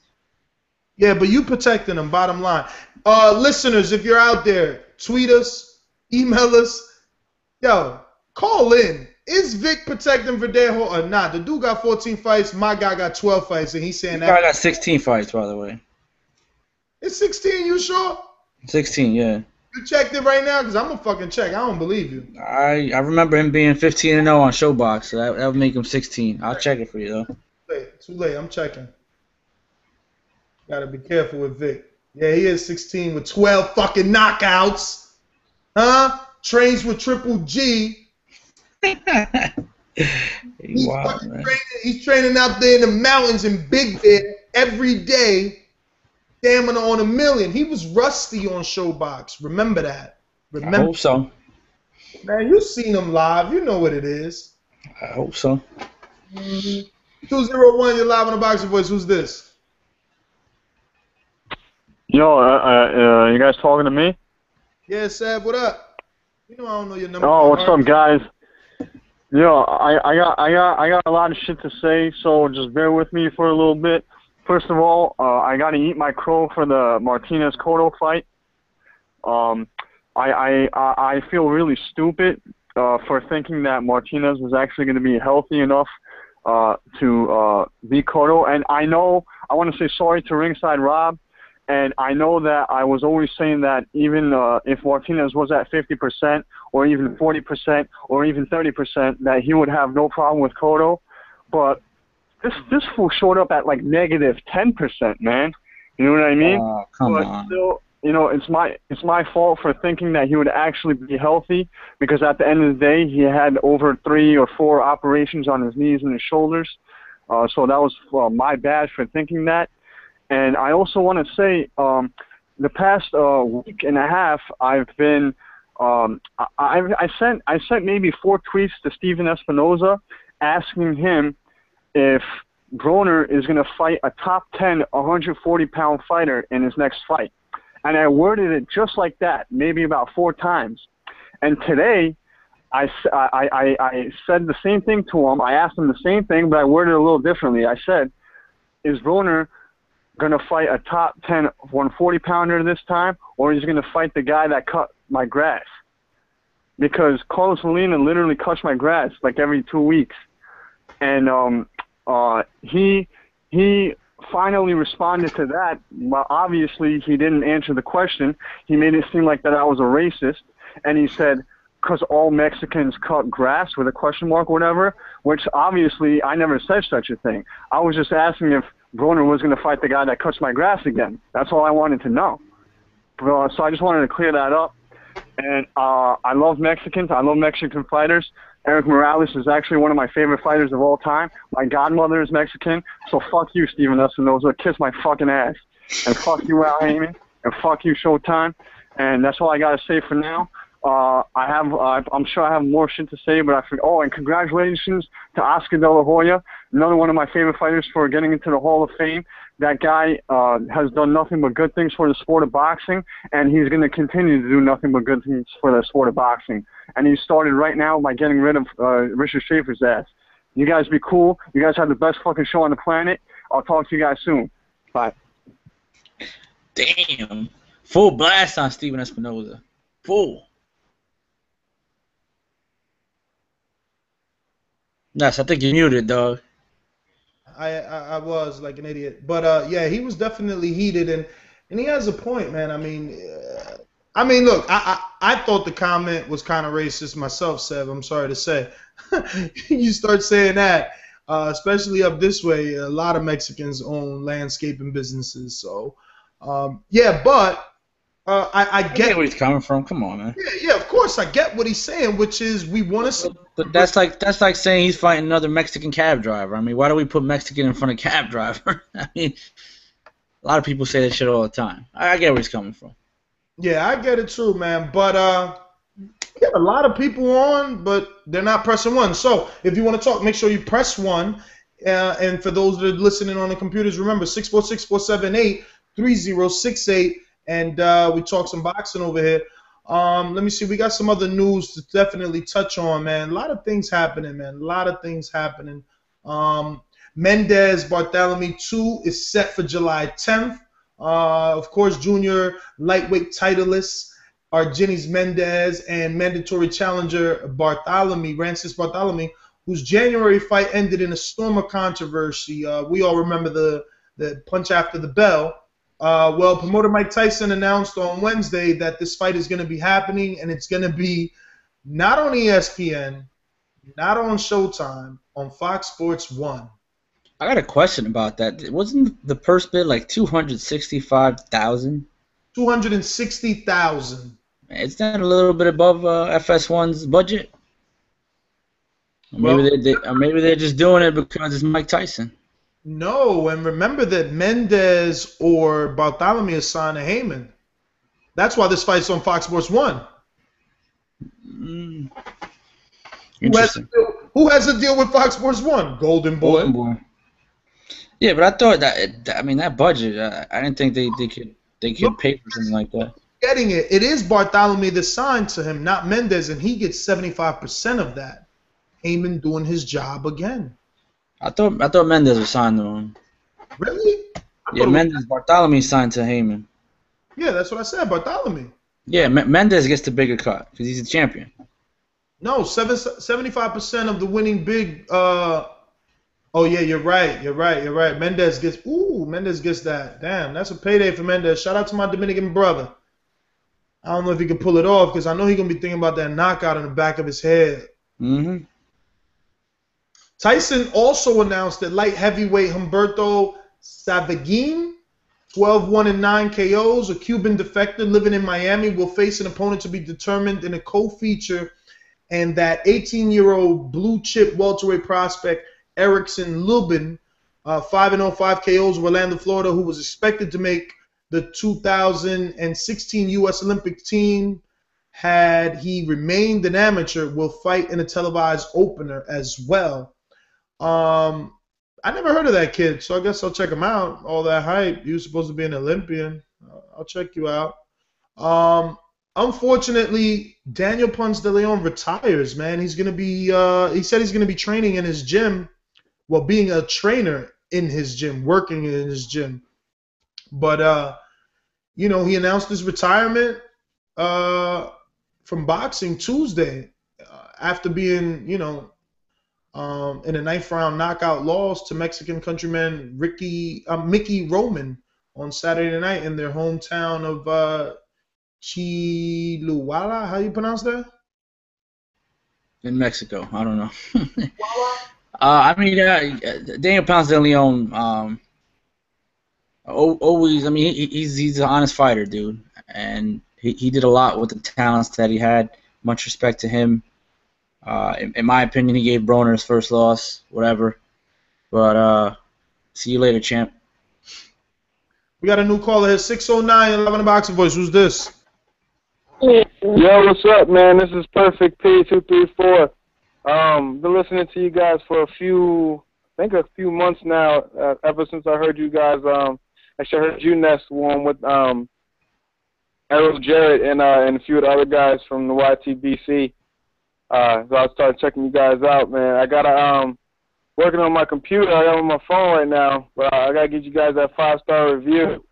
Yeah, but you protecting him, bottom line. Listeners, if you're out there, tweet us, email us. Yo, call in. Is Vic protecting Verdejo or not? The dude got 14 fights. My guy got 12 fights, and he's saying that. I got 16 fights, by the way. It's 16, you sure? 16, yeah. You checked it right now? Because I'm going to fucking check. I don't believe you. I remember him being 15-0 on Showbox, so that would make him 16. I'll check it for you, though. Too late. I'm checking. Got to be careful with Vic. Yeah, he is 16 with 12 fucking knockouts. Huh? Trains with Triple G. He's training out there in the mountains in Big Bear every day. Stamina on a million. He was rusty on Showbox. Remember that. I hope so. Man, you've seen him live. You know what it is. I hope so. 201, you're live on the Boxing Voice. Who's this? Yo, you guys talking to me? Yeah, Sab, what up? You know I don't know your number. Oh, what's up, guys? Yo, I got a lot of shit to say, so just bear with me for a little bit. First of all, I got to eat my crow for the Martinez-Cotto fight. I feel really stupid for thinking that Martinez was actually going to be healthy enough to beat Cotto. And I know, I want to say sorry to Ringside Rob, and I know that I was always saying that even if Martinez was at 50% or even 40% or even 30%, that he would have no problem with Cotto. But this fool showed up at like -10%, man. You know what I mean? Oh, come on. Still, it's my fault for thinking that he would actually be healthy, because at the end of the day, he had over 3 or 4 operations on his knees and his shoulders. So that was my bad for thinking that. And I also want to say, the past week and a half, I've been, I sent maybe 4 tweets to Steven Espinoza asking him if Broner is going to fight a top 10 140-pound fighter in his next fight. And I worded it just like that, maybe about 4 times. And today, I said the same thing to him. I asked him the same thing, but I worded it a little differently. I said, is Broner going to fight a top 10 140-pounder this time, or is he going to fight the guy that cut my grass? Because Carlos Molina literally cuts my grass like every 2 weeks. And he finally responded to that. Well, obviously, he didn't answer the question. He made it seem like that I was a racist. And he said, because all Mexicans cut grass with a question mark or whatever, which obviously I never said such a thing. I was just asking if Broner was going to fight the guy that cuts my grass again. That's all I wanted to know. So I just wanted to clear that up. And I love Mexicans. I love Mexican fighters. Eric Morales is actually one of my favorite fighters of all time. My godmother is Mexican, so fuck you, Steven Espinoza. Kiss my fucking ass. And fuck you, Al Haymon. And fuck you, Showtime. And that's all I got to say for now. I'm sure I have more shit to say, but and congratulations to Oscar De La Hoya, another one of my favorite fighters, for getting into the Hall of Fame. That guy has done nothing but good things for the sport of boxing, and he's going to continue to do nothing but good things for the sport of boxing. And he started right now by getting rid of Richard Schaefer's ass. You guys be cool. You guys have the best fucking show on the planet. I'll talk to you guys soon. Bye. Damn. Full blast on Steven Espinoza. Full. Yes, I think you're muted, dog. I was like an idiot, but yeah, he was definitely heated, and he has a point, man. I mean, look, I thought the comment was kind of racist myself, Seb. I'm sorry to say. You start saying that, especially up this way, a lot of Mexicans own landscaping businesses, so yeah, but. I get where he's coming from. Come on, man. Yeah, of course I get what he's saying, which is we want to. But that's like saying he's fighting another Mexican cab driver. I mean, why do we put Mexican in front of cab driver? I mean, a lot of people say that shit all the time. I get where he's coming from. Yeah, I get it too, man. But we have a lot of people on, but they're not pressing 1. So if you want to talk, make sure you press 1. And for those that are listening on the computers, remember 646-478-3068. And we talk some boxing over here. Let me see. We got some other news to definitely touch on, man. A lot of things happening, man. A lot of things happening. Mendez Bartholomew 2 is set for July 10th. Of course, junior lightweight titleists are Argenis Mendez and mandatory challenger Bartholomew, Rancis Bartholomew, whose January fight ended in a storm of controversy. We all remember the punch after the bell. Well, promoter Mike Tyson announced on Wednesday that this fight is going to be happening, and it's going to be not on ESPN, not on Showtime, on Fox Sports 1. I got a question about that. Wasn't the purse bid like $265,000? $260,000. Is that a little bit above FS1's budget? Or maybe they're just doing it because it's Mike Tyson. No, and remember that Mendez or Bartholomew is signed to Haymon. That's why this fight's on Fox Sports 1. Interesting. Who has a deal with Fox Sports 1? Golden Boy. Yeah, but I thought that budget, I didn't think they could pay for something like that. Getting it. It is Bartholomew that's signed to him, not Mendez, and he gets 75% of that. Haymon doing his job again. I thought Mendez was signed to him. Really? Yeah, Bartholomew signed to Haymon. Yeah, that's what I said, Bartholomew. Yeah, Mendez gets the bigger cut because he's a champion. No, 75% of the winning big. Oh yeah, you're right. Mendez gets that. Damn, that's a payday for Mendez. Shout out to my Dominican brother. I don't know if he can pull it off because I know he's gonna be thinking about that knockout in the back of his head. Mm-hmm. Tyson also announced that light heavyweight Humberto Savagin 12-1 and 9 KOs. A Cuban defector living in Miami will face an opponent to be determined in a co-feature, and that 18-year-old blue chip welterweight prospect Erickson Lubin, 5-0, 5 KOs of Orlando, Florida, who was expected to make the 2016 U.S. Olympic team had he remained an amateur, will fight in a televised opener as well. I never heard of that kid, so I guess I'll check him out. All that hype. He was supposed to be an Olympian. I'll check you out. Unfortunately, Daniel Ponce de Leon retires, man. He's going to be, he said he's going to be training in his gym, well, being a trainer in his gym, working in his gym. But, you know, he announced his retirement from boxing Tuesday after being, you know, in a 9th round knockout loss to Mexican countryman Mickey Roman on Saturday night in their hometown of Chihuahua. How you pronounce that? In Mexico. I don't know. I mean, Daniel Ponce de Leon, always, I mean, he's an honest fighter, dude. And he did a lot with the talents that he had. Much respect to him. In my opinion, he gave Broner his first loss, whatever. But see you later, champ. We got a new caller here, 609, 11 boxing voice. Who's this? Yo, what's up, man? This is Perfect P234. Been listening to you guys for a few months now. Ever since I heard you guys, actually I heard you Ness one with Errol Jarrett and a few of the other guys from the YTBC. So I started checking you guys out, man. I gotta working on my computer. I got on my phone right now, but I gotta get you guys that 5-star review.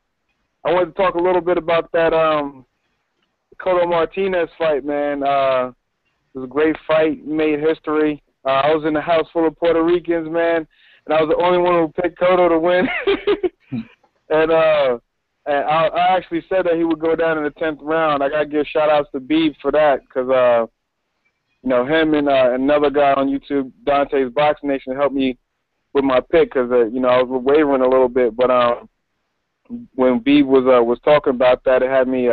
I wanted to talk a little bit about that Cotto Martinez fight, man. It was a great fight, made history. I was in a house full of Puerto Ricans, man, and I was the only one who picked Cotto to win. and I actually said that he would go down in the 10th round. I gotta give shout outs to Beeb for that, because you know, him and another guy on YouTube, Dante's Box Nation, helped me with my pick because, you know, I was wavering a little bit. But when Beeb was talking about that, it had me,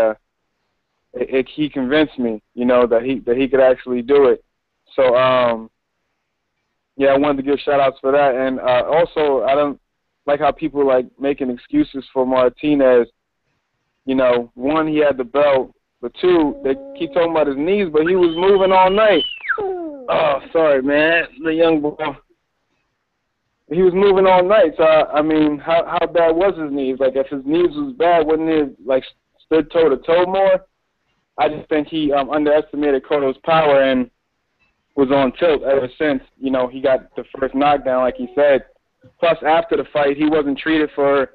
he convinced me, you know, that he could actually do it. So, yeah, I wanted to give shout-outs for that. And also, I don't like how people like making excuses for Martinez. You know, one, he had the belt. But two, they keep talking about his knees, but he was moving all night. Oh, sorry, man. The young boy. He was moving all night. So, I mean, how bad was his knees? Like, if his knees was bad, wouldn't he, like, stood toe-to-toe more? I just think he underestimated Cotto's power and was on tilt ever since, you know, he got the first knockdown, like he said. Plus, after the fight, he wasn't treated for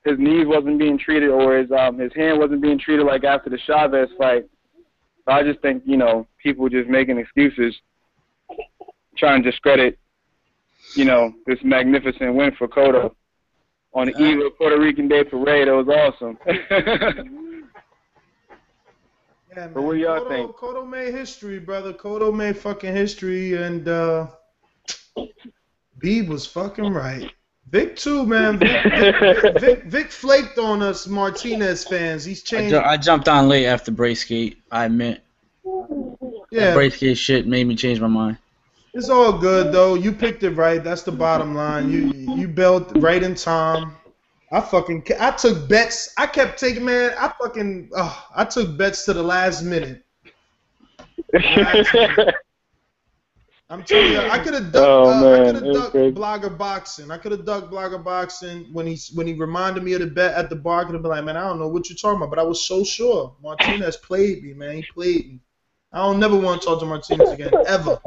his knees wasn't being treated, or his hand wasn't being treated like after the Chavez fight. So I just think, you know, people just making excuses, trying to discredit, you know, this magnificent win for Cotto on the eve of Puerto Rican Day Parade. It was awesome. Yeah, man. But what do y'all think? Cotto made history, brother. Cotto made fucking history, and Beeb was fucking right. Vic too, man. Vic flaked on us Martinez fans. He's changed. I jumped on late after Bracegate, I admit. Yeah. Bracegate shit made me change my mind. It's all good though. You picked it right. That's the bottom line. You built right in time. I took bets. I kept taking, man. I took bets to the last minute. I'm telling you, I could have ducked Blogger Boxing. I could have ducked Blogger Boxing when he reminded me of the bet at the bar. I could have been like, man, I don't know what you're talking about, but I was so sure. Martinez played me, man. He played me. I don't never want to talk to Martinez again, ever.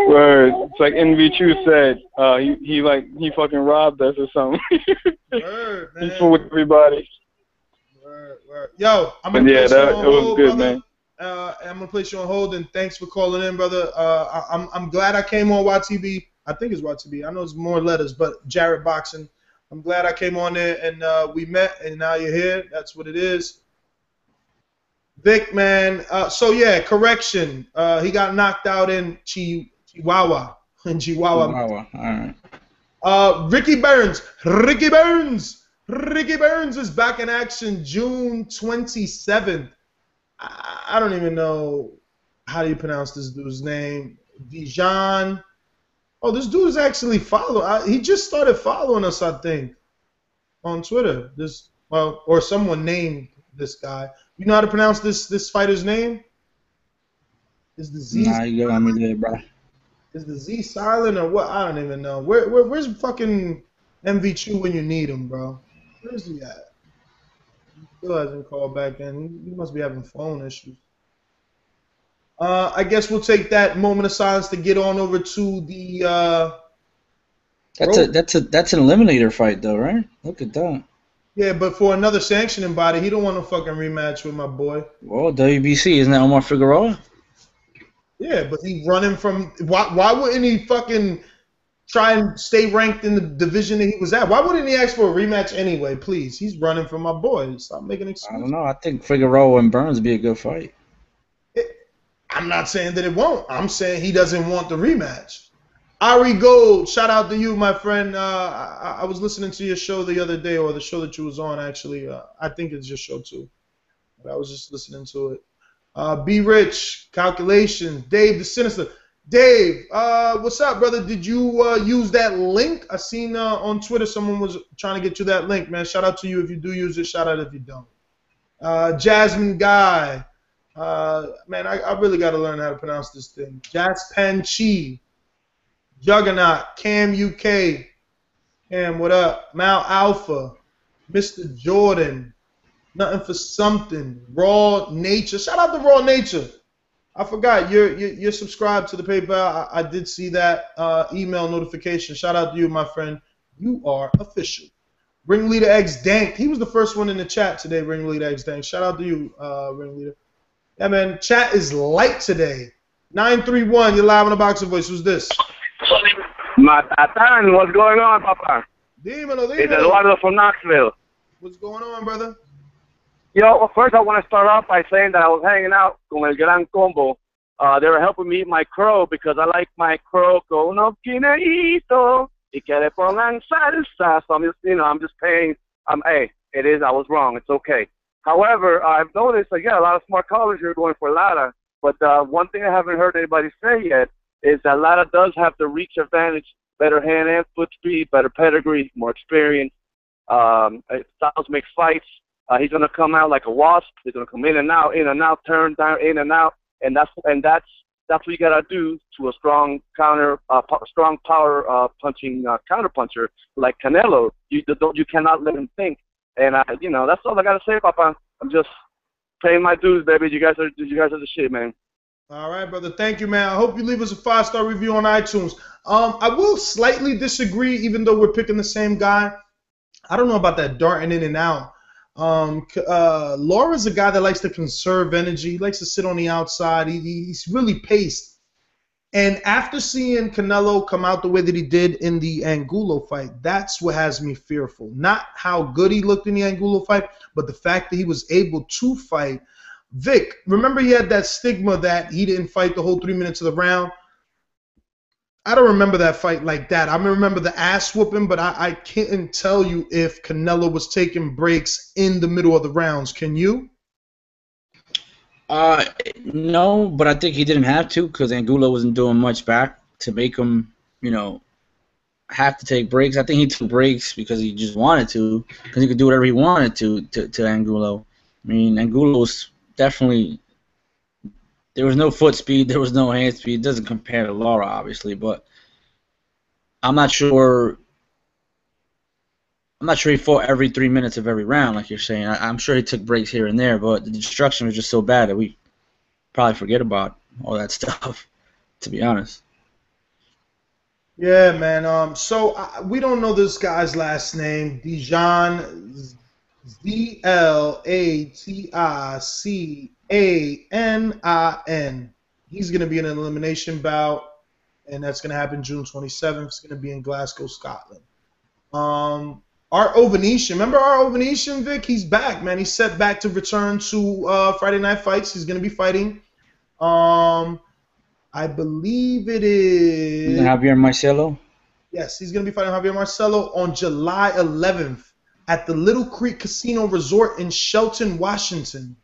Word. It's like NV2 said. He fucking robbed us or something. Word, man. He's with everybody. Word. Yo, I'm gonna place you on hold, good, brother. man. I'm gonna place you on hold, and thanks for calling in, brother. I'm glad I came on YTB. I think it's YTB. I know it's more letters, but Jarrett Boxing. I'm glad I came on there and we met, and now you're here. That's what it is. Vic, man. So yeah, correction. He got knocked out in Chihuahua. Chihuahua. All right. Ricky Burns. Ricky Burns is back in action June 27th. I don't even know how do you pronounce this dude's name. Dijon. Oh, this dude is actually following. He just started following us, I think, on Twitter. Or someone named this guy. You know how to pronounce this fighter's name? Is the Z? Nah, you got me there, bro. Is the Z silent or what? I don't even know. Where's fucking MV2 when you need him, bro? Where's he at? He still hasn't called back in. He must be having phone issues. I guess we'll take that moment of silence to get on over to the. That's an eliminator fight though, right? Look at that. Yeah, but for another sanctioning body, he don't want no fucking rematch with my boy. Well, WBC, isn't that Omar Figueroa? Yeah, but he's running from. Why wouldn't he fucking try and stay ranked in the division that he was at? Why wouldn't he ask for a rematch anyway? Please, he's running from my boy. Stop making excuses. I don't know. I think Figueroa and Burns would be a good fight. I'm not saying that it won't. I'm saying he doesn't want the rematch. Ari Gold, shout out to you, my friend. I was listening to your show the other day, or the show that you was on, actually. I think it's your show, too. But I was just listening to it. Be Rich, Calculations, Dave the Sinister. Dave, what's up, brother? Did you use that link? I seen on Twitter someone was trying to get you that link, man. Shout out to you if you do use it. Shout out if you don't. Jasmine Guy. Man, I really got to learn how to pronounce this thing. Jaspan Chi. Juggernaut. Cam UK. Cam, what up? Mal Alpha. Mr. Jordan. Nothing for something. Raw Nature. Shout out to Raw Nature. I forgot. You're subscribed to the PayPal. I did see that email notification. Shout out to you, my friend. You are official. Ringleader X Dank. He was the first one in the chat today, Ringleader X Dank. Shout out to you, Ringleader. Yeah, man. Chat is light today. 931. You're live on the Boxer Voice. Who's this? Matatan, what's going on, Papa? Dímelo. It's Eduardo from Knoxville. What's going on, brother? Yo, well, first I want to start off by saying that I was hanging out con el Gran Combo. They were helping me eat my crow because I like my crow con un guineíto y que le pongan salsa. So I'm just paying. Hey, it is. I was wrong. It's okay. However, I've noticed again a lot of smart callers here going for Lara. But one thing I haven't heard anybody say yet is that Lara does have the reach advantage, better hand and foot speed, better pedigree, more experience. Styles makes fights. He's gonna come out like a wasp. He's gonna come in and out, turn down, in and out, and that's what you gotta do to a strong power punching counter puncher like Canelo. You cannot let him think. And that's all I gotta say, Papa. I'm just paying my dues, baby. You guys are the shit, man. All right, brother. Thank you, man. I hope you leave us a 5-star review on iTunes. I will slightly disagree, even though we're picking the same guy. I don't know about that darting in and out. Lara's a guy that likes to conserve energy. He likes to sit on the outside. He's really paced. And after seeing Canelo come out the way that he did in the Angulo fight, that's what has me fearful. Not how good he looked in the Angulo fight, but the fact that he was able to fight. Vic, remember he had that stigma that he didn't fight the whole 3 minutes of the round? I don't remember that fight like that. I remember the ass whooping, but I can't tell you if Canelo was taking breaks in the middle of the rounds. Can you? No, but I think he didn't have to because Angulo wasn't doing much back to make him, have to take breaks. I think he took breaks because he just wanted to, because he could do whatever he wanted to Angulo. I mean, Angulo was definitely, there was no foot speed, there was no hand speed. It doesn't compare to Lara, obviously, but I'm not sure he fought every 3 minutes of every round, like you're saying. I'm sure he took breaks here and there, but the destruction was just so bad that we probably forget about all that stuff, to be honest. Yeah, man. So we don't know this guy's last name. Dijon, Zlaticanin. He's going to be in an elimination bout, and that's going to happen June 27th. It's going to be in Glasgow, Scotland. Art Ovanesian. Remember Art Ovanesian, Vic? He's back, man. He's set back to return to Friday Night Fights. He's going to be fighting. I believe it is... Javier Marcelo? Yes, he's going to be fighting Javier Marcelo on July 11th at the Little Creek Casino Resort in Shelton, Washington.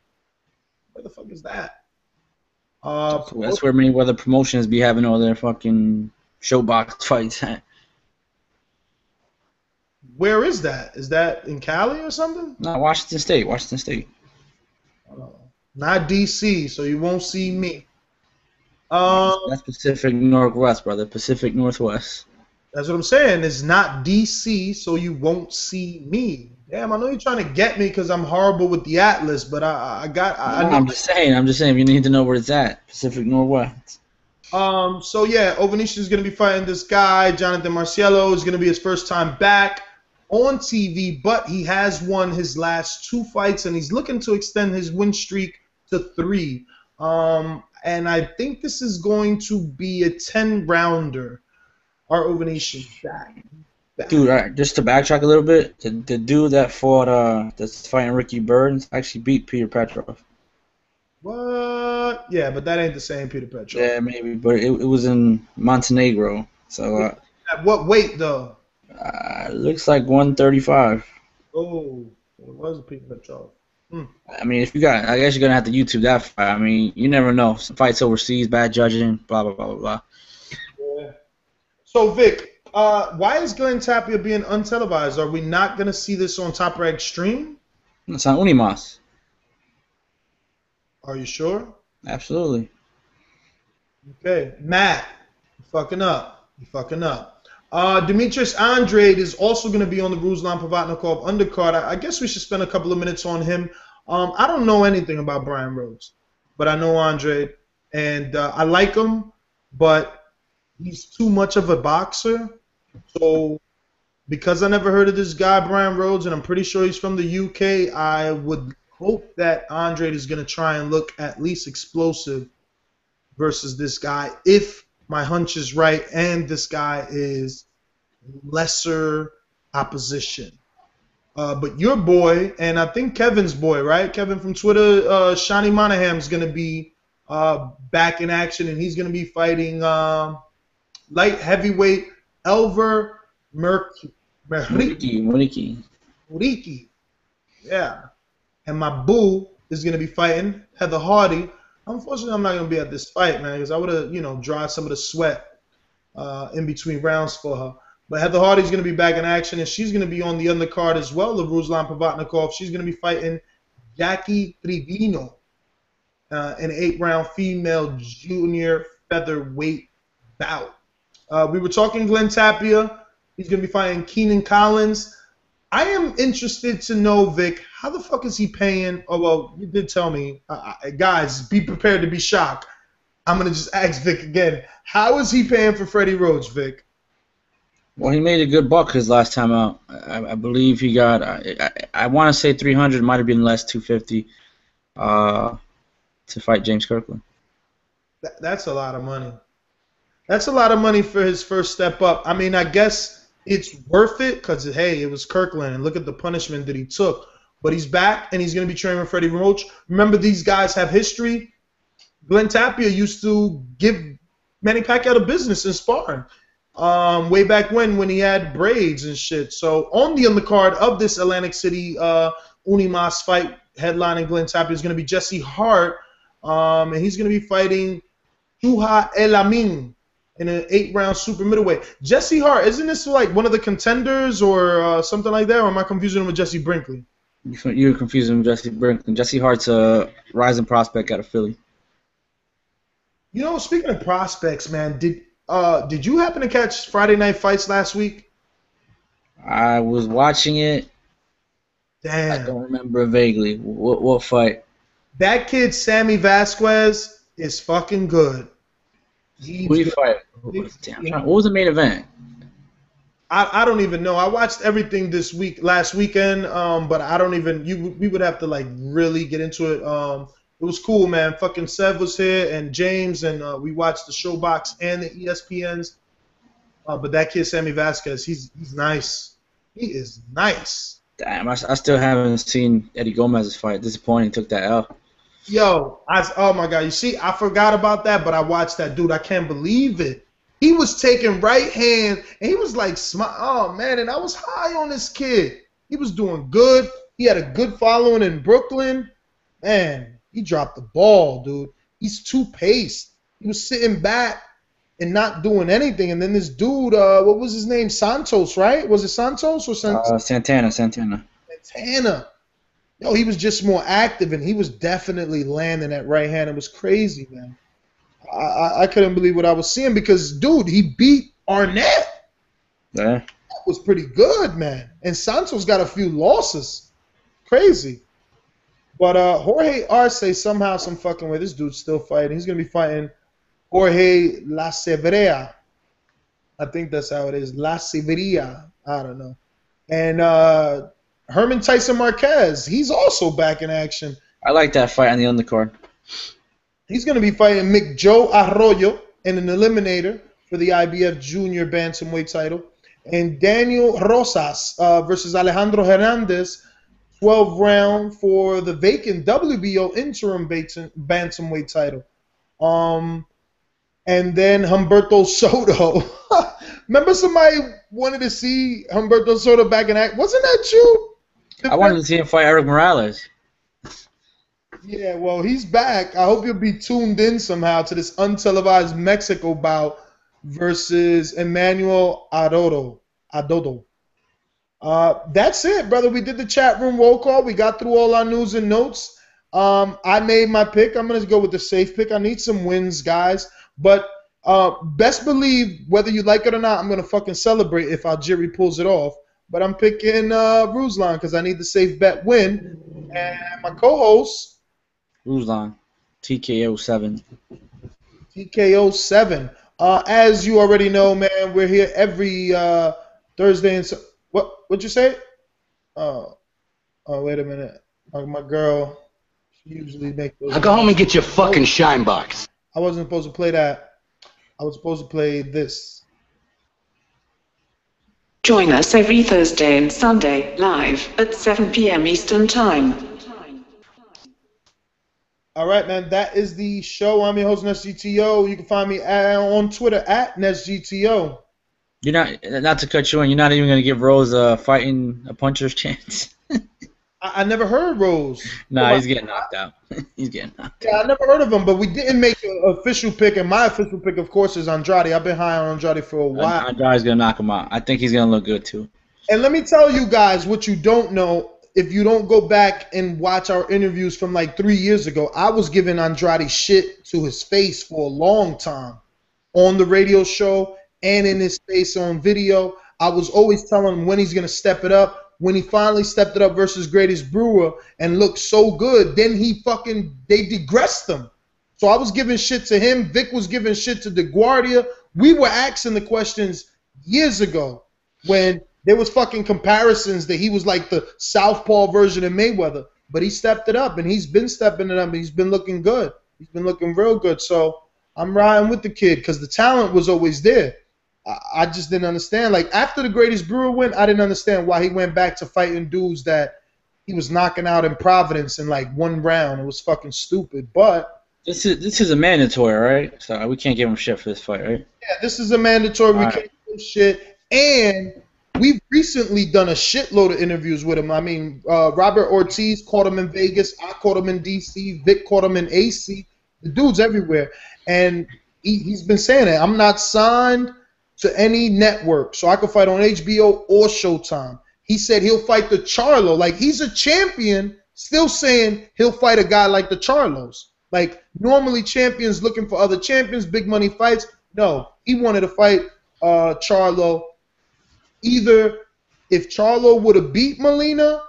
Where the fuck is that? That's where many other promotions be having all their fucking showbox fights at. Where is that? Is that in Cali or something? No, Washington State. Washington State. Not DC, so you won't see me. That's Pacific Northwest, brother. Pacific Northwest. That's what I'm saying. It's not DC, so you won't see me. Damn, I know you're trying to get me because I'm horrible with the Atlas, but I know. I'm just saying. You need to know where it's at. Pacific Northwest. So yeah, Ovanisha is going to be fighting this guy. Jonathan Marciello is going to be his first time back on TV, but he has won his last 2 fights, and he's looking to extend his win streak to 3. And I think this is going to be a 10-rounder. Our Ovanisha back. Dude, just to backtrack a little bit, the dude that fought, that's fighting Ricky Burns actually beat Peter Petrov. What? Yeah, but that ain't the same Peter Petrov. Yeah, maybe, but it was in Montenegro. So at what weight though? Looks like 135. Oh, it was Peter Petrov. I mean, I guess you're gonna have to YouTube that fight. I mean, you never know. Some fights overseas, bad judging, blah blah blah blah blah. Yeah. So Vic, why is Glenn Tapia being untelevised? Are we not gonna see this on Top Rank Stream? It's on Unimas. Are you sure? Absolutely. Okay, Matt, you're fucking up. Demetrius Andrade is also going to be on the Ruslan Provodnikov undercard. I guess we should spend a couple of minutes on him. I don't know anything about Brian Rhodes, but I know Andrade, and I like him, but he's too much of a boxer. So because I never heard of this guy, Brian Rhodes, and I'm pretty sure he's from the UK, I would hope that Andrade is going to try and look at least explosive versus this guy, if my hunch is right, and this guy is lesser opposition. But your boy, and I think Kevin's boy, right? Kevin from Twitter, Shani Monahan's going to be back in action, and he's going to be fighting light heavyweight Elver Muriki. Yeah. And my boo is going to be fighting Heather Hardy. Unfortunately, I'm not going to be at this fight, man, because I would have, dried some of the sweat in between rounds for her. But Heather Hardy's going to be back in action, and she's going to be on the undercard as well of Ruslan Provodnikov. She's going to be fighting Jackie Trivino in an 8-round female junior featherweight bout. We were talking Glenn Tapia. He's going to be fighting Keenan Collins. I am interested to know, Vic, how the fuck is he paying? Oh, well, you did tell me. Guys, be prepared to be shocked. I'm going to just ask Vic again. How is he paying for Freddie Rhodes, Vic? Well, he made a good buck his last time out. I believe he got, I want to say 300, might have been less, 250, to fight James Kirkland. That's a lot of money. That's a lot of money for his first step up. I mean, I guess it's worth it because, hey, it was Kirkland, and look at the punishment that he took. But he's back, and he's going to be training with Freddie Roach. Remember, these guys have history. Glenn Tapia used to give Manny Pacquiao the business in sparring way back when he had braids and shit. So on the undercard of this Atlantic City Unimas fight, headlining Glenn Tapia is going to be Jesse Hart, and he's going to be fighting Juha Elamin in an 8-round super middleweight. Jesse Hart, isn't this like one of the contenders or something like that, or am I confusing him with Jesse Brinkley? You're confusing with Jesse Brinkley. Jesse Hart's a rising prospect out of Philly. Speaking of prospects, man, did you happen to catch Friday Night Fights last week? I was watching it. Damn. I don't remember vaguely. What fight? That kid, Sammy Vasquez, is fucking good. Who did he fight? What was the main event? I don't even know. I watched everything last weekend, but I don't even. We would have to like really get into it. It was cool, man. Fucking Sev was here and James, and we watched the Showbox and the ESPNs. But that kid, Sammy Vasquez, he's nice. He is nice. Damn, I still haven't seen Eddie Gomez's fight. Disappointing, took that L. Yo, oh my God! You see, I forgot about that, but I watched that, dude. I can't believe it. He was taking right hand, and he was like, oh, man, and I was high on this kid. He was doing good. He had a good following in Brooklyn. Man, he dropped the ball, dude. He's too paced. He was sitting back and not doing anything. And then this dude, what was his name? Santos, right? Was it Santos or Santana? Santana. Yo, he was just more active, and he was definitely landing that right hand. It was crazy, man. I couldn't believe what I was seeing because, dude, he beat Arnett. Yeah. That was pretty good, man. And Santos got a few losses. Crazy. But Jorge Arce, somehow, some fucking way, this dude's still fighting. He's going to be fighting Jorge La Severia. I think that's how it is. La Severia. I don't know. And Herman Tyson Marquez, he's also back in action. I like that fight on the undercard. He's going to be fighting Mick Joe Arroyo in an eliminator for the IBF Junior Bantamweight title. And Daniel Rosas versus Alejandro Hernandez, 12 round for the vacant WBO interim Bantamweight title. And then Humberto Soto. Remember somebody wanted to see Humberto Soto back in act? Wasn't that you? I wanted to see him fight Eric Morales. Yeah, well, he's back. I hope you'll be tuned in somehow to this untelevised Mexico bout versus Emmanuel Adodo. That's it, brother. We did the chat room roll call. We got through all our news and notes. I made my pick. I'm going to go with the safe pick. I need some wins, guys. But best believe, whether you like it or not, I'm going to fucking celebrate if Algieri pulls it off. But I'm picking Ruslan because I need the safe bet win. And my co-host, Ruslan, TKO 7. TKO 7. As you already know, man, we're here every Thursday and what'd you say? Oh, wait a minute. My girl, she usually makes those. Now go home and get your fucking shine box. I wasn't supposed to play that. I was supposed to play this. Join us every Thursday and Sunday, live at 7 p.m. Eastern Time. All right, man, that is the show. I'm your host, NesGTO. You can find me on Twitter at NesGTO. You're not to cut you in, you're not even going to give Rose a fighting a puncher's chance? I never heard Rose. Nah, he's getting knocked out. He's getting knocked out. Yeah, I never heard of him, but we didn't make an official pick, and my official pick, of course, is Andrade. I've been high on Andrade for a while. Andrade's going to knock him out. I think he's going to look good, too. And let me tell you guys what you don't know. If you don't go back and watch our interviews from like 3 years ago, I was giving Andrade shit to his face for a long time on the radio show and in his face on video. I was always telling him when he's going to step it up. When he finally stepped it up versus Greatest Brewer and looked so good, then they digressed him. So I was giving shit to him. Vic was giving shit to DeGuardia. We were asking the questions years ago when there was fucking comparisons that he was like the southpaw version of Mayweather. But he stepped it up, and he's been stepping it up, and he's been looking good. He's been looking real good. So I'm riding with the kid because the talent was always there. I just didn't understand. Like, after the Greatest Brewer win, I didn't understand why he went back to fighting dudes that he was knocking out in Providence in like 1 round. It was fucking stupid. But this is a mandatory, right? So we can't give him shit for this fight, right? Yeah, this is a mandatory. We can't give him shit. And we've recently done a shitload of interviews with him. I mean, Robert Ortiz caught him in Vegas. I caught him in D.C. Vic caught him in AC. The dude's everywhere. And he's been saying it. I'm not signed to any network, so I could fight on HBO or Showtime. He said he'll fight the Charlo. Like, he's a champion, still saying he'll fight a guy like the Charlos. Like, normally champions looking for other champions, big money fights. No, he wanted to fight Charlo. Either if Charlo would have beat Molina,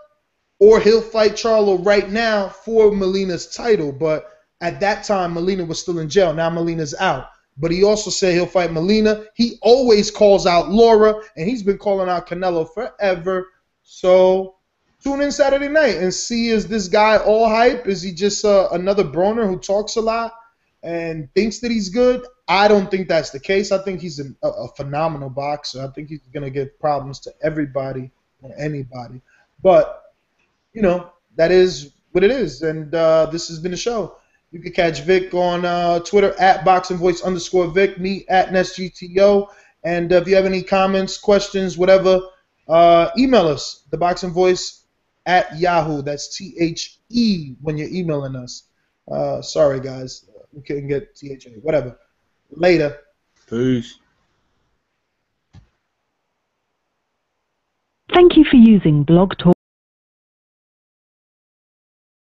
or he'll fight Charlo right now for Molina's title. But at that time, Molina was still in jail. Now Molina's out. But he also said he'll fight Molina. He always calls out Lara, and he's been calling out Canelo forever. So tune in Saturday night and see, is this guy all hype? Is he just another Broner who talks a lot and thinks that he's good? I don't think that's the case. I think he's a phenomenal boxer. I think he's going to give problems to everybody or anybody. But, you know, that is what it is. And this has been the show. You can catch Vic on Twitter at boxingvoice_Vic, me at NestGTO. And if you have any comments, questions, whatever, email us, theboxingvoice@yahoo. That's THE when you're emailing us. Sorry, guys. We couldn't get THA. Whatever. Later. Peace. Thank you for using Blog Talk.